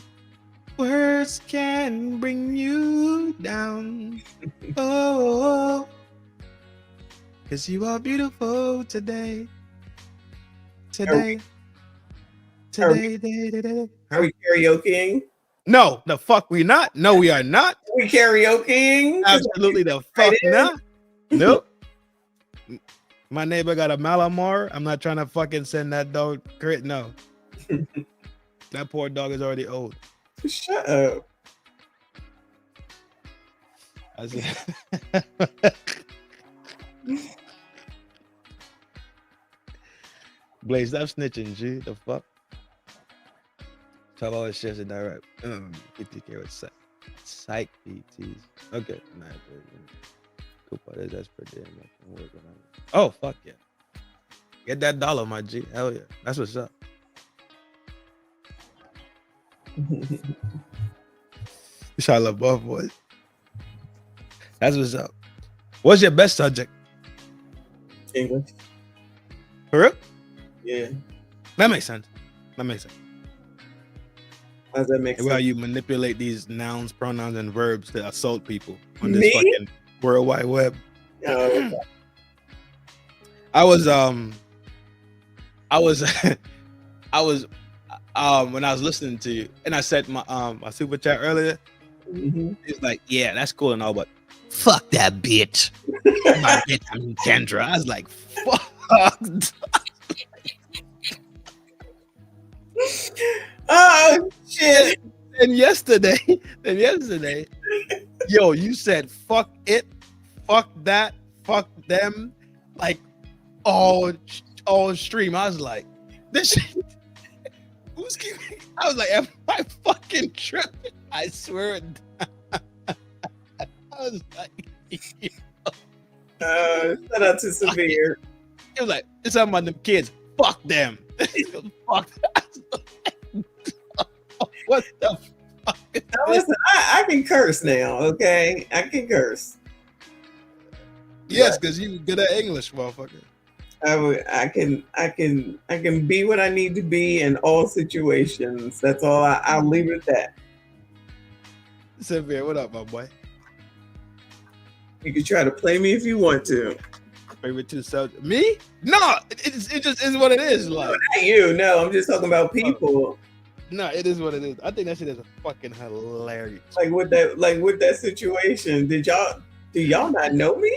Words can bring you down. Oh, because you are beautiful today. Today. Are we karaokeing? No, the fuck we not. No, we are not. We karaokeing? Absolutely the fuck Right in. not. Nope. My neighbor got a Malamar. I'm not trying to fucking send that dog crit. No. That poor dog is already old. Shut up. I said, Blaze, stop snitching, G. The fuck? 12 hours shifts in direct. 50K with psych PTs. Okay. Nice. Cool part is that's per day. Oh, fuck yeah. Get that dollar, my G. Hell yeah. That's what's up. Shia LaBeouf, boys. That's what's up. What's your best subject? English. For real? Yeah. That makes sense. That makes sense. How does that make sense? Well, you manipulate these nouns, pronouns, and verbs to assault people on Me? this fucking World Wide Web. Oh, okay. I was when I was listening to you, and I said my super chat earlier. It's like, yeah, that's cool and all, but fuck that bitch. My bitch, I mean Kendra. I was like, fuck. Oh shit. And yesterday, yo, you said fuck it, fuck that, fuck them, like all stream. I was like, this shit. I was like, am I fucking tripping? I swear it. I was like, shout out to Severe. It was like, it's something about them kids. Fuck them. Fuck. What the fuck? Now, listen, I can curse now, okay? I can curse. Yes, because you good at English, motherfucker. I can be what I need to be in all situations. That's all. I'll leave it at that. Severe, what up, my boy? You can try to play me if you want to. Favorite two subjects? Me? No, it just is what it is. Like, no, not you. No, I'm just talking about people. No, it is what it is. I think that shit is fucking hilarious. Like with that situation, do y'all not know me?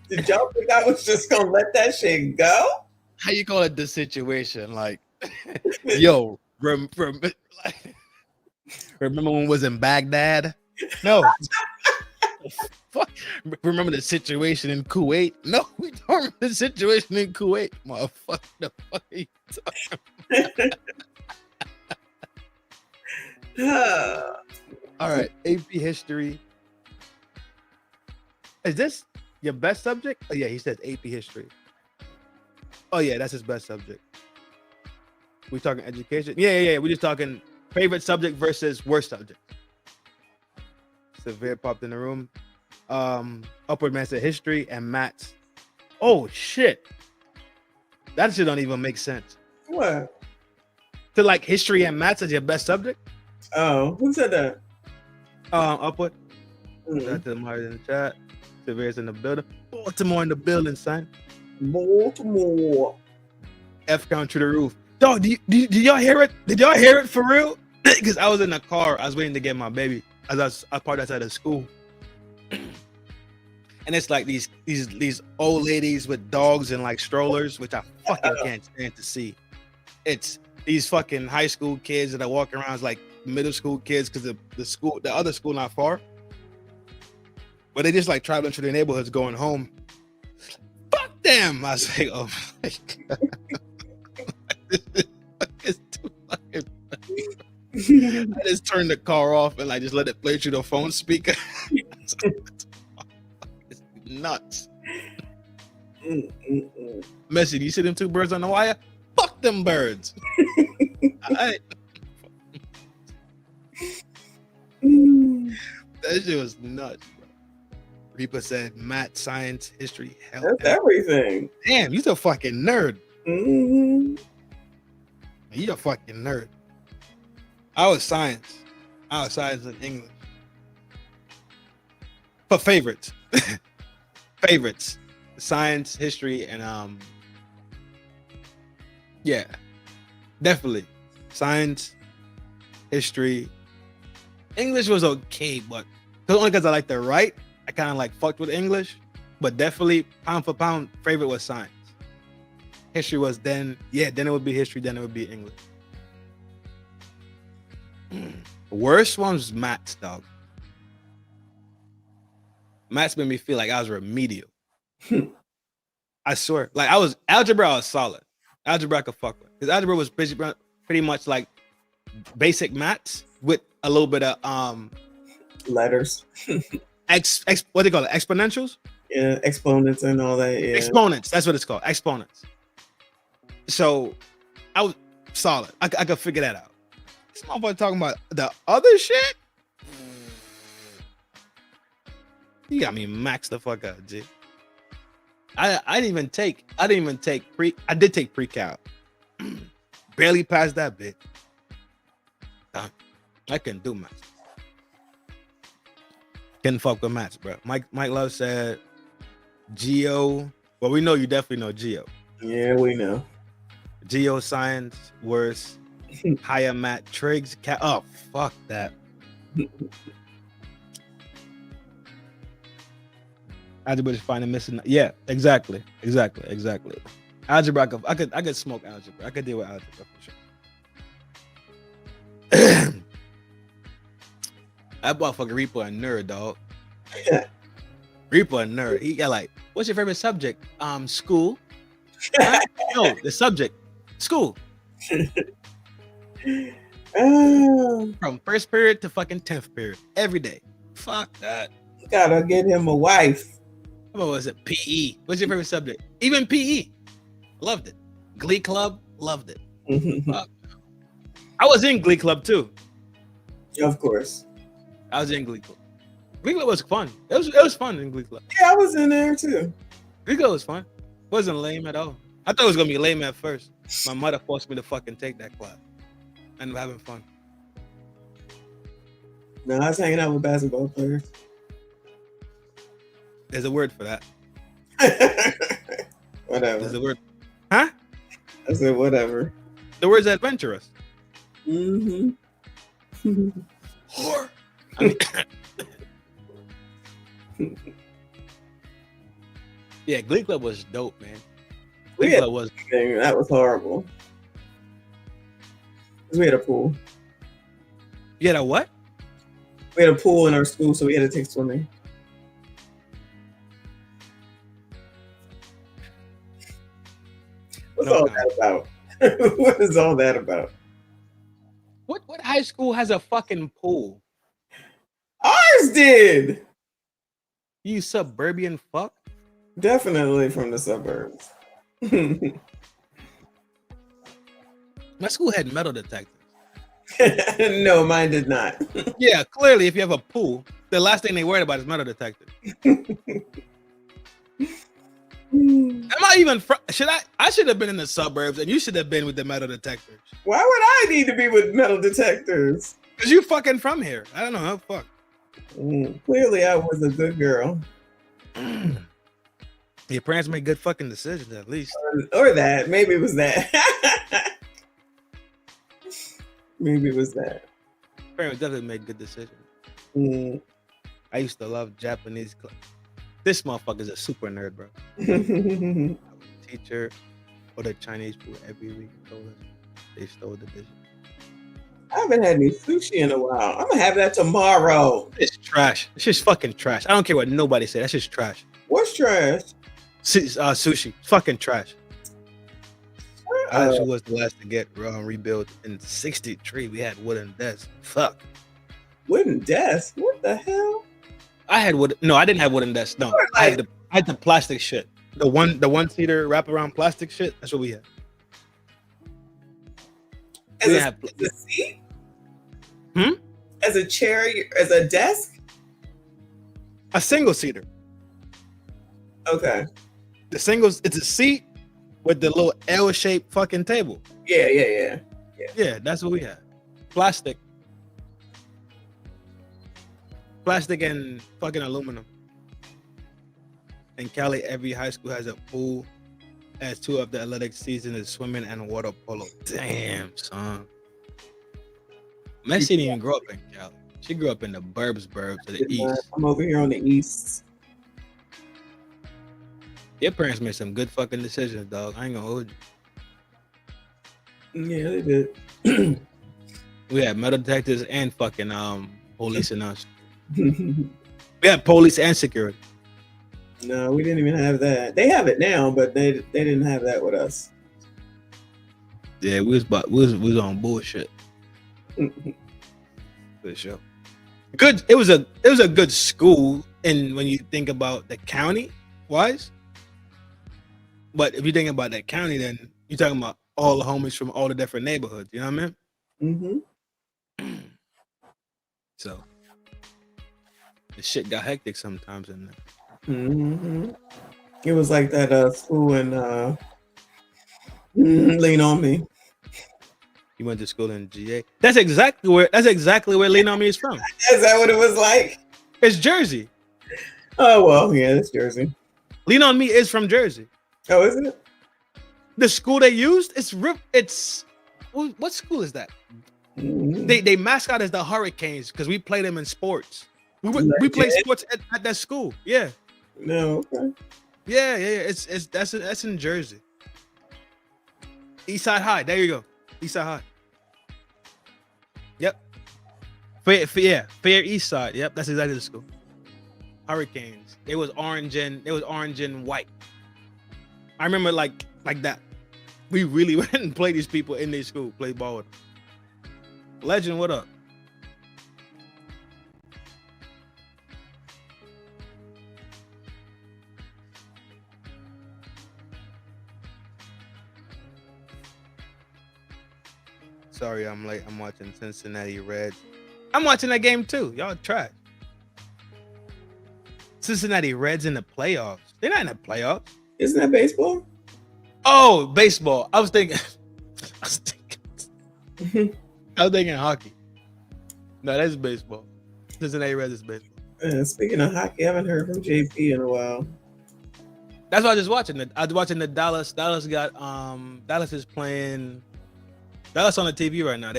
Did y'all think I was just gonna let that shit go? How you call it the situation? Like, yo, remember when we was in Baghdad? No. Fuck. Remember the situation in Kuwait? No, we don't remember the situation in Kuwait, motherfucker. The fuck are you talking about? All right, AP history. Is this your best subject? Oh yeah, he says AP history. Oh yeah, that's his best subject. We talking education? Yeah. We just talking favorite subject versus worst subject. Severe popped in the room. Upward man said history and maths. Oh shit. That shit don't even make sense. What? To like history and maths as your best subject? Oh, who said that? Upward. That's the Mario in the chat. Severe's in the building. Baltimore in the building, son. Baltimore. F count to the roof. Dog, did y'all hear it? Did y'all hear it for real? Because I was in the car. I was waiting to get my baby. As I parked outside of school. And it's like these old ladies with dogs and like strollers, which I fucking can't stand to see. It's these fucking high school kids that are walking around as like middle school kids because the other school not far. But they just like traveling through their neighborhoods going home. Fuck them! I was like, oh my god. It's too fucking funny. I just turned the car off and like just let it play through the phone speaker. It's nuts. Messi, do you see them two birds on the wire? Fuck them birds. All right. That shit was nuts, bro. Reaper said math, science, history, health. That's everything. Damn, you're a fucking nerd. Mm-hmm. You're a fucking nerd. I was science and English. For favorites. Favorites. Science, history, and yeah. Definitely. Science, history. English was okay, but only because I like to write, I kind of like fucked with English. but definitely pound for pound favorite was science. History was then it would be history, then it would be English. Worst one was maths, dog. Maths made me feel like I was remedial. I swear. Like algebra, I was solid. Algebra I could fuck with. Because algebra was pretty much like basic maths with a little bit of letters. What they call it? Exponentials? Yeah, exponents and all that. Yeah. Exponents. That's what it's called. Exponents. So I was solid. I could figure that out. This motherfucker talking about the other shit. You got me maxed the fuck out, G. I didn't even take pre. I did take pre-cal. Barely passed that bit. I couldn't do maths. Couldn't fuck with maths, bro. Mike Love said Geo. Well, we know you definitely know Geo. Yeah, we know. Geo science worse. Higher math trigs. Oh, fuck that. Algebra is finding missing. Yeah, exactly. Algebra, I could smoke algebra. I could deal with algebra for sure. That motherfucker Reaper a nerd, dog. Reaper a nerd. He got like, what's your favorite subject? School. No, the subject, school. From first period to fucking 10th period every day. Fuck that. You gotta get him a wife. What was it? PE. What's your favorite subject? Even PE. Loved it. Glee Club. Loved it. I was in Glee Club too. Of course. I was in Glee Club. Glee Club was fun. It was fun in Glee Club. Yeah, I was in there too. Glee Club was fun. Wasn't lame at all. I thought it was gonna be lame at first. My mother forced me to fucking take that class. I ended up having fun. No, I was hanging out with basketball players. There's a word for that. Whatever. There's a word. Huh? I said whatever. The word's adventurous. Mm-hmm. Whore. I mean, yeah, Glee Club was dope, man. Glee Club was. That was horrible. We had a pool. You had a what? We had a pool in our school, so we had to take swimming. What's all that about? What is all that about? What high school has a fucking pool? Ours did. You suburban fuck? Definitely from the suburbs. My school had metal detectors. No, mine did not. Yeah, clearly, if you have a pool, the last thing they worried about is metal detectors. Am I even? I should have been in the suburbs, and you should have been with the metal detectors. Why would I need to be with metal detectors? Cause you fucking from here. I don't know how fuck. Clearly, I was a good girl. Your parents made good fucking decisions, at least. Or that. Maybe it was that. Maybe it was that. Parents definitely made good decisions. I used to love Japanese class. This motherfucker's a super nerd, bro. Teacher ordered Chinese food every week. Told us they stole the dishes. I haven't had any sushi in a while. I'm gonna have that tomorrow. It's trash. It's just fucking trash. I don't care what nobody said. That's just trash. What's trash? Sushi. Fucking trash. She was the last to get rebuilt in '63. We had wooden desks. Fuck. Wooden desks? What the hell? I had wood. No, I didn't have wooden desks. No, I had the plastic shit. The one seater wraparound plastic shit. That's what we had. As a seat? As a chair? As a desk? A single seater. Okay. It's a seat with the little L-shaped fucking table. Yeah. Yeah, that's what we had. Plastic and fucking aluminum. In Cali, every high school has a pool, as two of the athletic season is swimming and water polo. Damn, son. Messi didn't even grow up in Cali. She grew up in the burbs to the east. I'm over here on the east. Your parents made some good fucking decisions, dog. I ain't gonna hold you. Yeah, they did. We had metal detectors and fucking police in us. We had police and security. No, we didn't even have that. They have it now, but they didn't have that with us. Yeah, we was on bullshit. For sure. Good. It was a good school, and when you think about the county wise, but if you think about that county, then you're talking about all the homies from all the different neighborhoods. You know what I mean? Mm-hmm. So the shit got hectic sometimes in there. Mm-hmm. It was like that school in Lean On Me. You went to school in GA. That's exactly where Lean On Me is from. Is that what it was like? It's Jersey. Oh well, yeah, it's Jersey. Lean On Me is from Jersey. Oh, is it? The school they used, it's what school is that? Mm-hmm. They mascot is the Hurricanes because we play them in sports. We play sports at that school. Yeah. No, okay. Yeah. That's in Jersey. Eastside High. There you go. Eastside High. Yep. Fair East Side. Yep, that's exactly the school. Hurricanes. It was orange and white. I remember like that. We really went and played these people in their school, played ball with them. Legend, what up? Sorry, I'm late. I'm watching Cincinnati Reds. I'm watching that game too. Y'all trash. Cincinnati Reds in the playoffs. They're not in the playoffs. Isn't that baseball? Oh, baseball. I was thinking hockey. No, that's baseball. Cincinnati Reds is baseball. Speaking of hockey, I haven't heard from JP in a while. That's what I was just watching. I was watching the Dallas. Dallas is playing. Dallas on the TV right now.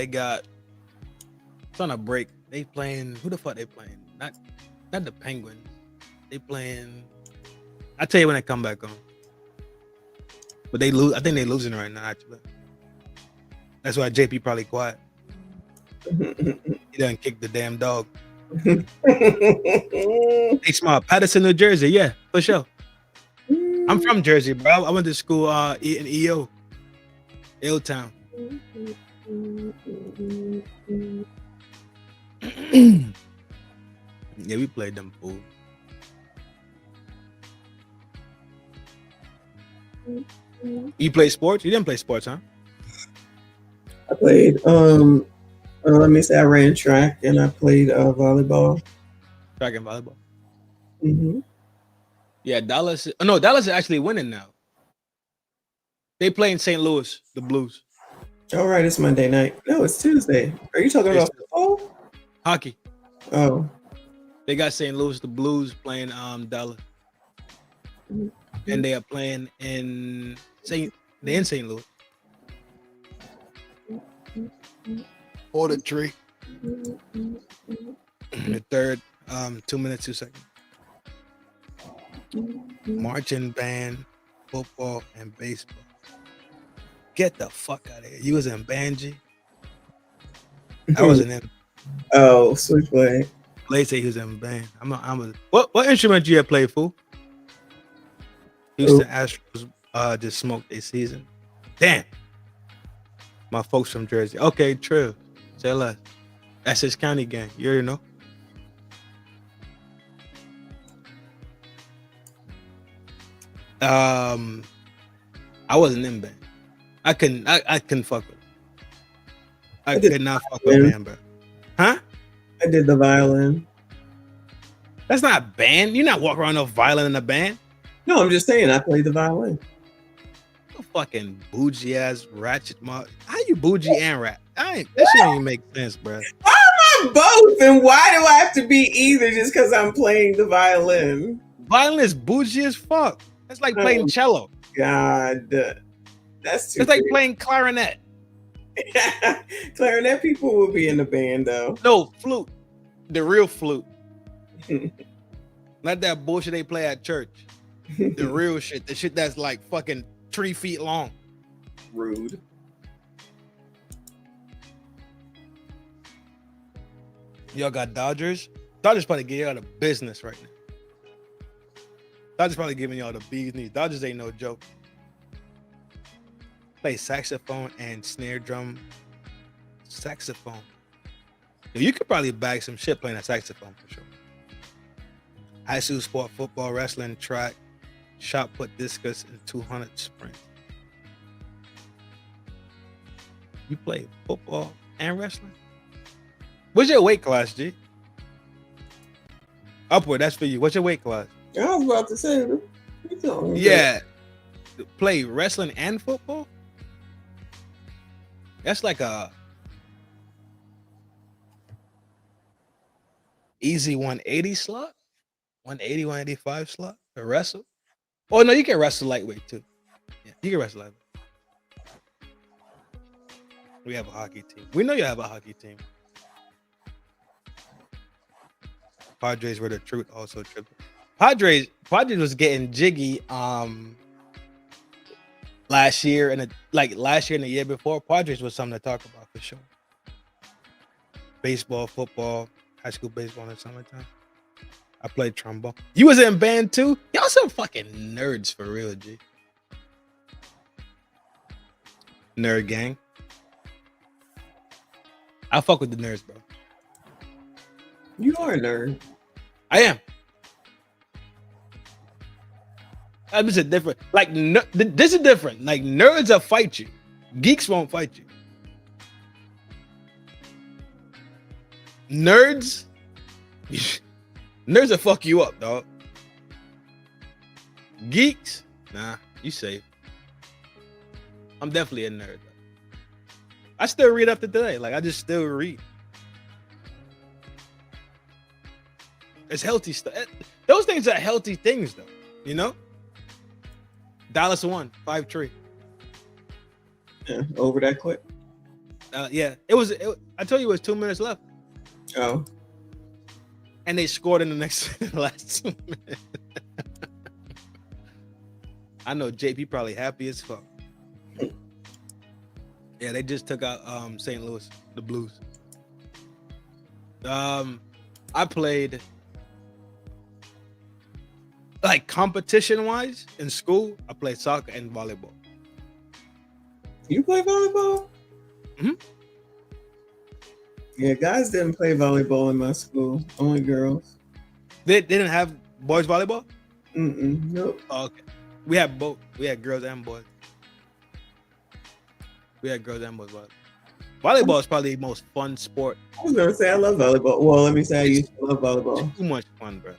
It's on a break. They playing. Who the fuck they playing? Not the Penguins. They playing. I'll tell you when they come back on. But they lose. I think they're losing right now, actually. That's why JP probably quiet. He done kicked the damn dog. Hey, smart. Patterson, New Jersey. Yeah, for sure. I'm from Jersey, bro. I went to school in EO. Town. Yeah, we played them fools. You play sports? You didn't play sports, huh? I played let me say I ran track and I played volleyball. Track and volleyball. Mm-hmm. Yeah, Dallas is actually winning now. They play in St. Louis, the Blues. All right, it's Monday night. No, it's Tuesday. Are you talking about football? Hockey. Oh. They got St. Louis, the Blues playing Dallas. Mm-hmm. And they are playing in St. Louis. Or the tree. The third, 2 minutes, 2 seconds. Marching band, football, and baseball. Get the fuck out of here. You was in Banji? I wasn't in. Oh, switchblade. Blade say he was in band. What instrument you had played, fool? Houston Astros just smoked their season. Damn. My folks from Jersey. Okay, true. Say less. That's his county gang. You already know. I wasn't in band. I couldn't fuck with it. I could not fuck with band, bro. Huh? I did the violin. That's not band. You're not walking around no violin in a band. No, I'm just saying I played the violin. You fucking bougie ass ratchet mom. How you bougie and rat? That shit don't even make sense, bro. Why am I both? And why do I have to be either just because I'm playing the violin? Violin is bougie as fuck. That's like playing cello. God. That's too It's like playing clarinet. Clarinet people will be in the band though. No, flute. The real flute. Not that bullshit they play at church. The real shit. The shit that's like fucking 3 feet long. Rude. Y'all got Dodgers? Dodgers probably get you out of business right now. Dodgers probably giving y'all the bees knees. Dodgers ain't no joke. Play saxophone and snare drum. Saxophone. Yo, you could probably bag some shit playing a saxophone for sure. High school sport, football, wrestling, track, shot put, discus, and 200 sprint. You play football and wrestling? What's your weight class, G? Upward, that's for you. What's your weight class? I was about to say, Yeah. Play wrestling and football? That's like a easy 180 slot? 180, 185 slot to wrestle? Oh, no, you can wrestle lightweight too. Yeah, you can wrestle lightweight. We have a hockey team. We know you have a hockey team. Padres were the truth, also triple. Padres was getting jiggy last year and the year before. Padres was something to talk about for sure. Baseball, football, high school baseball in the summertime. I played trombone. You was in band too? Y'all some fucking nerds for real, G. Nerd gang. I fuck with the nerds, bro. You are a nerd. I am. This is different. Like this is different. Like nerds will fight you. Geeks won't fight you. Nerds will fuck you up, dog. Geeks, nah, you safe. I'm definitely a nerd. I still read up to today. Like I just still read. It's healthy stuff. Those things are healthy things, though. You know. Dallas won 5-3. Yeah, over that quick. Yeah, it was. I told you it was 2 minutes left. Oh. And they scored in the last 2 minutes. I know JP probably happy as fuck. Yeah, they just took out St. Louis, the Blues. I played like competition wise in school. I played soccer and volleyball. You play volleyball? Mm-hmm. Yeah, guys didn't play volleyball in my school. Only girls. They didn't have boys volleyball? Nope. Oh, okay. We had both. We had girls and boys. Volleyball is probably the most fun sport. I was gonna say I love volleyball. Well, let me say I used to love volleyball. It's too much fun, bro.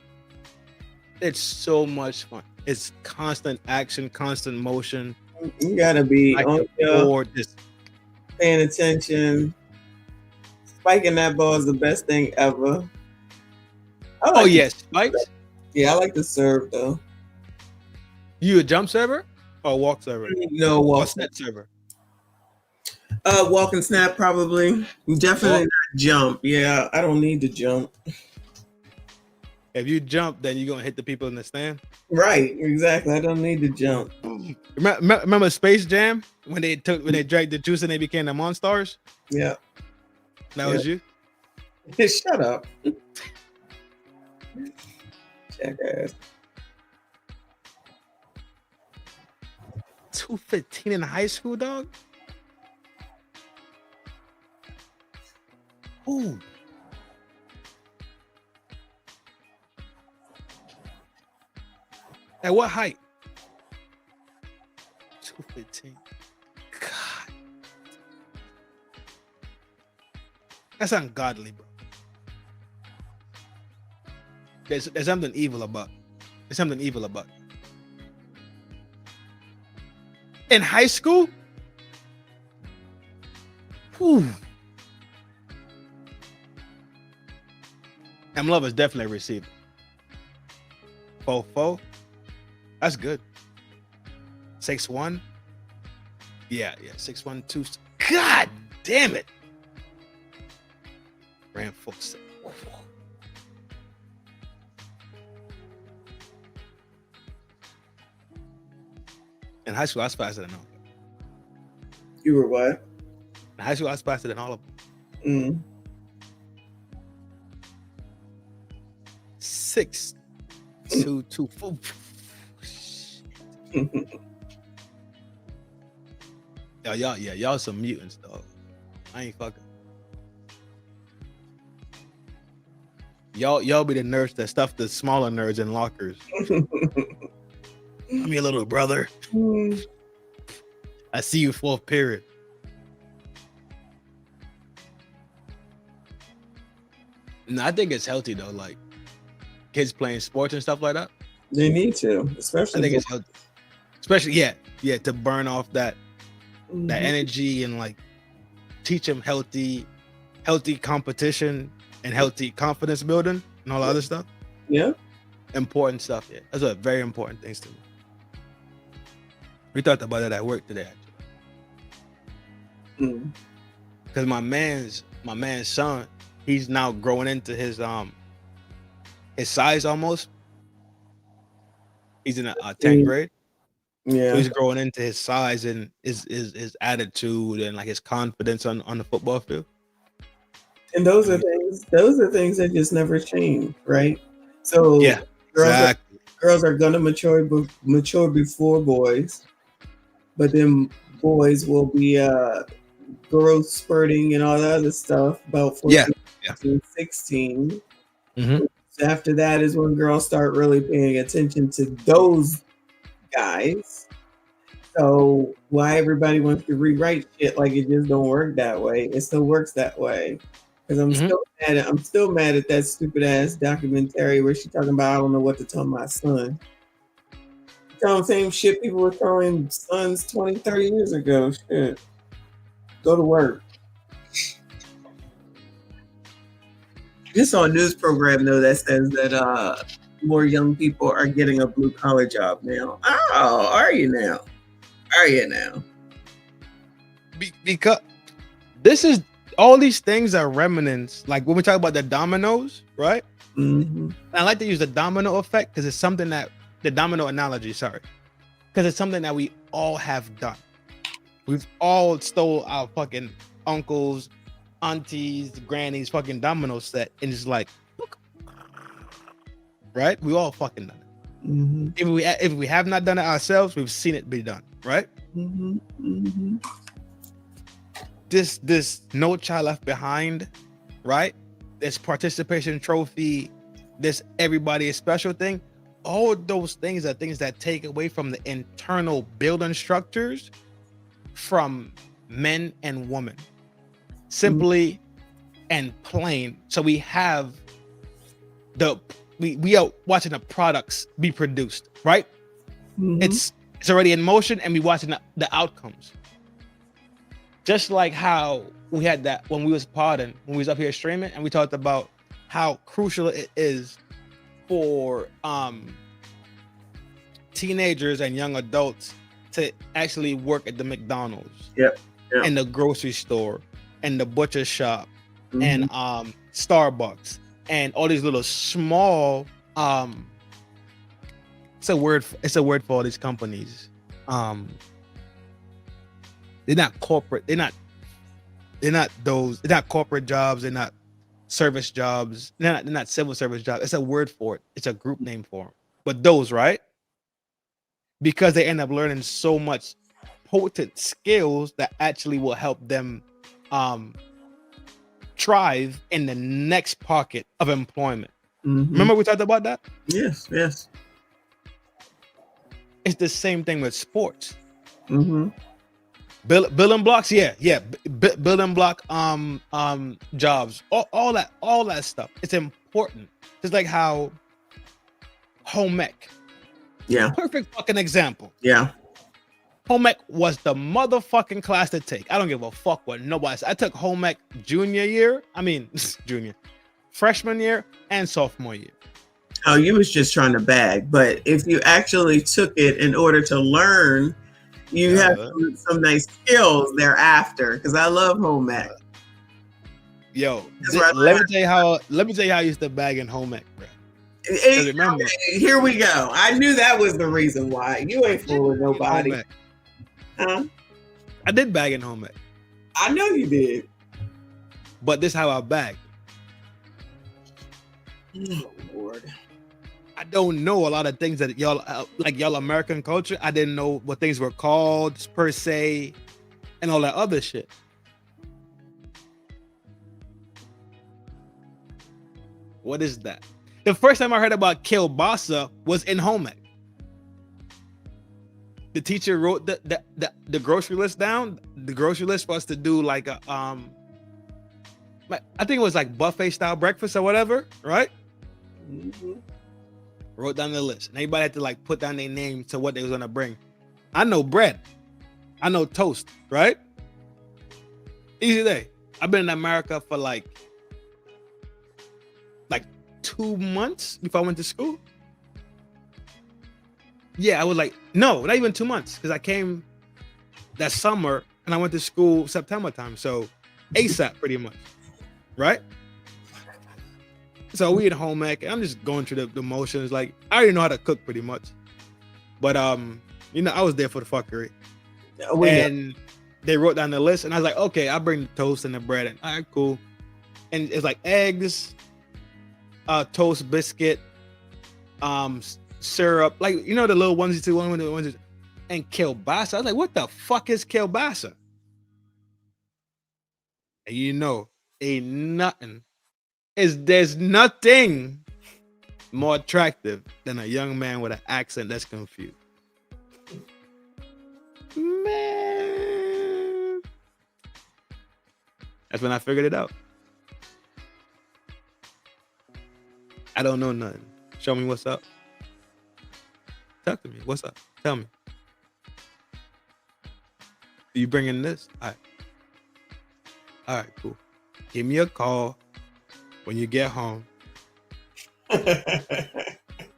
It's so much fun. It's constant action, constant motion. You gotta be on your board, just paying attention. Spiking that ball is the best thing ever. Yes, spikes. Yeah, I like to serve though. You a jump server or walk server? No, walk. Or snap server. Walk and snap probably. Definitely not jump. Yeah, I don't need to jump. If you jump, then you're gonna hit the people in the stand. Right, exactly. I don't need to jump. Remember Space Jam when they drank the juice and they became the Monstars? Yeah. That was you? Shut up. Jackass. 215 in high school, dog? Ooh. At what height? 215. God. That's ungodly, bro. There's something evil about. There's something evil about it. In high school? Whew. M Love is definitely a receiver. 4'4". That's good. 6'1". Yeah, 6'1", 2. God damn it. Ran full set. In high school, I was faster than all. You were what? In high school, I was faster than all of them. 6, 2, 2, 4. Y'all some mutants, dog. I ain't fucking. Y'all be the nerds that stuff the smaller nerds in lockers. I'm your little brother. I see you 4th period. No, I think it's healthy though. Like kids playing sports and stuff like that. They need to, especially. I think it's healthy. Especially, yeah, to burn off that energy and like teach them healthy competition and healthy confidence building and all the other stuff. Yeah, important stuff. Yeah, those are very important things to me. We talked about that at work today, actually. Because my man's son, he's now growing into his size almost. He's in a 10th grade. Yeah, so he's growing into his size and his attitude and like his confidence on the football field. And those are things that just never change, right? So yeah, girls are gonna mature before boys, but then boys will be growth spurting and all that other stuff about 14, 15, 16. So after that is when girls start really paying attention to those guys. So why everybody wants to rewrite shit like it just don't work that way? It still works that way. Because I'm still mad at that stupid ass documentary where she talking about I don't know what to tell my son. Telling the same shit people were telling sons 20, 30 years ago. Shit. Go to work. Just saw a news program though that says that more young people are getting a blue collar job now. Oh, are you now? Because this is all these things are remnants. Like when we talk about the dominoes, right? And I like to use the domino effect because it's something that the domino analogy, because it's something that we all have done. We've all stole our fucking uncles, aunties, grannies, fucking domino set, and it's like, right? We all fucking done it. If we have not done it ourselves, we've seen it be done, right? This No Child Left Behind, right? This participation trophy, this everybody is special thing. All those things are things that take away from the internal building structures from men and women, simply and plain. So we have we are watching the products be produced, right? It's already in motion, and we watching the outcomes. Just like how we had that when we was podding, when we was up here streaming, and we talked about how crucial it is for teenagers and young adults to actually work at the McDonald's, and the grocery store, and the butcher shop, and Starbucks, and all these little small. It's a word for all these companies. They're not corporate. They're not corporate jobs. They're not service jobs. They're not civil service jobs. It's a word for it. It's a group name for them. But those, right? Because they end up learning so much potent skills that actually will help them thrive in the next pocket of employment. Remember we talked about that? Yes. It's the same thing with sports. Building blocks, building block jobs, all that stuff. It's important. Just like how home ec. Perfect fucking example. Home ec was the motherfucking class to take. I don't give a fuck what nobody said. I took home ec freshman year and sophomore year. Oh, you was just trying to bag. But if you actually took it in order to learn, you have some nice skills thereafter. Because I love home ec. Yo, let me tell you how I used to bag in home ec, bro. remember, Here we go. I knew that was the reason why. You ain't fooling nobody. home ec. Huh? I did bag in home ec, I know you did. but this is how I bagged. Oh, Lord. I don't know a lot of things that y'all like y'all American culture. I didn't know what things were called per se, and all that other shit. What is that? The first time I heard about kielbasa was in home ec. The teacher wrote the grocery list down. The grocery list was to do like a like, I think it was like buffet style breakfast or whatever, right? Mm-hmm. Wrote down the list, and everybody had to like put down their name to what they was gonna bring. I know bread, I know toast, right? Easy day. I've been in America for like 2 months before I went to school. Yeah, I was like, no, not even 2 months, because I came that summer and I went to school September time, so ASAP pretty much, right? So we at home ec. I'm just going through the motions. Like, I already know how to cook pretty much, but you know, I was there for the fuckery. And they wrote down the list, and I was like, okay, I'll bring the toast and the bread. And all right, cool. And it's like eggs, toast, biscuit, syrup, like, you know, the little ones, and kielbasa. I was like, what the fuck is kielbasa? And you know, there's nothing more attractive than a young man with an accent that's confused. Man, that's when I figured it out. I don't know nothing. Show me what's up. Talk to me. What's up? Tell me. You bringing this? All right, cool. Give me a call when you get home.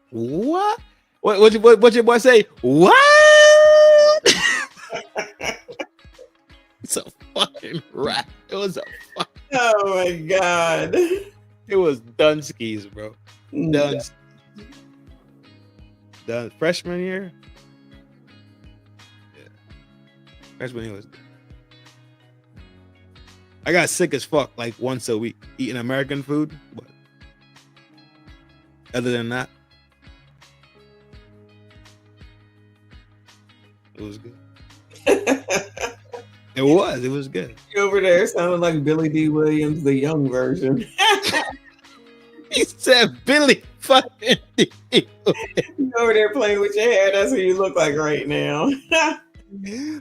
What? What your boy say? What? It's a fucking rap. It was a fucking. Oh my God. It was Dunskies, bro. Duns. Done freshman year. Yeah. Freshman year was. I got sick as fuck like once a week eating American food, but other than that, it was good. It was good. You over there sounding like Billy D. Williams, the young version. He said Billy fucking D. You over there playing with your hair. That's what you look like right now.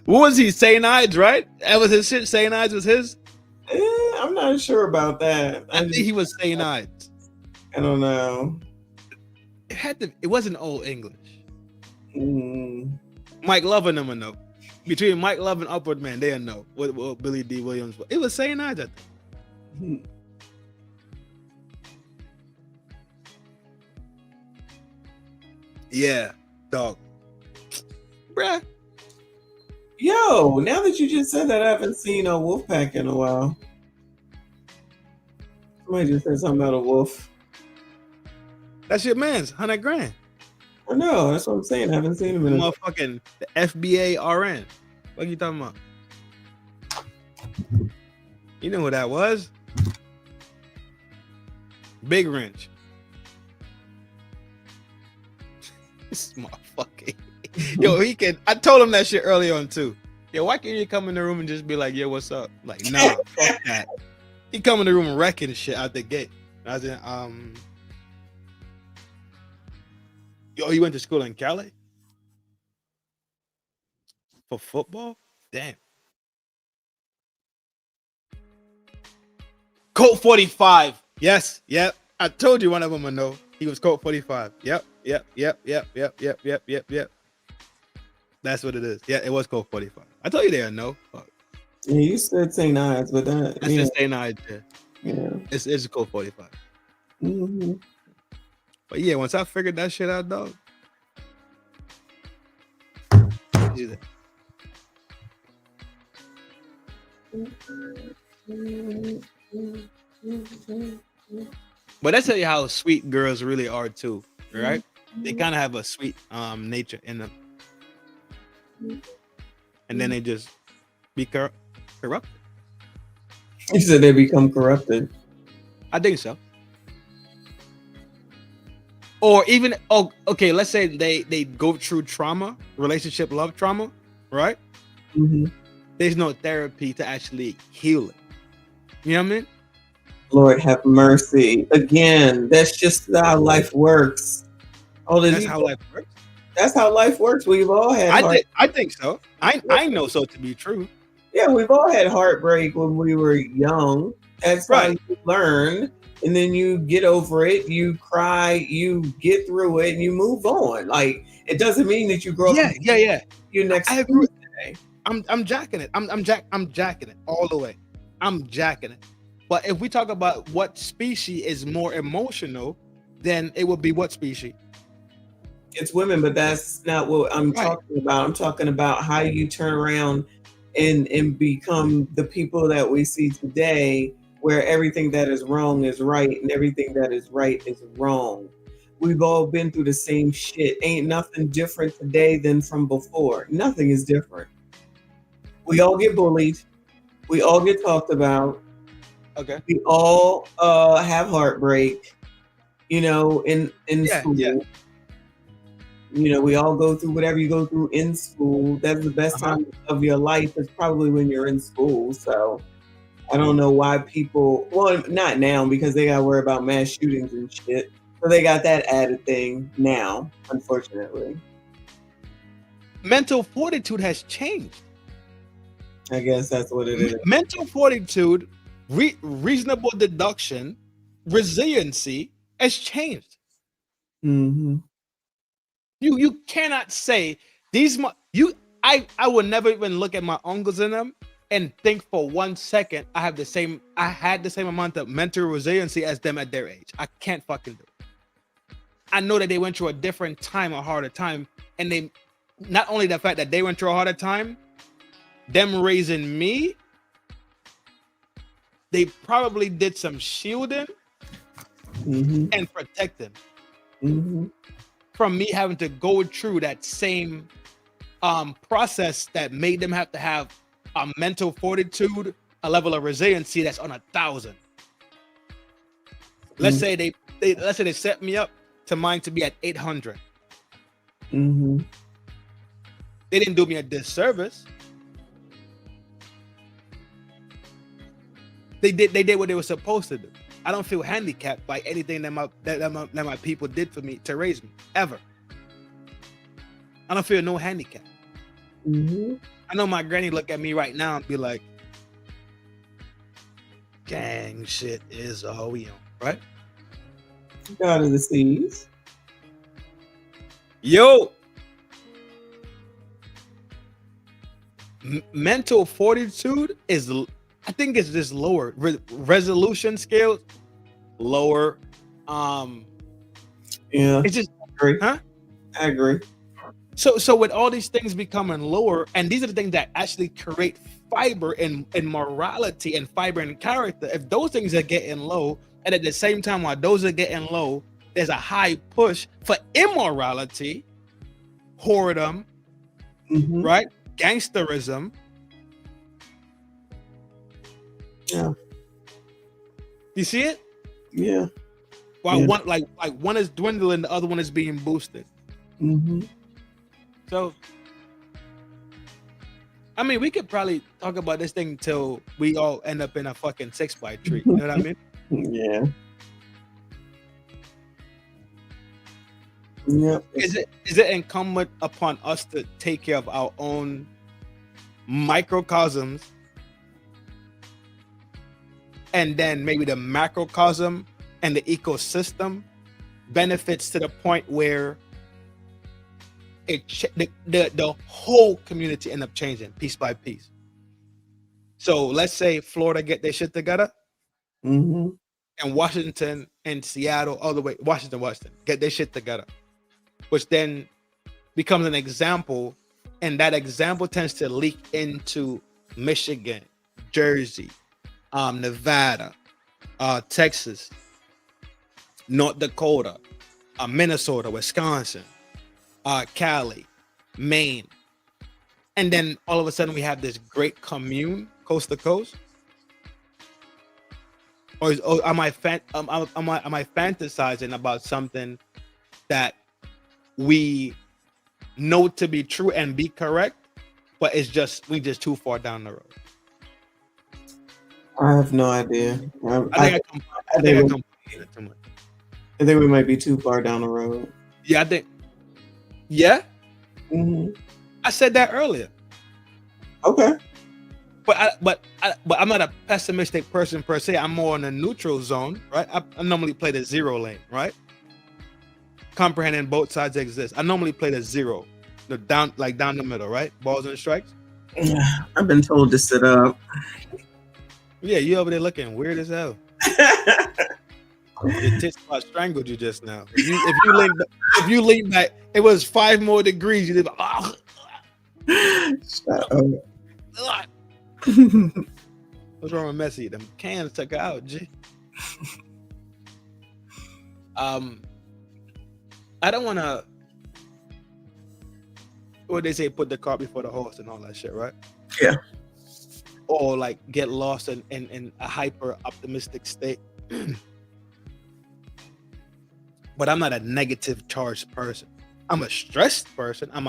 What was he? Cyanide, right? That was his shit. Cyanide was his. I'm not sure about that. I think he was Cyanide. I don't know. It wasn't old English. Mike Love and them will know. Between Mike Love and Upward Man, they'll know what Billy D. Williams was. It was Cyanide, I think. Yeah, dog. Bruh. Yo, now that you just said that, I haven't seen a Wolfpack in a while. Somebody just said something about a wolf. That's your man's $100,000. I know, that's what I'm saying. I haven't seen him in a motherfucking the FBA RN. What are you talking about? You know who that was? Big Wrench. This motherfucker. Yo, he can. I told him that shit early on too. Yo, why can't you come in the room and just be like, "Yo, what's up?" Like, no, fuck that. He come in the room wrecking shit out the gate. I was in, yo, you went to school in Cali for football? Damn. Colt 45. Yes, yep. I told you one of them would know. He was Colt 45. Yep. That's what it is. Yeah, it was Colt 45. I told you they know. Fuck. Yeah, you said St. Ides, but that. That's just St. Ides. Yeah. It's Colt 45. Mm-hmm. But yeah, once I figured that shit out, dog. Do that. But that's tell you how sweet girls really are too, right? They kind of have a sweet nature in them, and then they just be corrupt. You said they become corrupted. I think so. Or even okay, let's say they go through trauma, relationship love trauma, right? There's no therapy to actually heal it. You know what I mean? Lord have mercy. Again, that's just how life works. That's how life works. That's how life works. We've all had I think so. I know so to be true. Yeah, we've all had heartbreak when we were young. That's Right. how you learn. And then you get over it, you cry, you get through it, and you move on. Like, it doesn't mean that you grow up. Yeah. Your next I agree. Tuesday. I'm jacking it. I'm jacking it all the way. I'm jacking it. But if we talk about what species is more emotional, then it would be what species? It's women, but that's not what I'm talking about. I'm talking about how you turn around and become the people that we see today, where everything that is wrong is right and everything that is right is wrong. We've all been through the same shit. Ain't nothing different today than from before. Nothing is different. We all get bullied. We all get talked about. Okay. We all have heartbreak, in school. Yeah. You know, we all go through whatever you go through in school. That's the best time of your life is probably when you're in school. So I don't know why people, well, not now because they got to worry about mass shootings and shit. So they got that added thing now, unfortunately. Mental fortitude has changed. I guess that's what it is. Mental fortitude, reasonable deduction, resiliency has changed. Mm-hmm. You cannot say I would never even look at my uncles in them and think for 1 second I had the same amount of mental resiliency as them at their age. I can't fucking do it. I know that they went through a different time, a harder time, and they not only the fact that they went through a harder time, them raising me, they probably did some shielding and protecting from me having to go through that same process that made them have to have a mental fortitude, a level of resiliency that's on 1,000. Let's say they set me up to mine to be at 800. They didn't do me a disservice. They did what they were supposed to do. I don't feel handicapped by anything that my people did for me to raise me, ever. I don't feel no handicap. I know my granny look at me right now and be like, gang shit is all we on, right? God of the seas. Yo. Mental fortitude is, I think it's just lower. Resolution skills, lower. Yeah. It's just, I agree. So with all these things becoming lower, and these are the things that actually create fiber and morality and fiber and character. If those things are getting low, and at the same time while those are getting low, there's a high push for immorality, whoredom, right? Gangsterism. Yeah. You see it? Yeah. While one is dwindling, the other one is being boosted. So, I mean, we could probably talk about this thing till we all end up in a fucking 6x3. You know what I mean? Yeah. Yeah. Is it incumbent upon us to take care of our own microcosms, and then maybe the macrocosm and the ecosystem benefits to the point where the whole community end up changing piece by piece? So let's say Florida get their shit together, and Washington and Seattle, all the way Washington get their shit together, which then becomes an example, and that example tends to leak into Michigan, Jersey, Nevada, Texas, North Dakota, Minnesota, Wisconsin, Cali, Maine, and then all of a sudden we have this great commune coast to coast? Or am I fantasizing about something that we know to be true and be correct, but we just too far down the road? I have no idea. I think we might be too far down the road. Yeah, I think. Yeah. Mm-hmm. I said that earlier. Okay. But I'm not a pessimistic person per se. I'm more in a neutral zone, right? I normally play the zero lane, right? Comprehending both sides exist. I normally play the zero, down the middle, right? Balls and strikes. I've been told to sit up. Yeah, you over there looking weird as hell. Your tits about strangled you just now. If you lean back, it was 5 more degrees. You did. Shut up. What's wrong with Messi? Them cans took her out, G. I don't want to. What they say, put the cart before the horse and all that shit, right? Yeah. Or like get lost in a hyper optimistic state. But I'm not a negative charged person. I'm a stressed person. I'm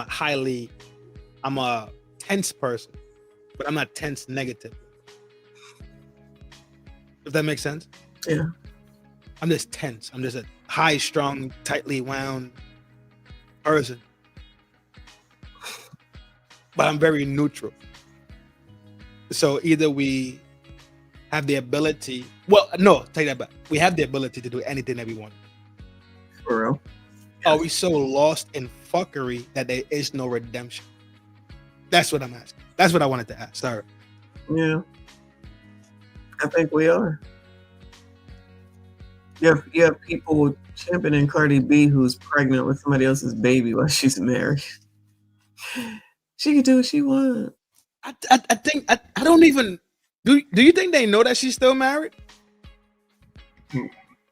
a tense person, but I'm not tense negative. If that makes sense? Yeah. I'm just tense. I'm just a high strung, tightly wound person. But I'm very neutral. So either we have the ability, take that back. We have the ability to do anything that we want. For real? Are we so lost in fuckery that there is no redemption? That's what I'm asking. That's what I wanted to ask. Sorry. Yeah. I think we are. You have people championing Cardi B who's pregnant with somebody else's baby while she's married. She can do what she wants. I think I don't even do you think they know that she's still married?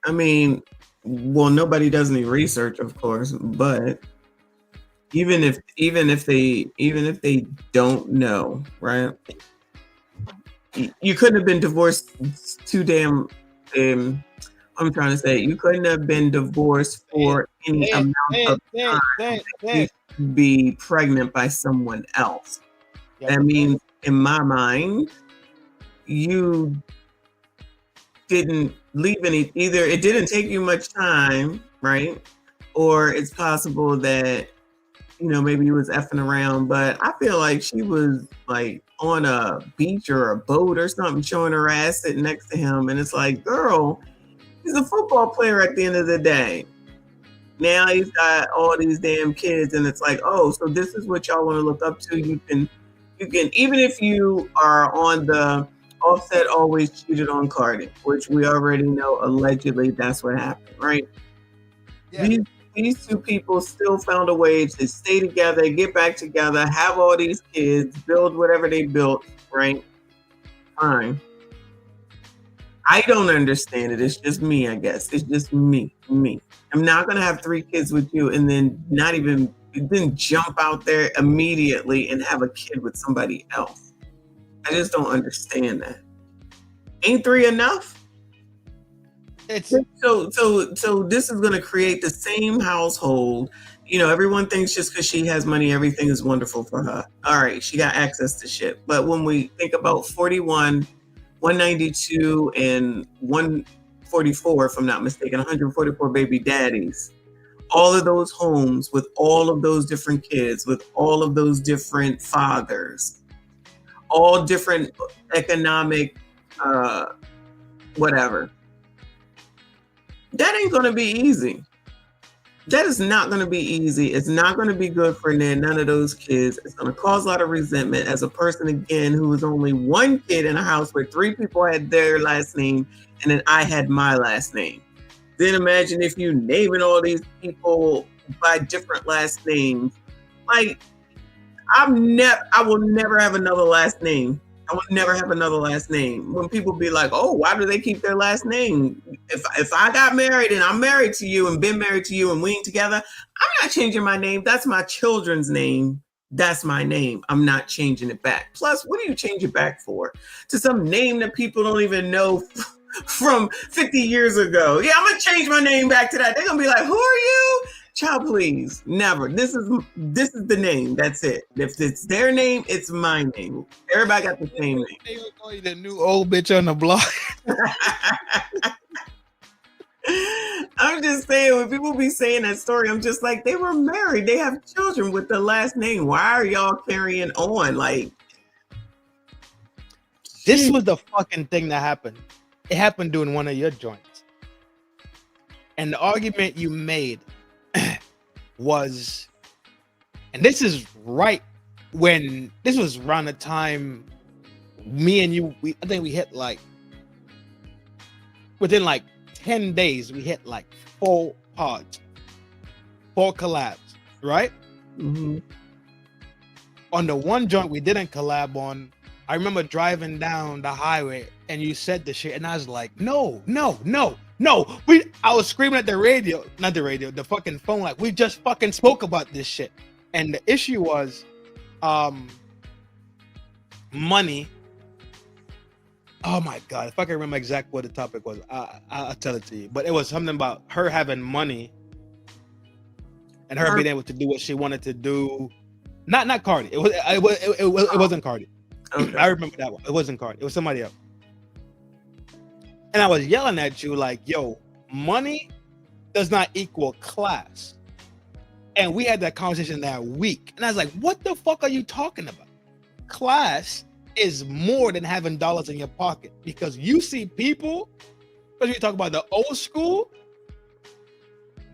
I mean, well, nobody does any research, of course, but even if they don't know, right? You couldn't have been divorced too damn. I'm trying to say you couldn't have been divorced for any amount of time to be pregnant by someone else. I mean, in my mind, you didn't leave any. Either it didn't take you much time, right? Or it's possible that maybe he was effing around. But I feel like she was like on a beach or a boat or something, showing her ass sitting next to him, and it's like, girl, he's a football player at the end of the day. Now he's got all these damn kids, and it's like, oh, so this is what y'all want to look up to. You can, even if you are on the Offset always cheated on Cardi, which we already know allegedly that's what happened, right? Yeah. These two people still found a way to stay together, get back together, have all these kids, build whatever they built, right? Fine. I don't understand it. It's just me, I guess. It's just me. I'm not gonna have 3 kids with you and then then jump out there immediately and have a kid with somebody else. I just don't understand that. Ain't 3 enough? So this is gonna create the same household. Everyone thinks just because she has money, everything is wonderful for her. All right, she got access to shit. But when we think about 41, 192, and 144, if I'm not mistaken, 144 baby daddies, all of those homes with all of those different kids, with all of those different fathers, all different economic, whatever. That ain't going to be easy. That is not going to be easy. It's not going to be good for none of those kids. It's going to cause a lot of resentment as a person, again, who was only 1 kid in a house where 3 people had their last name and then I had my last name. Then imagine if you naming all these people by different last names. Like, I will never have another last name. I would never have another last name. When people be like, "Oh, why do they keep their last name?" If I got married and I'm married to you and been married to you and we ain't together, I'm not changing my name. That's my children's name. That's my name. I'm not changing it back. Plus, what do you change it back for? To some name that people don't even know from 50 years ago. Yeah, I'm gonna change my name back to that. They're gonna be like, "Who are you?" Child, please, never. This is the name. That's it. If it's their name, it's my name. Everybody got the same name. They will call you the new old bitch on the block. I'm just saying, when people be saying that story, I'm just like, they were married. They have children with the last name. Why are y'all carrying on? Like, this was the fucking thing that happened. It happened during one of your joints. And the argument you made was, and this is right when this was around the time me and you, I think we hit like within like 10 days, we hit like 4 pods, 4 collabs, right? Mm-hmm. On the one joint we didn't collab on, I remember driving down the highway and you said the shit, and I was like, no. I was screaming at the radio, not the radio, the fucking phone, like, we just fucking spoke about this shit. And the issue was money. Oh my God, if I can remember exactly what the topic was, I'll tell it to you. But it was something about her having money and her being able to do what she wanted to do. Not Cardi. It wasn't Cardi. Okay. I remember that one. It wasn't Cardi. It was somebody else. And I was yelling at you like, yo, money does not equal class. And we had that conversation that week. And I was like, what the fuck are you talking about? Class is more than having dollars in your pocket, because you see people, especially you talk about the old school,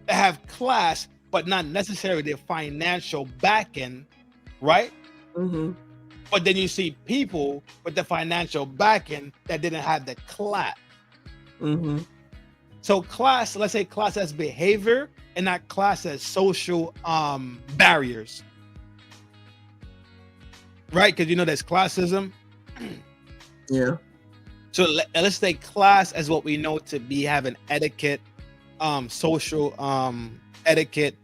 that have class, but not necessarily the financial backing, right? Mm-hmm. But then you see people with the financial backing that didn't have the class. Mm-hmm. So class, let's say class as behavior and not class as social barriers. Right? Because you know there's classism. Yeah. So let's say class as what we know to be having etiquette, social etiquette,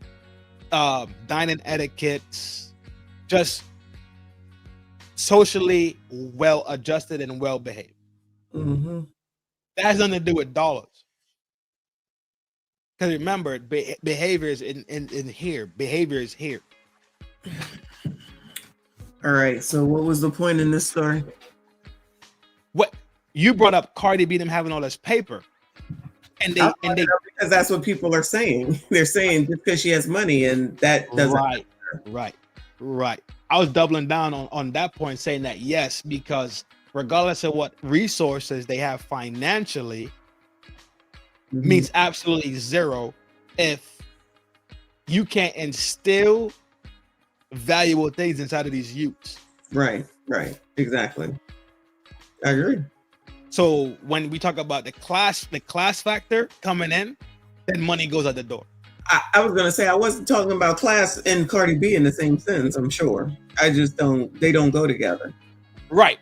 dining etiquettes, just socially well adjusted and well behaved. Mm-hmm. That has nothing to do with dollars. Because remember, behavior is in here. Behavior is here. All right. So what was the point in this story? What you brought up, Cardi B, them having all this paper, and they because that's what people are saying. They're saying just because she has money, and that doesn't. Right. I was doubling down on that point, saying that yes, because regardless of what resources they have financially, means absolutely zero if you can't instill valuable things inside of these youths. Right. Exactly. I agree. So when we talk about the class factor coming in, then money goes out the door. I was gonna say I wasn't talking about class and Cardi B in the same sense. I'm sure. I just don't. They don't go together. Right.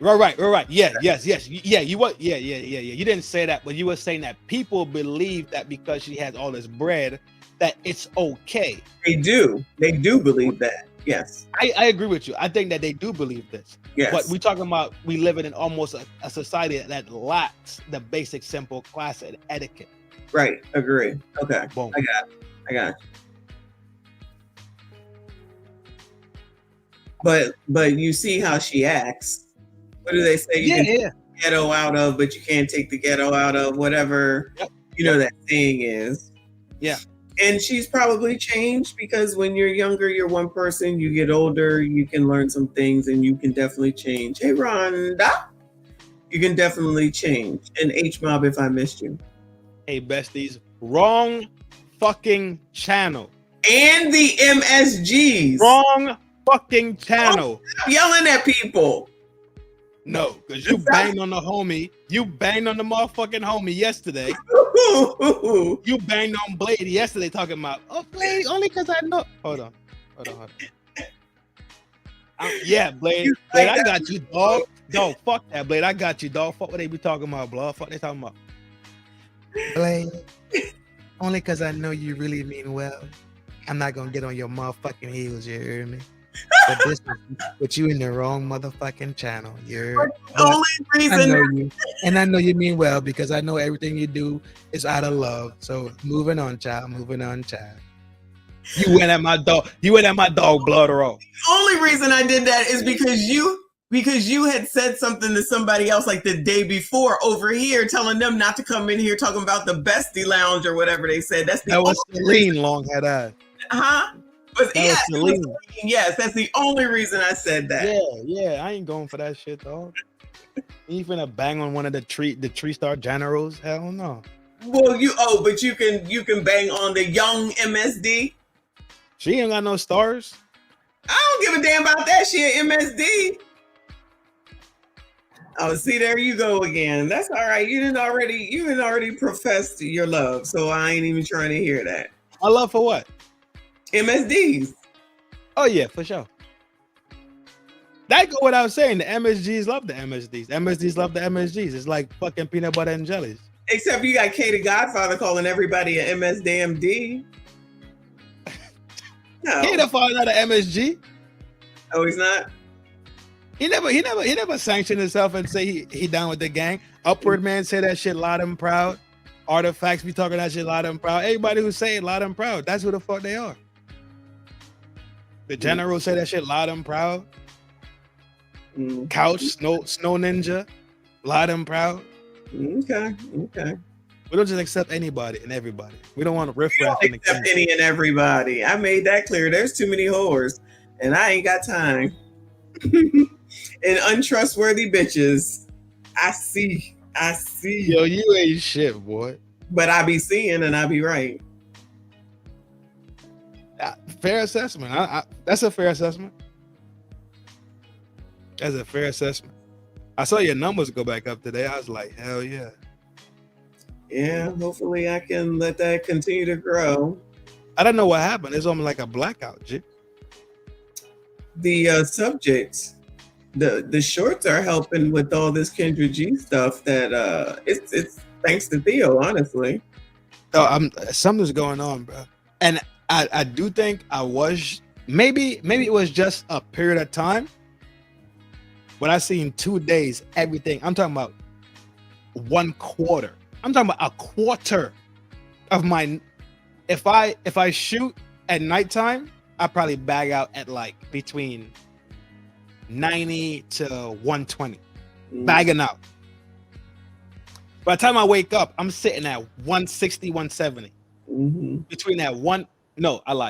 Yes. Yeah. You didn't say that, but you were saying that people believe that because she has all this bread, that it's okay. They do believe that. Yes. I agree with you. I think that they do believe this. Yes. But we're talking about we live in almost a society that lacks the basic, simple class and etiquette. Right. Agree. Okay. Boom. I got it. But you see how she acts. What do they say? You can take the ghetto out of, but you can't take the ghetto out of whatever that saying is. Yeah. And she's probably changed, because when you're younger, you're one person. You get older, you can learn some things, and you can definitely change. Hey, Rhonda, you can definitely change. And H-Mob, if I missed you. Hey, besties, wrong fucking channel. And the MSGs. Wrong fucking channel. Stop yelling at people. No, because you banged on the homie. You banged on the motherfucking homie yesterday. You banged on Blade yesterday talking about, oh, Blade, only because I know. Hold on. Yeah, Blade, I got you, dog. Dog, fuck that, Blade. I got you, dog. Fuck what they be talking about, bro. Fuck they talking about. Blade, only because I know you really mean well. I'm not gonna get on your motherfucking heels, you hear me? But this put you in the wrong motherfucking channel. You're Only reason I know you, and I know you mean well because I know everything you do is out of love. So moving on, child. Moving on, child. You went at my dog. You went at my dog, blood raw. only reason I did that is because you had said something to somebody else like the day before over here, telling them not to come in here talking about the bestie lounge or whatever they said. That's the That was only Celine, reason. long head eye. Huh? But That yeah, was it was Celine. Celine. Yes, that's the only reason I said that. Yeah. I ain't going for that shit, dog. You finna bang on one of the tree star generals? Hell no. Well, but you can bang on the young MSD. She ain't got no stars. I don't give a damn about that shit, MSD. Oh, see, there you go again. That's all right. You didn't already profess your love, so I ain't even trying to hear that. I love for what? MSDs. Oh yeah, for sure. That go without saying. The MSGs love the MSDs. MSDs love the MSGs. It's like fucking peanut butter and jellies. Except you got K the Godfather calling everybody a MSDMD. No. K the Father not an MSG. Oh, he's not. He never sanctioned himself and say he down with the gang. Upward Man say that shit loud and proud. Artifacts be talking that shit loud and proud. Everybody who say it loud and proud, that's who the fuck they are. The general say that shit loud and proud. Couch, Snow Ninja, loud and proud. Okay. We don't just accept anybody and everybody. We don't want to riff raff. Accept any and everybody. I made that clear. There's too many whores, and I ain't got time. And untrustworthy bitches. I see. Yo, you ain't shit, boy. But I be seeing and I be right. Fair assessment. That's a fair assessment. That's a fair assessment. I saw your numbers go back up today. I was like, hell yeah. Yeah, hopefully I can let that continue to grow. I don't know what happened. It's almost like a blackout, G. The subjects, the shorts are helping with all this Kendra G stuff. That it's thanks to Theo, honestly. Oh, something's going on, bro. And I do think I was maybe it was just a period of time. But I seen 2 days, everything. I'm talking about 1 quarter. I'm talking about a quarter of my. If I shoot at nighttime, I probably bag out at like between 90 to 120, bagging out. By the time I wake up, I'm sitting at 160, 170. Between that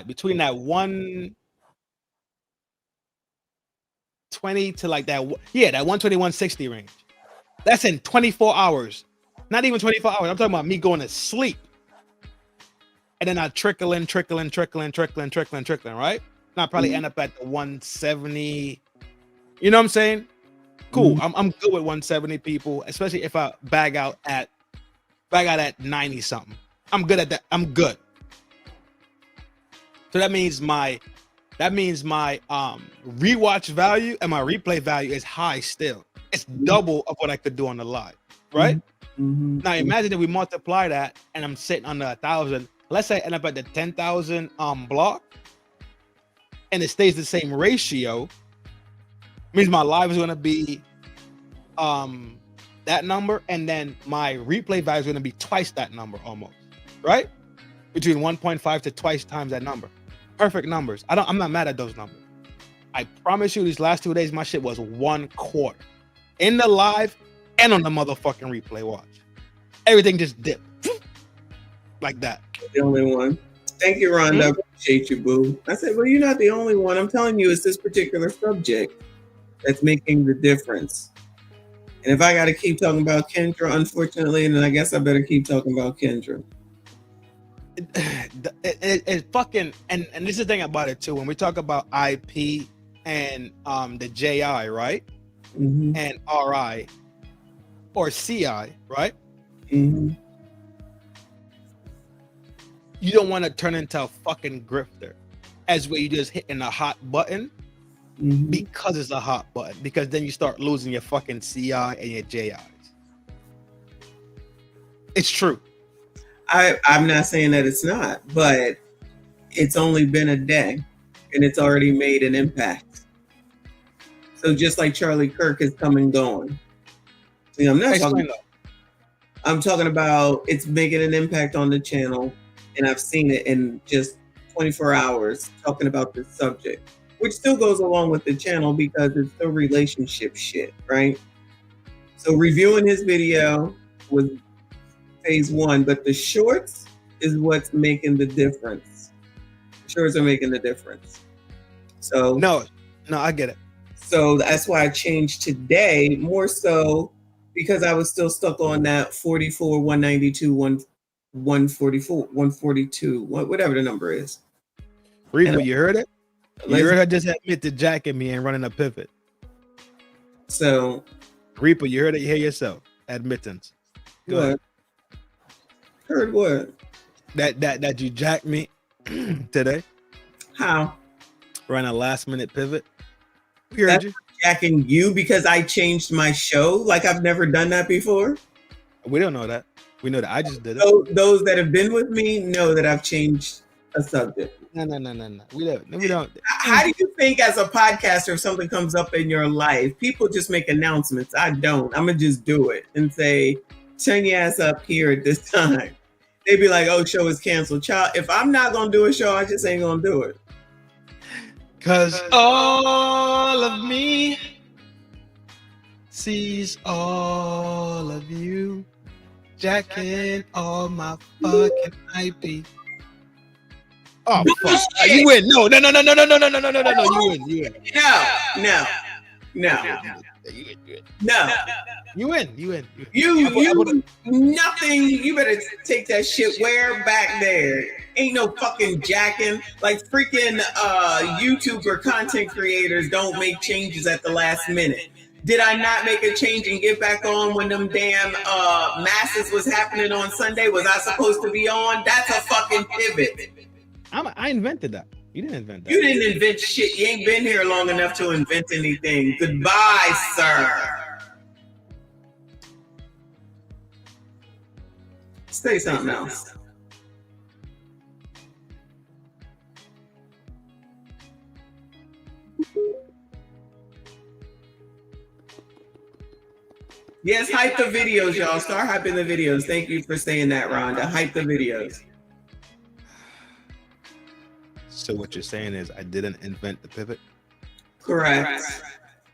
between that 120 to like that 120, 160 range. That's in 24 hours. Not even 24 hours. I'm talking about me going to sleep. And then I trickle in, right? And I probably end up at the 170. You know what I'm saying? Cool. I'm good with 170 people, especially if I bag out at 90 something. I'm good at that. I'm good. So that means my rewatch value and my replay value is high still. It's double of what I could do on the live, right? Now imagine if we multiply that and I'm sitting under 1,000. Let's say I end up at the 10,000 block and it stays the same ratio. Means my live is going to be that number, and then my replay value is going to be twice that number almost, right? Between 1.5 to twice times that number. Perfect numbers. I'm not mad at those numbers. I promise you, these last 2 days, my shit was 1 quarter in the live and on the motherfucking replay watch. Everything just dipped like that. The only one. Thank you, Rhonda. I appreciate you, boo. I said, well, you're not the only one. I'm telling you, it's this particular subject that's making the difference. And if I got to keep talking about Kendra, unfortunately, then I guess I better keep talking about Kendra. It fucking and this is the thing about it too. When we talk about IP and the JI, right? And RI or CI, right? You don't want to turn into a fucking grifter as where you just hitting a hot button because it's a hot button. Because then you start losing your fucking CI and your JIs. It's true. I'm not saying that it's not, but it's only been a day and it's already made an impact. So just like Charlie Kirk is come and going. See, I'm talking about it's making an impact on the channel, and I've seen it in just 24 hours talking about this subject, which still goes along with the channel because it's still relationship shit, right? So reviewing his video was phase one, but the shorts is what's making the difference. Shorts are making the difference. So no, I get it. So that's why I changed today, more so because I was still stuck on that 44, 192, 144, 142, whatever the number is. Reaper, you heard it? You heard her just admit to jacking me and running a pivot. So Reaper, you heard it? You hear yourself. Admittance. Go ahead. Heard what? That you jacked me today. How? Run a last minute pivot. We heard you. Jacking you because I changed my show like I've never done that before? We don't know that. We know that I just did it. So those that have been with me know that I've changed a subject. No. We don't. How do you think as a podcaster if something comes up in your life, people just make announcements? I don't. I'm going to just do it and say, turn your ass up here at this time. They'd be like, oh, show is canceled. Child, if I'm not going to do a show, I just ain't going to do it. Cause all of me sees all of you jacking all my fucking IP. Oh fuck! You win! No! You win! You win! No. You win! You nothing. You better take that shit where back there. Ain't no fucking jacking. Like freaking YouTuber content creators don't make changes at the last minute. Did I not make a change and get back on when them damn masses was happening on Sunday? Was I supposed to be on? That's a fucking pivot. I invented that. You didn't invent that. You didn't invent shit. You ain't been here long enough to invent anything. Goodbye, sir. Say something else. Yes, hype the videos, y'all. Start hyping the videos. Thank you for saying that, Rhonda. Hype the videos. So what you're saying is I didn't invent the pivot? Correct.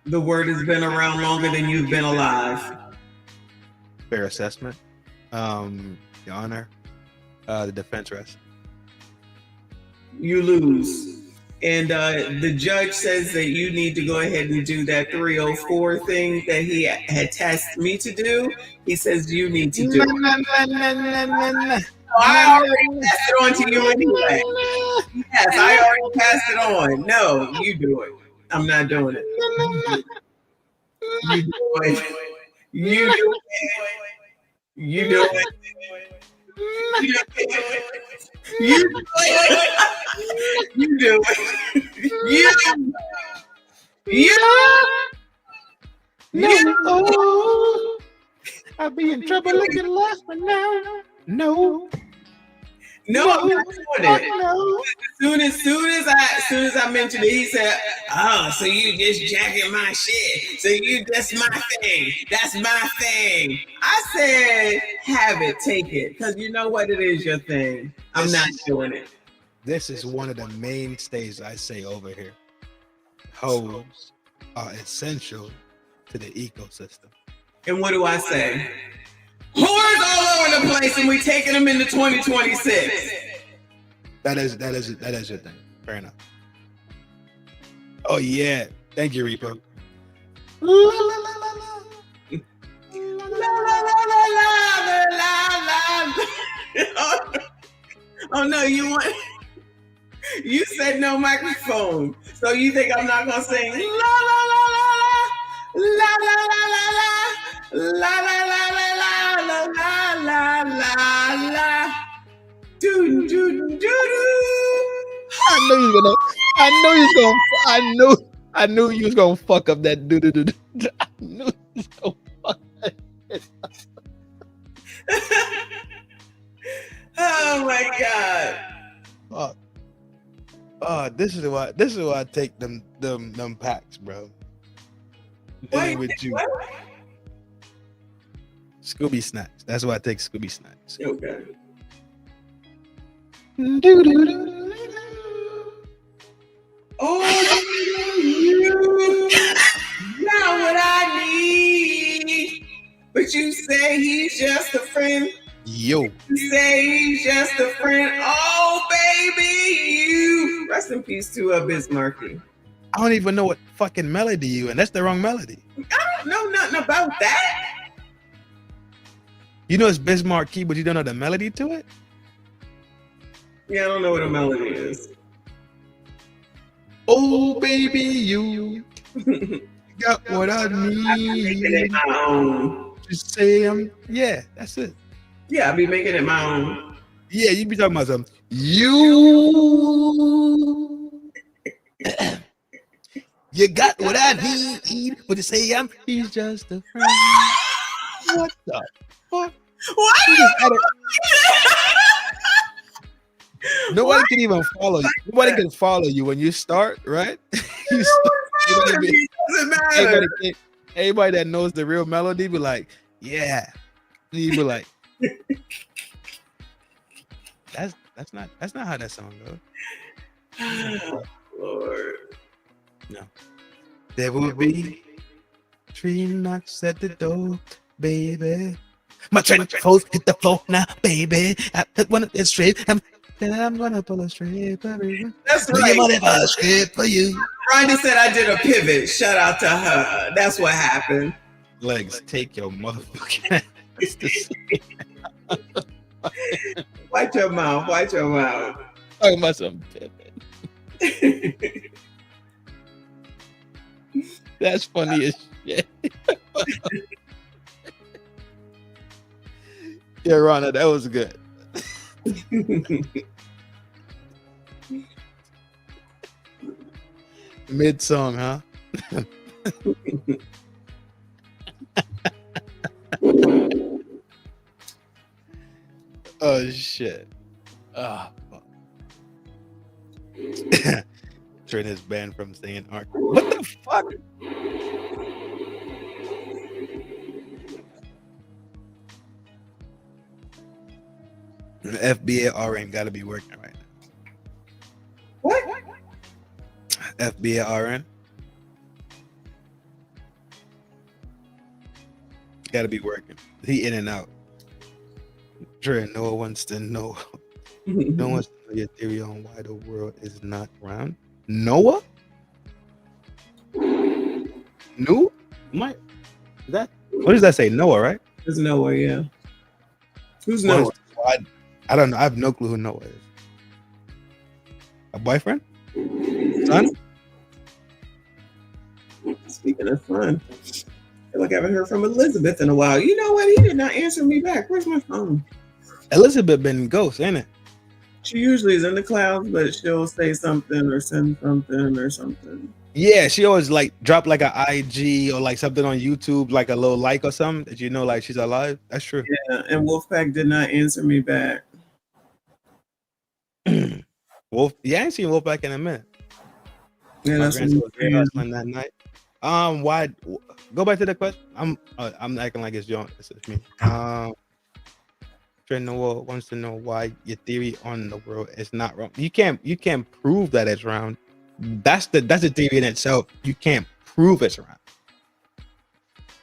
The word has been around longer than you've been alive. Fair assessment. Your Honor, the defense rests. You lose. And the judge says that you need to go ahead and do that 304 thing that he had tasked me to do. He says you need to do it. I already passed it on to you anyway. Yes, I already passed it on. No, you do it. I'm not doing it. You do it. You do it. You do it. You do it. You do it. You do it. No. I'll be in trouble looking last one now. No, I'm not doing it. No. As soon as I mentioned it, he said, "Oh, so you just jacking my shit? So that's my thing. That's my thing." I said, "Have it, take it, because you know what? It is your thing. I'm not doing it." This is one of the mainstays I say over here. Hoes are essential to the ecosystem. And what do I say? Whores all over the place, and we taking them into 2026. That is your thing. Fair enough. Oh yeah, thank you, Reaper. La la la la la la la. Oh no, you said no microphone, so you think I'm not gonna sing la la la la la la la la la la la la la la la la. Do do do do. I know he's gonna. I knew you was gonna fuck up that do. I knew you was gonna fuck that. Oh my god. This is why I take them packs, bro. Dealing with you. What? Scooby snacks. That's why I take Scooby snacks. Okay. Oh, you not what I need. But you say he's just a friend. Yo. You say he's just a friend. Oh, baby, you. Rest in peace to Bismarcky. I don't even know what fucking melody you in. That's the wrong melody. I don't know nothing about that. You know it's Bismarcky, but you don't know the melody to it? Yeah, I don't know what a melody is. Oh, baby, you got what I need. Just say yeah, that's it. Yeah, I be making it my own. Yeah, you be talking about something. You got what I need, but you say he's just a friend. What the fuck? What? Nobody can even follow you. Nobody can follow you when you start, right? Doesn't matter. Everybody that knows the real melody be like, yeah. And you be like, that's not how that song goes. Lord. No. There will be 3 knocks at the door, baby. My train foes hit the floor now, baby. I took one of the straight. I'm gonna pull a straight for you. That's right. Money for a straight for you. Ronnie said I did a pivot. Shout out to her. That's what happened. Legs, take your motherfucking ass. Watch your mouth. Watch your mouth. Talking about some pivot. That's funny as shit. Yeah, Ronna, that was good. Mid song, huh? Oh shit. Ah, fuck. Trin is banned from saying art. What the fuck? The FBA RN gotta be working right now. What? FBA RN gotta be working. He in and out. Dre, no one wants to know. No one wants to know your theory on why the world is not round. Noah? No? What does that say? Noah, right? It's Noah, yeah. Who's Noah? I don't know. I have no clue who Noah is. A boyfriend? Son? Speaking of fun, I feel like I haven't heard from Elizabeth in a while. You know what? He did not answer me back. Where's my phone? Elizabeth been ghost, ain't it? She usually is in the clouds, but she'll say something or send something or something. Yeah, she always like drop like a IG or like something on YouTube, like a little like or something that you know like she's alive. That's true. Yeah, and Wolfpack did not answer me back. Yeah, I ain't seen Wolfpack in a minute. Yeah, My that's grandson what was wrestling that night. Why? Go back to the question. I'm acting like it's John. It's me. Trin Noah wants to know why your theory on the world is not wrong. You can't prove that it's round. That's the theory in itself. You can't prove it's round.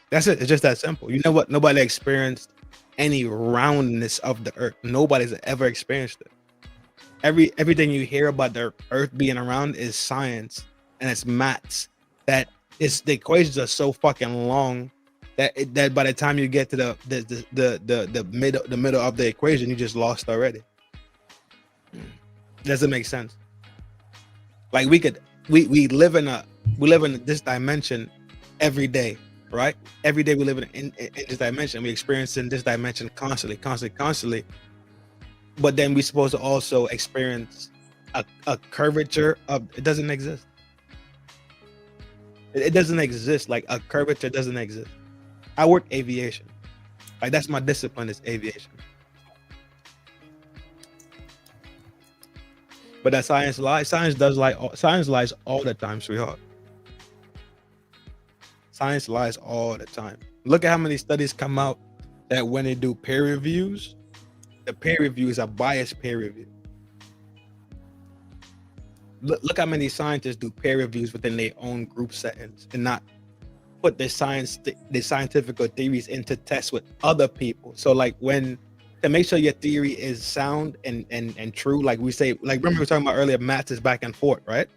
That's it. It's just that simple. You know what? Nobody experienced any roundness of the earth. Nobody's ever experienced it. Everything you hear about the earth being around is science and it's maths. That is, the equations are so fucking long that by the time you get to the middle of the equation, you just lost already. Doesn't make sense. Like we live in this dimension every day, right? Every day we live in this dimension. We experience in this dimension constantly. But then we're supposed to also experience a curvature of it. Doesn't exist. It doesn't exist. Like a curvature doesn't exist. I work aviation. Like that's my discipline is aviation. But that science lies. Science lies all the time, sweetheart. Science lies all the time. Look at how many studies come out that when they do peer reviews, the peer review is a biased peer review. Look how many scientists do peer reviews within their own group settings and not put their scientific theories into test with other people. So like to make sure your theory is sound and true, like we say, like remember we were talking about earlier, math is back and forth, right?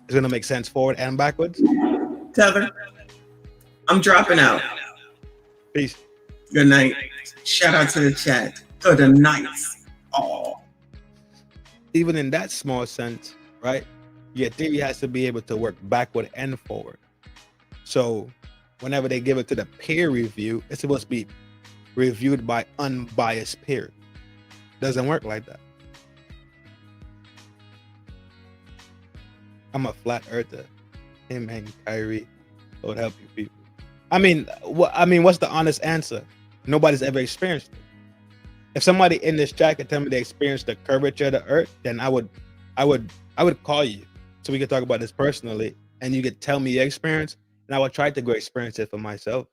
It's gonna make sense forward and backwards. Tether, I'm dropping out. Peace. Good night. Shout out to the chat. Good night. Oh. Even in that small sense, right? Your theory has to be able to work backward and forward. So whenever they give it to the peer review, it's supposed to be reviewed by unbiased peers. Doesn't work like that. I'm a flat earther. Him and Kyrie would help you people. I mean, what's the honest answer? Nobody's ever experienced it. If somebody in this chat could tell me they experienced the curvature of the earth, then I would call you so we could talk about this personally, and you could tell me your experience, and I would try to go experience it for myself.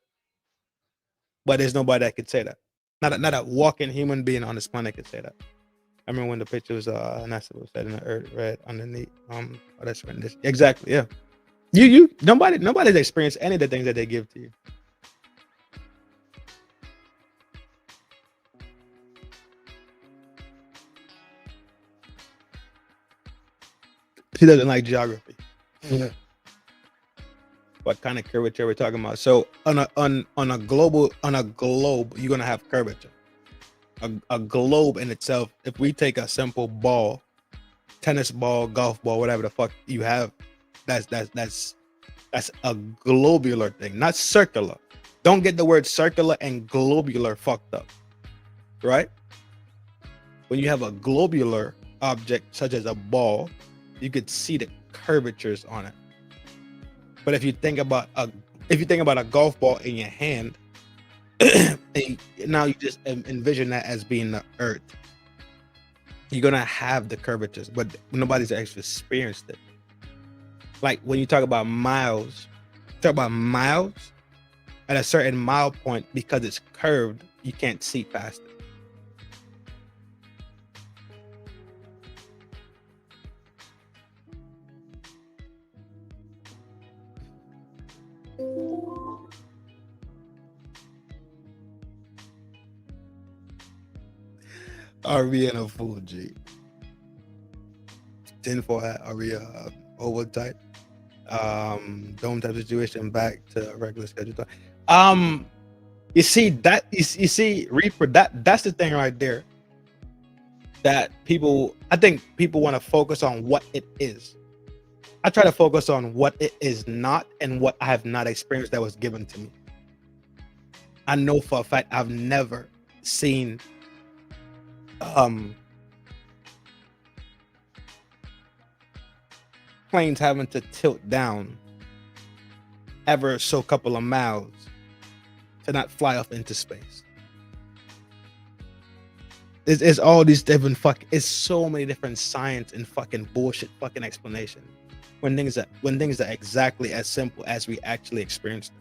But there's nobody that could say that. Not a walking human being on this planet could say that. I remember when the picture was NASA was set in the earth red underneath. That's written this exactly. Yeah. Nobody's experienced any of the things that they give to you. She doesn't like geography. Yeah. What kind of curvature we're talking about? So on a globe, you're gonna have curvature. A globe in itself, if we take a simple ball, tennis ball, golf ball, whatever the fuck you have, that's a globular thing, not circular. Don't get the word circular and globular fucked up, right? When you have a globular object such as a ball, you could see the curvatures on it. But if you think about a golf ball in your hand, now you just envision that as being the earth. You're gonna have the curvatures, but nobody's actually experienced it. Like when you talk about miles at a certain mile point, because it's curved, you can't see past it. Are we in a full G? 10-4 hat, are we over type? Dome type situation back to regular schedule time. You see Reaper, that's the thing right there. That I think people want to focus on what it is. I try to focus on what it is not and what I have not experienced that was given to me. I know for a fact I've never seen planes having to tilt down ever so couple of miles to not fly off into space. It's all these different it's so many different science and fucking bullshit fucking explanation when things are exactly as simple as we actually experience them.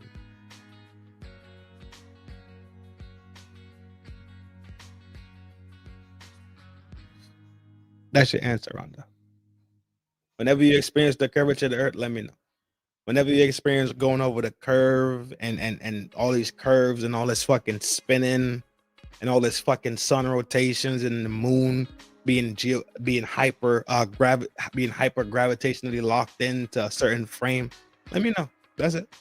That's your answer, Rhonda. Whenever you experience the curvature of the earth, let me know. Whenever you experience going over the curve and all these curves and all this fucking spinning and all this fucking sun rotations and the moon being hyper gravitationally locked into a certain frame, let me know. That's it.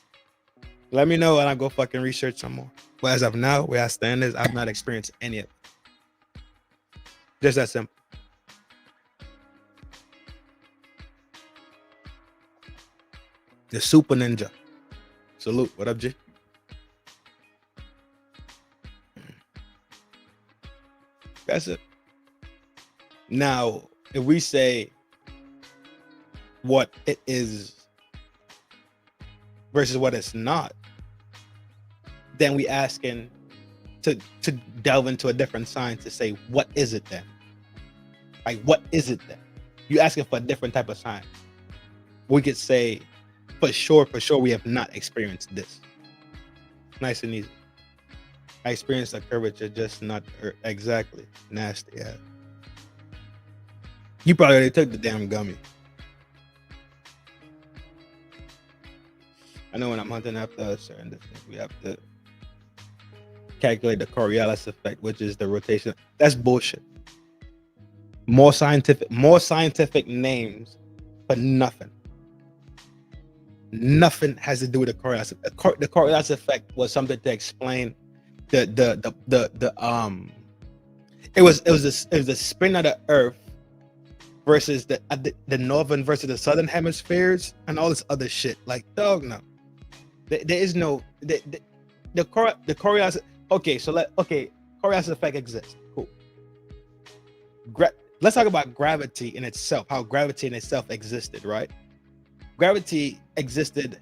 Let me know and I'll go fucking research some more. But as of now, where I stand is I've not experienced any of it. Just that simple. The Super Ninja. Salute. What up, G? That's it. Now, if we say what it is versus what it's not, then we asking to delve into a different science to say, what is it then? Like, what is it then? You asking for a different type of science. We could say, for sure, we have not experienced this. Nice and easy. I experienced a curvature, just not exactly nasty. Yeah. You probably already took the damn gummy. I know when I'm hunting after a certain distance, we have to calculate the Coriolis effect, which is the rotation. That's bullshit. More scientific names, but nothing. Nothing has to do with the Coriolis. The Coriolis effect was something to explain it was the spin of the Earth versus the northern versus the southern hemispheres and all this other shit. Like, dog, no. There is no the Coriolis. Okay, so Coriolis effect exists. Cool. Let's talk about gravity in itself. How gravity in itself existed, right? Gravity existed.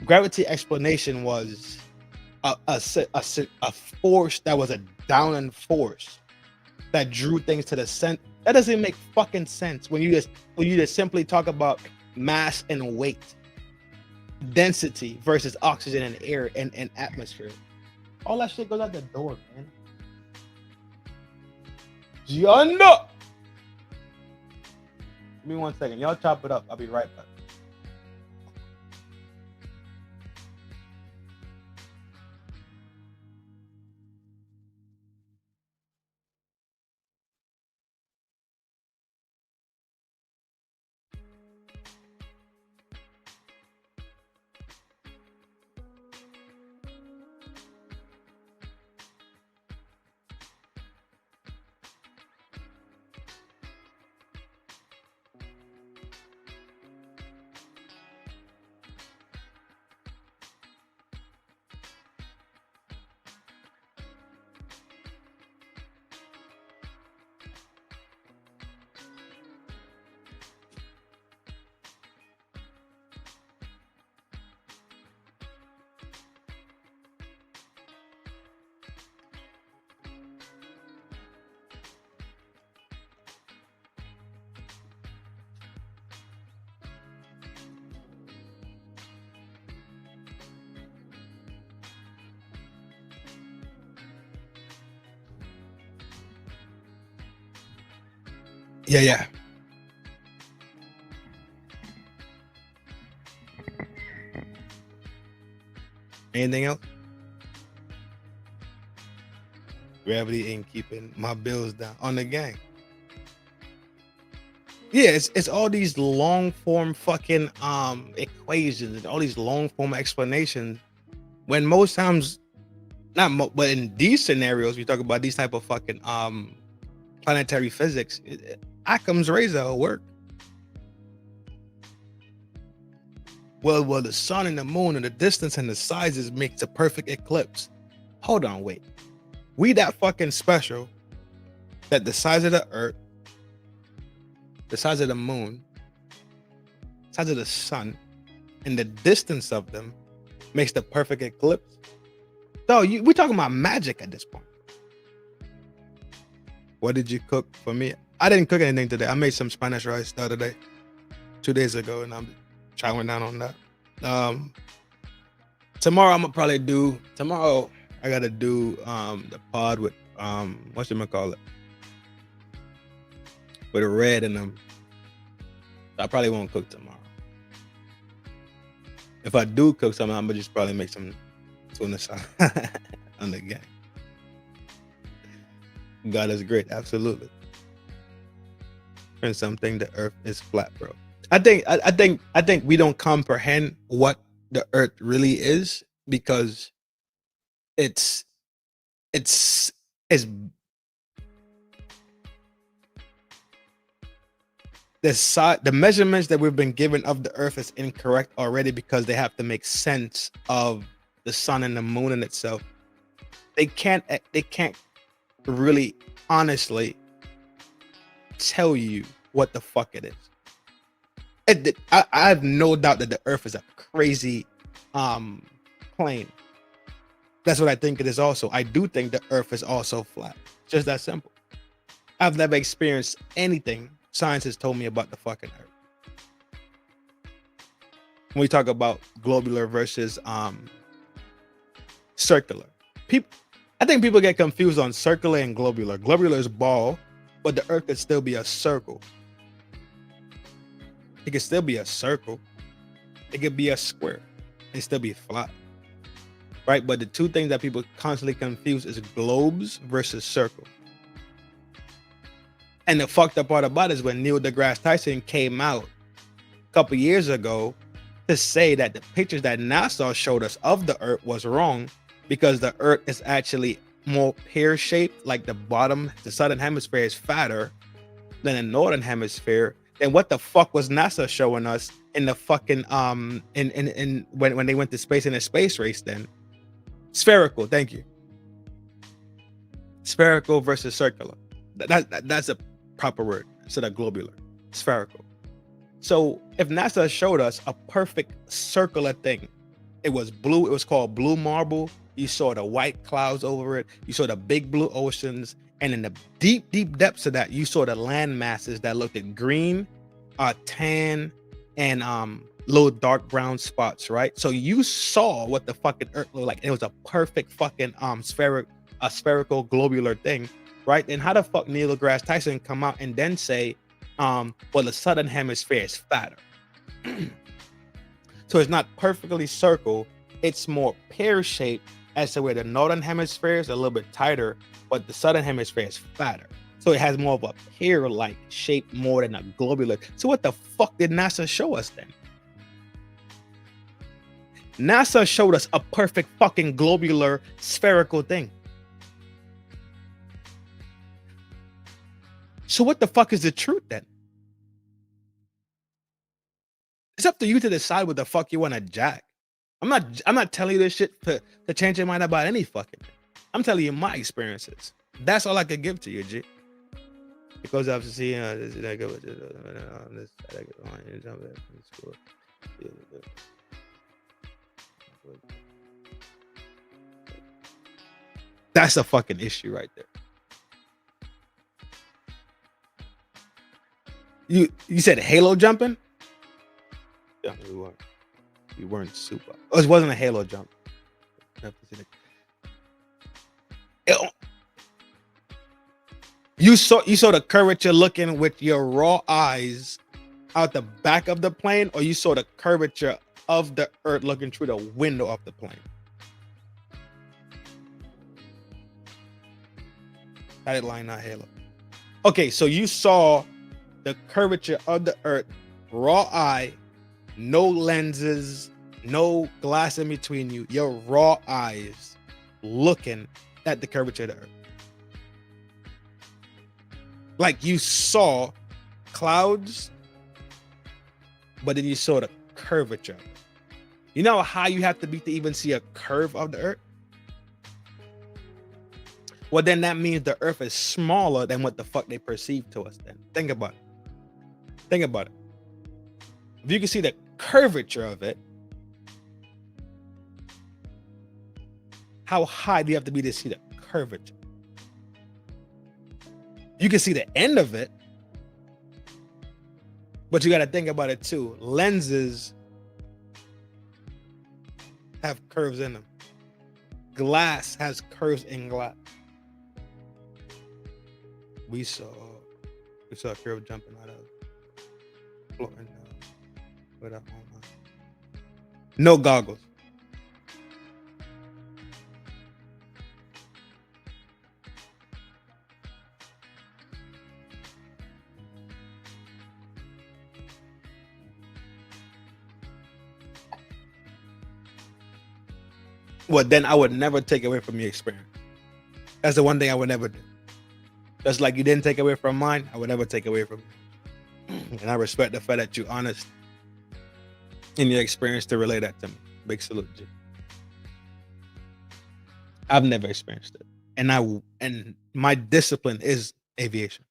Gravity explanation was a force that was a downward force that drew things to the center. That doesn't make fucking sense when you just simply talk about mass and weight, density versus oxygen and air and atmosphere. All that shit goes out the door, man. Gianna! Give me 1 second. Y'all chop it up. I'll be right back. Yeah. Anything else? Gravity ain't keeping my bills down on the gang. Yeah, it's all these long form fucking equations and all these long form explanations. When most times, but in these scenarios, we talk about these type of fucking planetary physics. Occam's razor will work. Well, the sun and the moon and the distance and the sizes makes a perfect eclipse. Hold on, wait. We that fucking special that the size of the Earth, the size of the moon, the size of the sun, and the distance of them makes the perfect eclipse. So we're talking about magic at this point. What did you cook for me? I didn't cook anything today. I made some Spanish rice the other day, 2 days ago, and I'm chowing down on that. Tomorrow I'm gonna probably do. Tomorrow I gotta do the pod with whatchamacallit, with a red in them. I probably won't cook tomorrow. If I do cook something, I'm gonna just probably make some tuna salad on the gang. God is great, absolutely. And something, the earth is flat, bro. I think we don't comprehend what the earth really is because it's the measurements that we've been given of the earth is incorrect already because they have to make sense of the sun and the moon in itself. They can't really honestly tell you what the fuck it is. I have no doubt that the Earth is a crazy plane. That's what I think it is also. I do think the Earth is also flat. Just that simple. I've never experienced anything science has told me about the fucking Earth. When we talk about globular versus circular, I think people get confused on circular and globular. Globular is ball, but the Earth could still be a circle. It could still be a circle. It could be a square. It still be flat. Right? But the two things that people constantly confuse is globes versus circle. And the fucked up part about it is when Neil deGrasse Tyson came out a couple years ago to say that the pictures that NASA showed us of the Earth was wrong because the Earth is actually more pear-shaped, like the bottom, the southern hemisphere is fatter than the northern hemisphere. Then what the fuck was NASA showing us in the fucking when they went to space in a space race then? Spherical, thank you. Spherical versus circular. That's a proper word instead of globular. Spherical. So if NASA showed us a perfect circular thing, it was blue, it was called blue marble. You saw the white clouds over it. You saw the big blue oceans. And in the deep, deep depths of that, you saw the land masses that looked at green, tan, and little dark brown spots, right? So you saw what the fucking Earth looked like. It was a perfect fucking spherical globular thing, right? And how the fuck Neil deGrasse Tyson come out and then say, well, the southern hemisphere is fatter. So it's not perfectly circle, it's more pear-shaped as to where the northern hemisphere is a little bit tighter, but the southern hemisphere is fatter. So it has more of a pear-like shape more than a globular. So what the fuck did NASA show us then? NASA showed us a perfect fucking globular spherical thing. So what the fuck is the truth then? It's up to you to decide what the fuck you want to jack. I'm not telling you this shit to change your mind about any fucking thing. I'm telling you my experiences. That's all I could give to you, G. Because I've seen that's a fucking issue right there. You said halo jumping? Yeah, we weren't super. Oh, it wasn't a halo jump. You saw the curvature looking with your raw eyes out the back of the plane, or you saw the curvature of the Earth looking through the window of the plane? Dotted line, not halo. Okay, so you saw the curvature of the Earth, raw eye, no lenses, no glass in between you, your raw eyes looking at the curvature of the Earth. Like you saw clouds, but then you saw the curvature. You know how you have to be to even see a curve of the Earth? Well, then that means the Earth is smaller than what the fuck they perceive to us then. Think about it. Think about it. If you can see the curvature of it, how high do you have to be to see the curvature? You can see the end of it, but you got to think about it too. Lenses have curves in them. Glass has curves in glass. We saw a curve jumping out of floating without no goggles. Well, then I would never take away from your experience. That's the one thing I would never do. Just like you didn't take away from mine, I would never take away from you. And I respect the fact that you're honest in your experience to relay that to me. Big salute, G. I've never experienced it. And my discipline is aviation.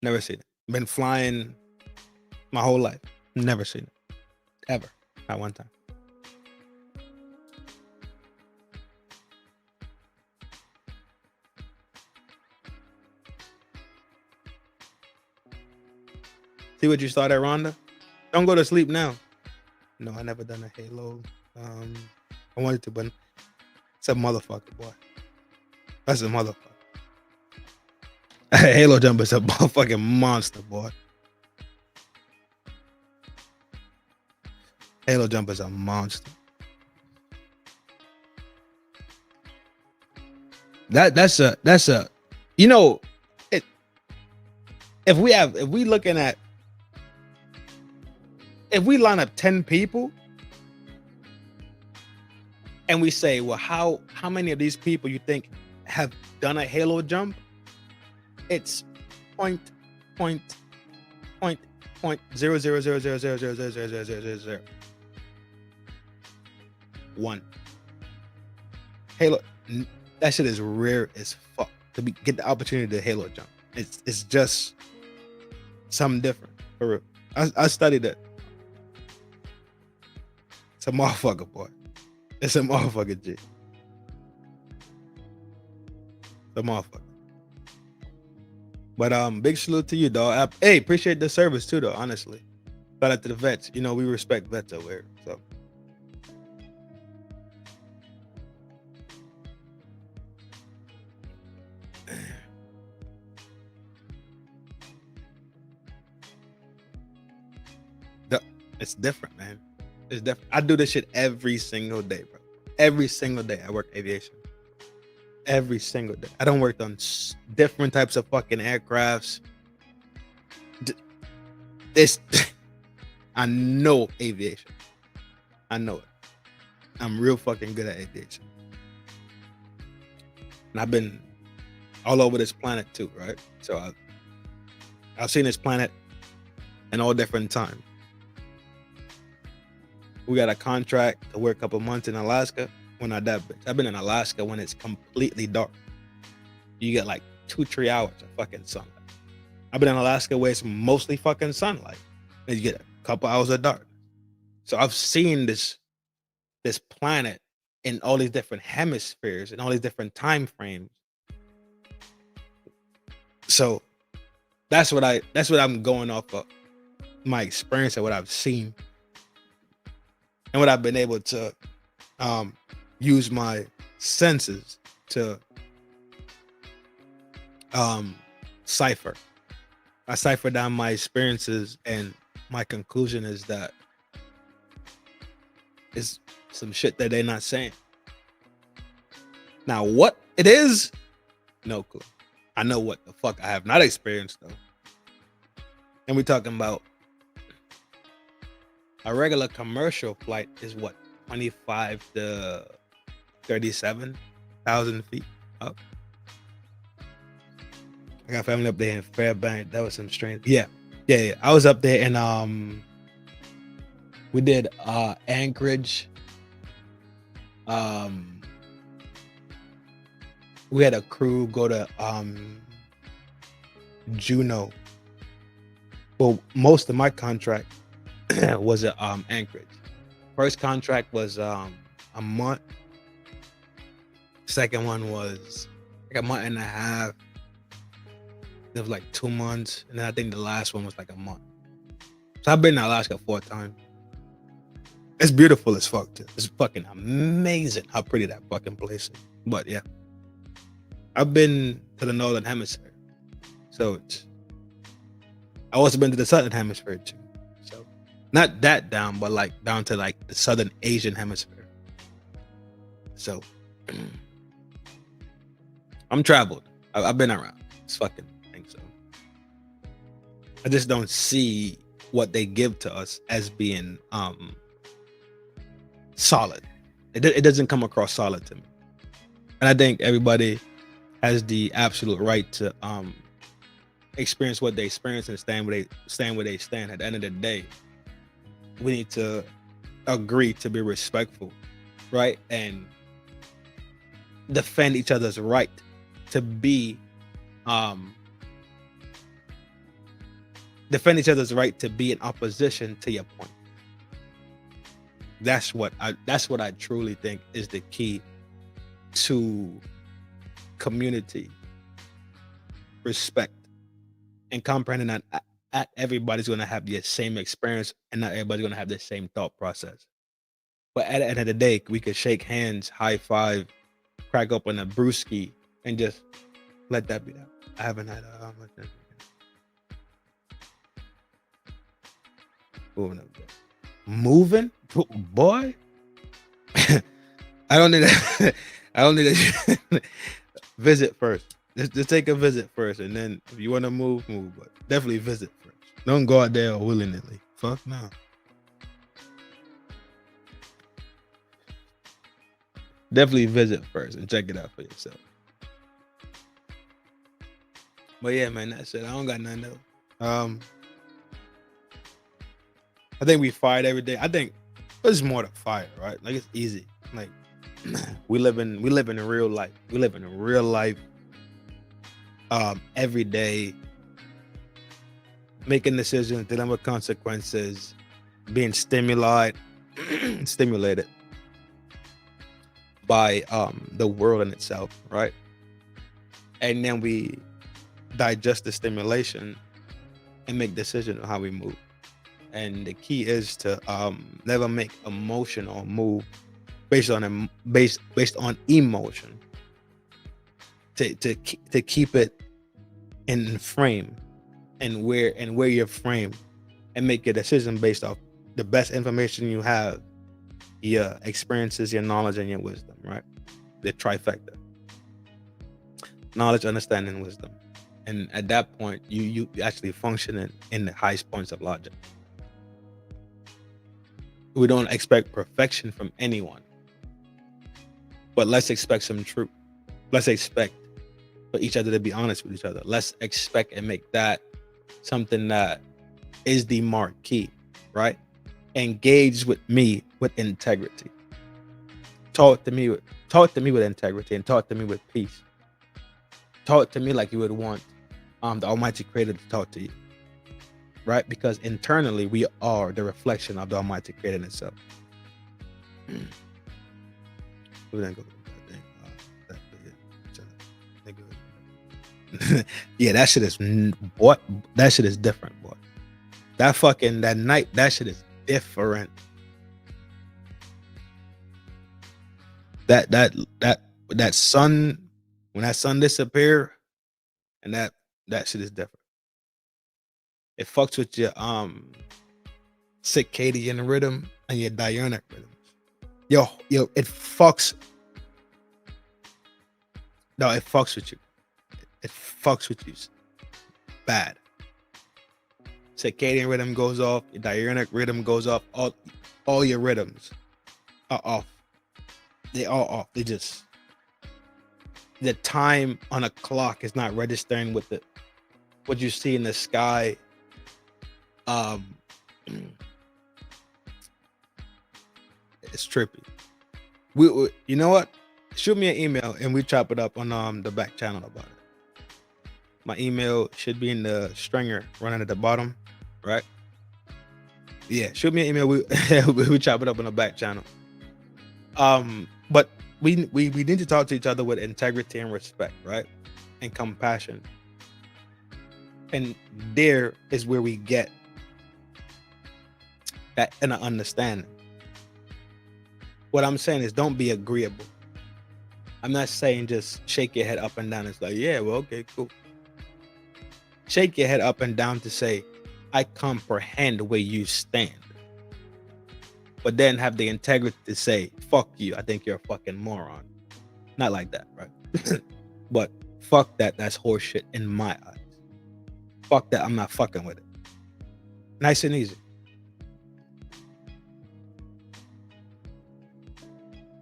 Never seen it. Been flying my whole life. Never seen it. Ever. Not one time. See what you started, Rhonda? Don't go to sleep now. No, I never done a Halo. I wanted to, but it's a motherfucker, boy. That's a motherfucker. Halo jump is a motherfucking monster, boy. Halo jump is a monster. That's a you know it. If we looking at, if we line up 10 people and we say, well, how many of these people you think have done a Halo jump? It's point zero zero zero zero zero zero zero zero zero zero zero one. Halo, that shit is rare as fuck to get the opportunity to Halo jump. It's just something different for real. I studied it. It's a motherfucker, boy. It's a motherfucker, G. It's a motherfucker. But big salute to you, dog. Hey, appreciate the service too, though. Honestly, shout out to the vets. You know we respect vets over here. So it's different, man. It's different. I do this shit every single day, bro. Every single day I work aviation. Every single day. I don't work on different types of fucking aircrafts. This, I know aviation. I know it. I'm real fucking good at aviation. And I've been all over this planet too, right? So I've seen this planet in all different times. We got a contract to work a couple months in Alaska. Well, not that bitch. I've been in Alaska when it's completely dark. You get like 2-3 hours of fucking sunlight. I've been in Alaska where it's mostly fucking sunlight, and you get a couple hours of dark. So I've seen this planet in all these different hemispheres and all these different time frames. So that's what I'm going off of, my experience and what I've seen and what I've been able to use my senses to cipher. I cipher down my experiences, and my conclusion is that it's some shit that they're not saying. Now, what it is, no clue. I know what the fuck I have not experienced though. And we're talking about a regular commercial flight is what, 25 to 37,000 feet up. I got family up there in Fairbanks. That was some strange. Yeah. I was up there and we did Anchorage. We had a crew go to Juneau. Well, most of my contract was at Anchorage. First contract was a month. Second one was like a month and a half. It was like 2 months, and then I think the last one was like a month. So I've been in Alaska 4 times. It's beautiful as fuck too. It's fucking amazing how pretty that fucking place is. But yeah, I've been to the northern hemisphere, so I also been to the southern hemisphere too. So not that down, but like down to like the southern Asian hemisphere. So I'm traveled. I've been around. It's fucking thing. So I just don't see what they give to us as being solid. It doesn't come across solid to me. And I think everybody has the absolute right to experience what they experience and stand where they stand. At the end of the day, we need to agree to be respectful, right? And defend each other's right to be defend each other's right to be in opposition to your point. That's what I truly think is the key to community, respect, and comprehending that everybody's going to have the same experience and not everybody's going to have the same thought process. But at the end of the day, we could shake hands, high five, crack open a brewski, and just let that be that. I haven't had moving, boy. I don't need a I don't need a visit first. Just take a visit first, and then if you want to move, but definitely visit first. Don't go out there willy-nilly. Fuck no. Definitely visit first and check it out for yourself. But yeah, man, that's it. I don't got nothing else. I think we fight every day. I think it's more to fight, right? Like it's easy. Like we live in real life. We live in real life. Every day, making decisions, dealing with consequences, being stimulated by the world in itself, right? And then we digest the stimulation and make decisions on how we move. And the key is to never make emotional move based on emotion. To keep it in frame and where you're framed, and make your decision based off the best information you have, your experiences, your knowledge, and your wisdom, right? The trifecta: knowledge, understanding, wisdom. And at that point, you actually function in the highest points of logic. We don't expect perfection from anyone, but let's expect some truth. Let's expect for each other to be honest with each other. Let's expect and make that something that is the marquee, right? Engage with me with integrity. Talk to me with integrity, and talk to me with peace. Talk to me like you would want the Almighty Creator to talk to you, right? Because internally we are the reflection of the Almighty Creator in itself. Yeah, that shit is what? That shit is different, boy. That night, that shit is different. That sun, when that sun disappear, and that shit is different. It fucks with your circadian rhythm and your diurnal rhythms. Yo, it fucks. No, it fucks with you. It fucks with you bad. Circadian rhythm goes off, your diurnal rhythm goes off, all your rhythms are off. They are off. They just, the time on a clock is not registering with what you see in the sky. It's trippy. We you know what? Shoot me an email and we chop it up on the back channel about it. My email should be in the stringer running at the bottom, right? Yeah, shoot me an email. We chop it up on the back channel. But we need to talk to each other with integrity and respect, right? And compassion. And there is where we get that and an understanding. What I'm saying is, don't be agreeable. I'm not saying just shake your head up and down. It's like, yeah, well, okay, cool. Shake your head up and down to say, I comprehend where you stand. But then have the integrity to say, fuck you, I think you're a fucking moron. Not like that, right? But fuck that, that's horseshit in my eyes. Fuck that, I'm not fucking with it. Nice and easy.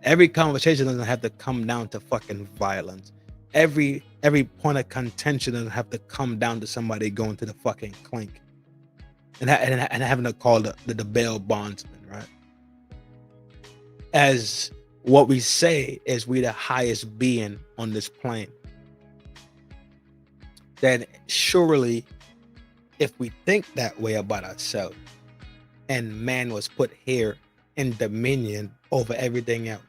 Every conversation doesn't have to come down to fucking violence. Every point of contention doesn't have to come down to somebody going to the fucking clink and having to call the bail bondsman, right? As what we say is we the highest being on this plane, then surely if we think that way about ourselves, and man was put here in dominion over everything else,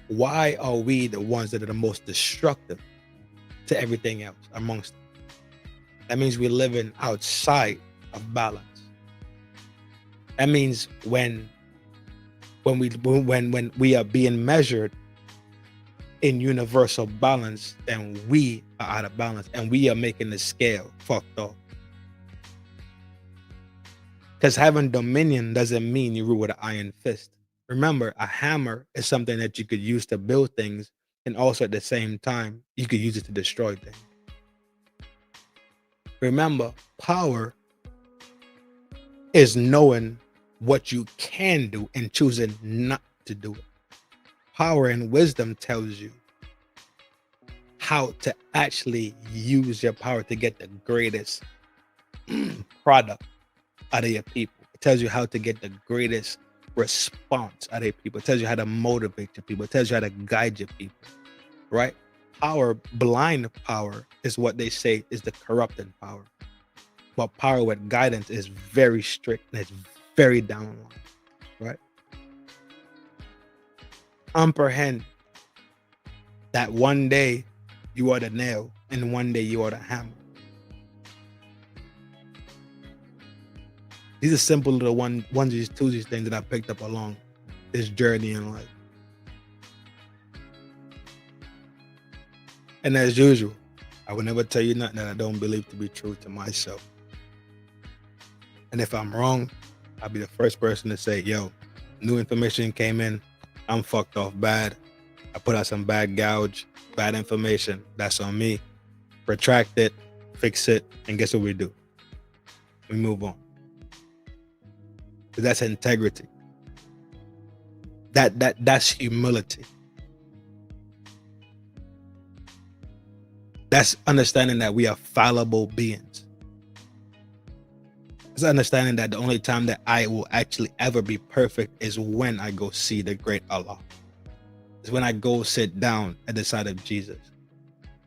why are we the ones that are the most destructive to everything else amongst them? That means we're living outside of balance. That means when we are being measured in universal balance, then we are out of balance and we are making the scale fucked up. Because having dominion doesn't mean you rule with an iron fist. Remember, a hammer is something that you could use to build things, and also at the same time, you could use it to destroy things. Remember, power is knowing what you can do and choosing not to do it. Power and wisdom tells you how to actually use your power to get the greatest product out of your people. It tells you how to get the greatest response out of your people. It tells you how to motivate your people. It tells you how to guide your people, right? Power, blind power, is what they say is the corrupting power. But power with guidance is very strict and it's very down line, right? Comprehend that one day you are the nail and one day you are the hammer. These are simple little onesies, twosies things that I picked up along this journey in life. And as usual, I will never tell you nothing that I don't believe to be true to myself. And if I'm wrong, I'll be the first person to say, yo, new information came in. I'm fucked off bad. I put out some bad gouge, bad information. That's on me. Retract it, fix it, and guess what we do? We move on. Because that's integrity. That's humility. That's understanding that we are fallible beings. It's understanding that the only time that I will actually ever be perfect is when I go see the great Allah. It's when I go sit down at the side of Jesus.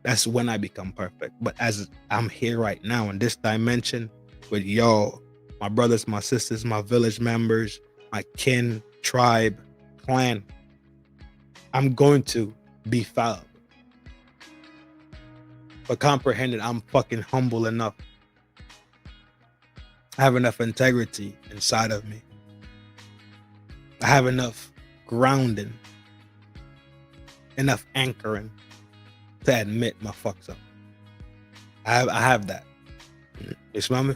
That's when I become perfect. But as I'm here right now in this dimension with y'all, my brothers, my sisters, my village members, my kin, tribe, clan, I'm going to be fallible. But comprehended, I'm fucking humble enough. I have enough integrity inside of me. I have enough grounding, enough anchoring to admit my fucks up. I have that. You smell me?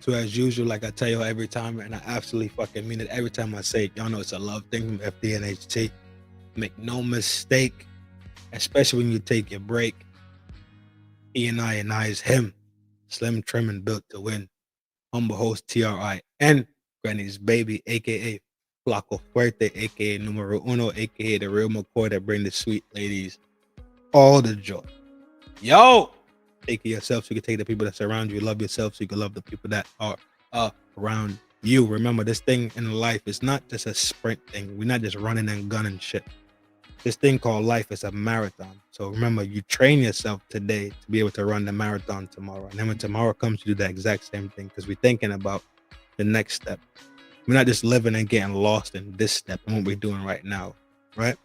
So as usual, like I tell you every time, and I absolutely fucking mean it every time I say it, y'all know it's a love thing from FDNHT. Make no mistake, especially when you take your break. He and I is him. Slim, trim, and built to win. Humble host TRI and Granny's baby, aka Flaco Fuerte, aka Numero Uno, aka the real McCoy that bring the sweet ladies all the joy. Yo! Take care of yourself so you can take the people that surround you. Love yourself so you can love the people that are around you. Remember, this thing in life is not just a sprint thing. We're not just running and gunning shit. This thing called life is a marathon. So remember, you train yourself today to be able to run the marathon tomorrow. And then when tomorrow comes, you do the exact same thing because we're thinking about the next step. We're not just living and getting lost in this step and what we're doing right now, right?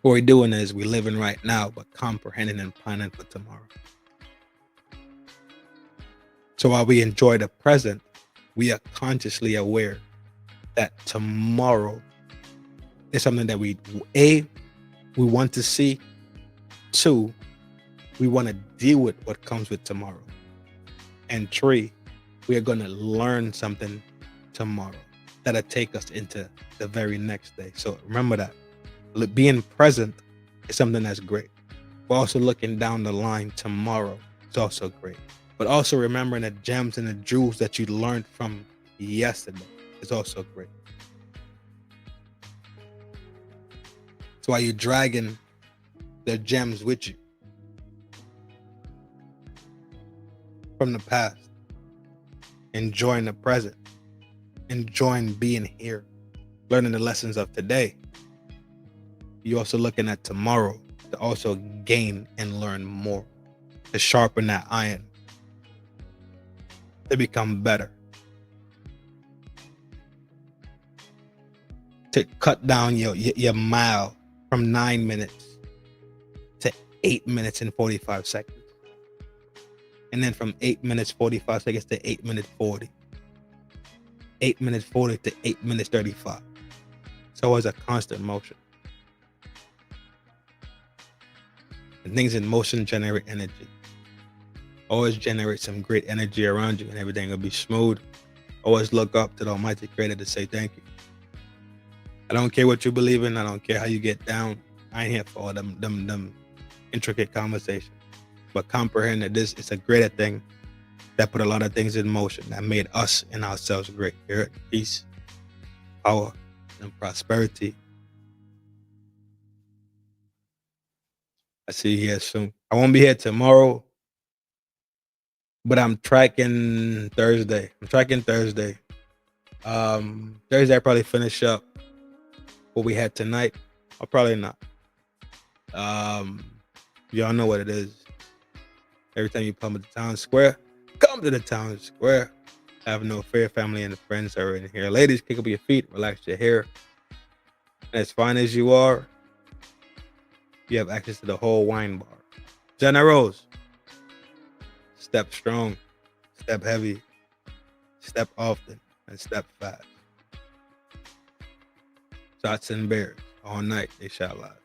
What we're doing is we're living right now, but comprehending and planning for tomorrow. So while we enjoy the present, we are consciously aware that tomorrow is something that we want to see. 2, we want to deal with what comes with tomorrow. And 3, we are going to learn something tomorrow that'll take us into the very next day. So remember that. Being present is something that's great. But also looking down the line tomorrow is also great. But also remembering the gems and the jewels that you learned from yesterday is also great. That's why you're dragging the gems with you from the past, enjoying the present, enjoying being here, learning the lessons of today. You're also looking at tomorrow to also gain and learn more. to sharpen that iron, to become better, to cut down your mile from 9 minutes to 8 minutes and 45 seconds. And then from 8 minutes 45 seconds to 8 minutes 40. 8 minutes 40 to 8 minutes 35. So it's a constant motion. And things in motion generate energy. Always generate some great energy around you and everything will be smooth. Always look up to the Almighty Creator to say thank you. I don't care what you believe in. I don't care how you get down. I ain't here for all them intricate conversations. But comprehend that this is a greater thing that put a lot of things in motion that made us and ourselves great. Here, peace, power, and prosperity. I see you here soon. I won't be here tomorrow, but I'm tracking Thursday. Thursday I probably finish up what we had tonight. Or probably not. Y'all know what it is. Every time you come to the town square, come to the town square. Have no fear, family and friends are in here. Ladies, kick up your feet, relax your hair. And as fine as you are, you have access to the whole wine bar. Jenna Rose, step strong, step heavy, step often, and step fast. Shots and bears all night, they shot live.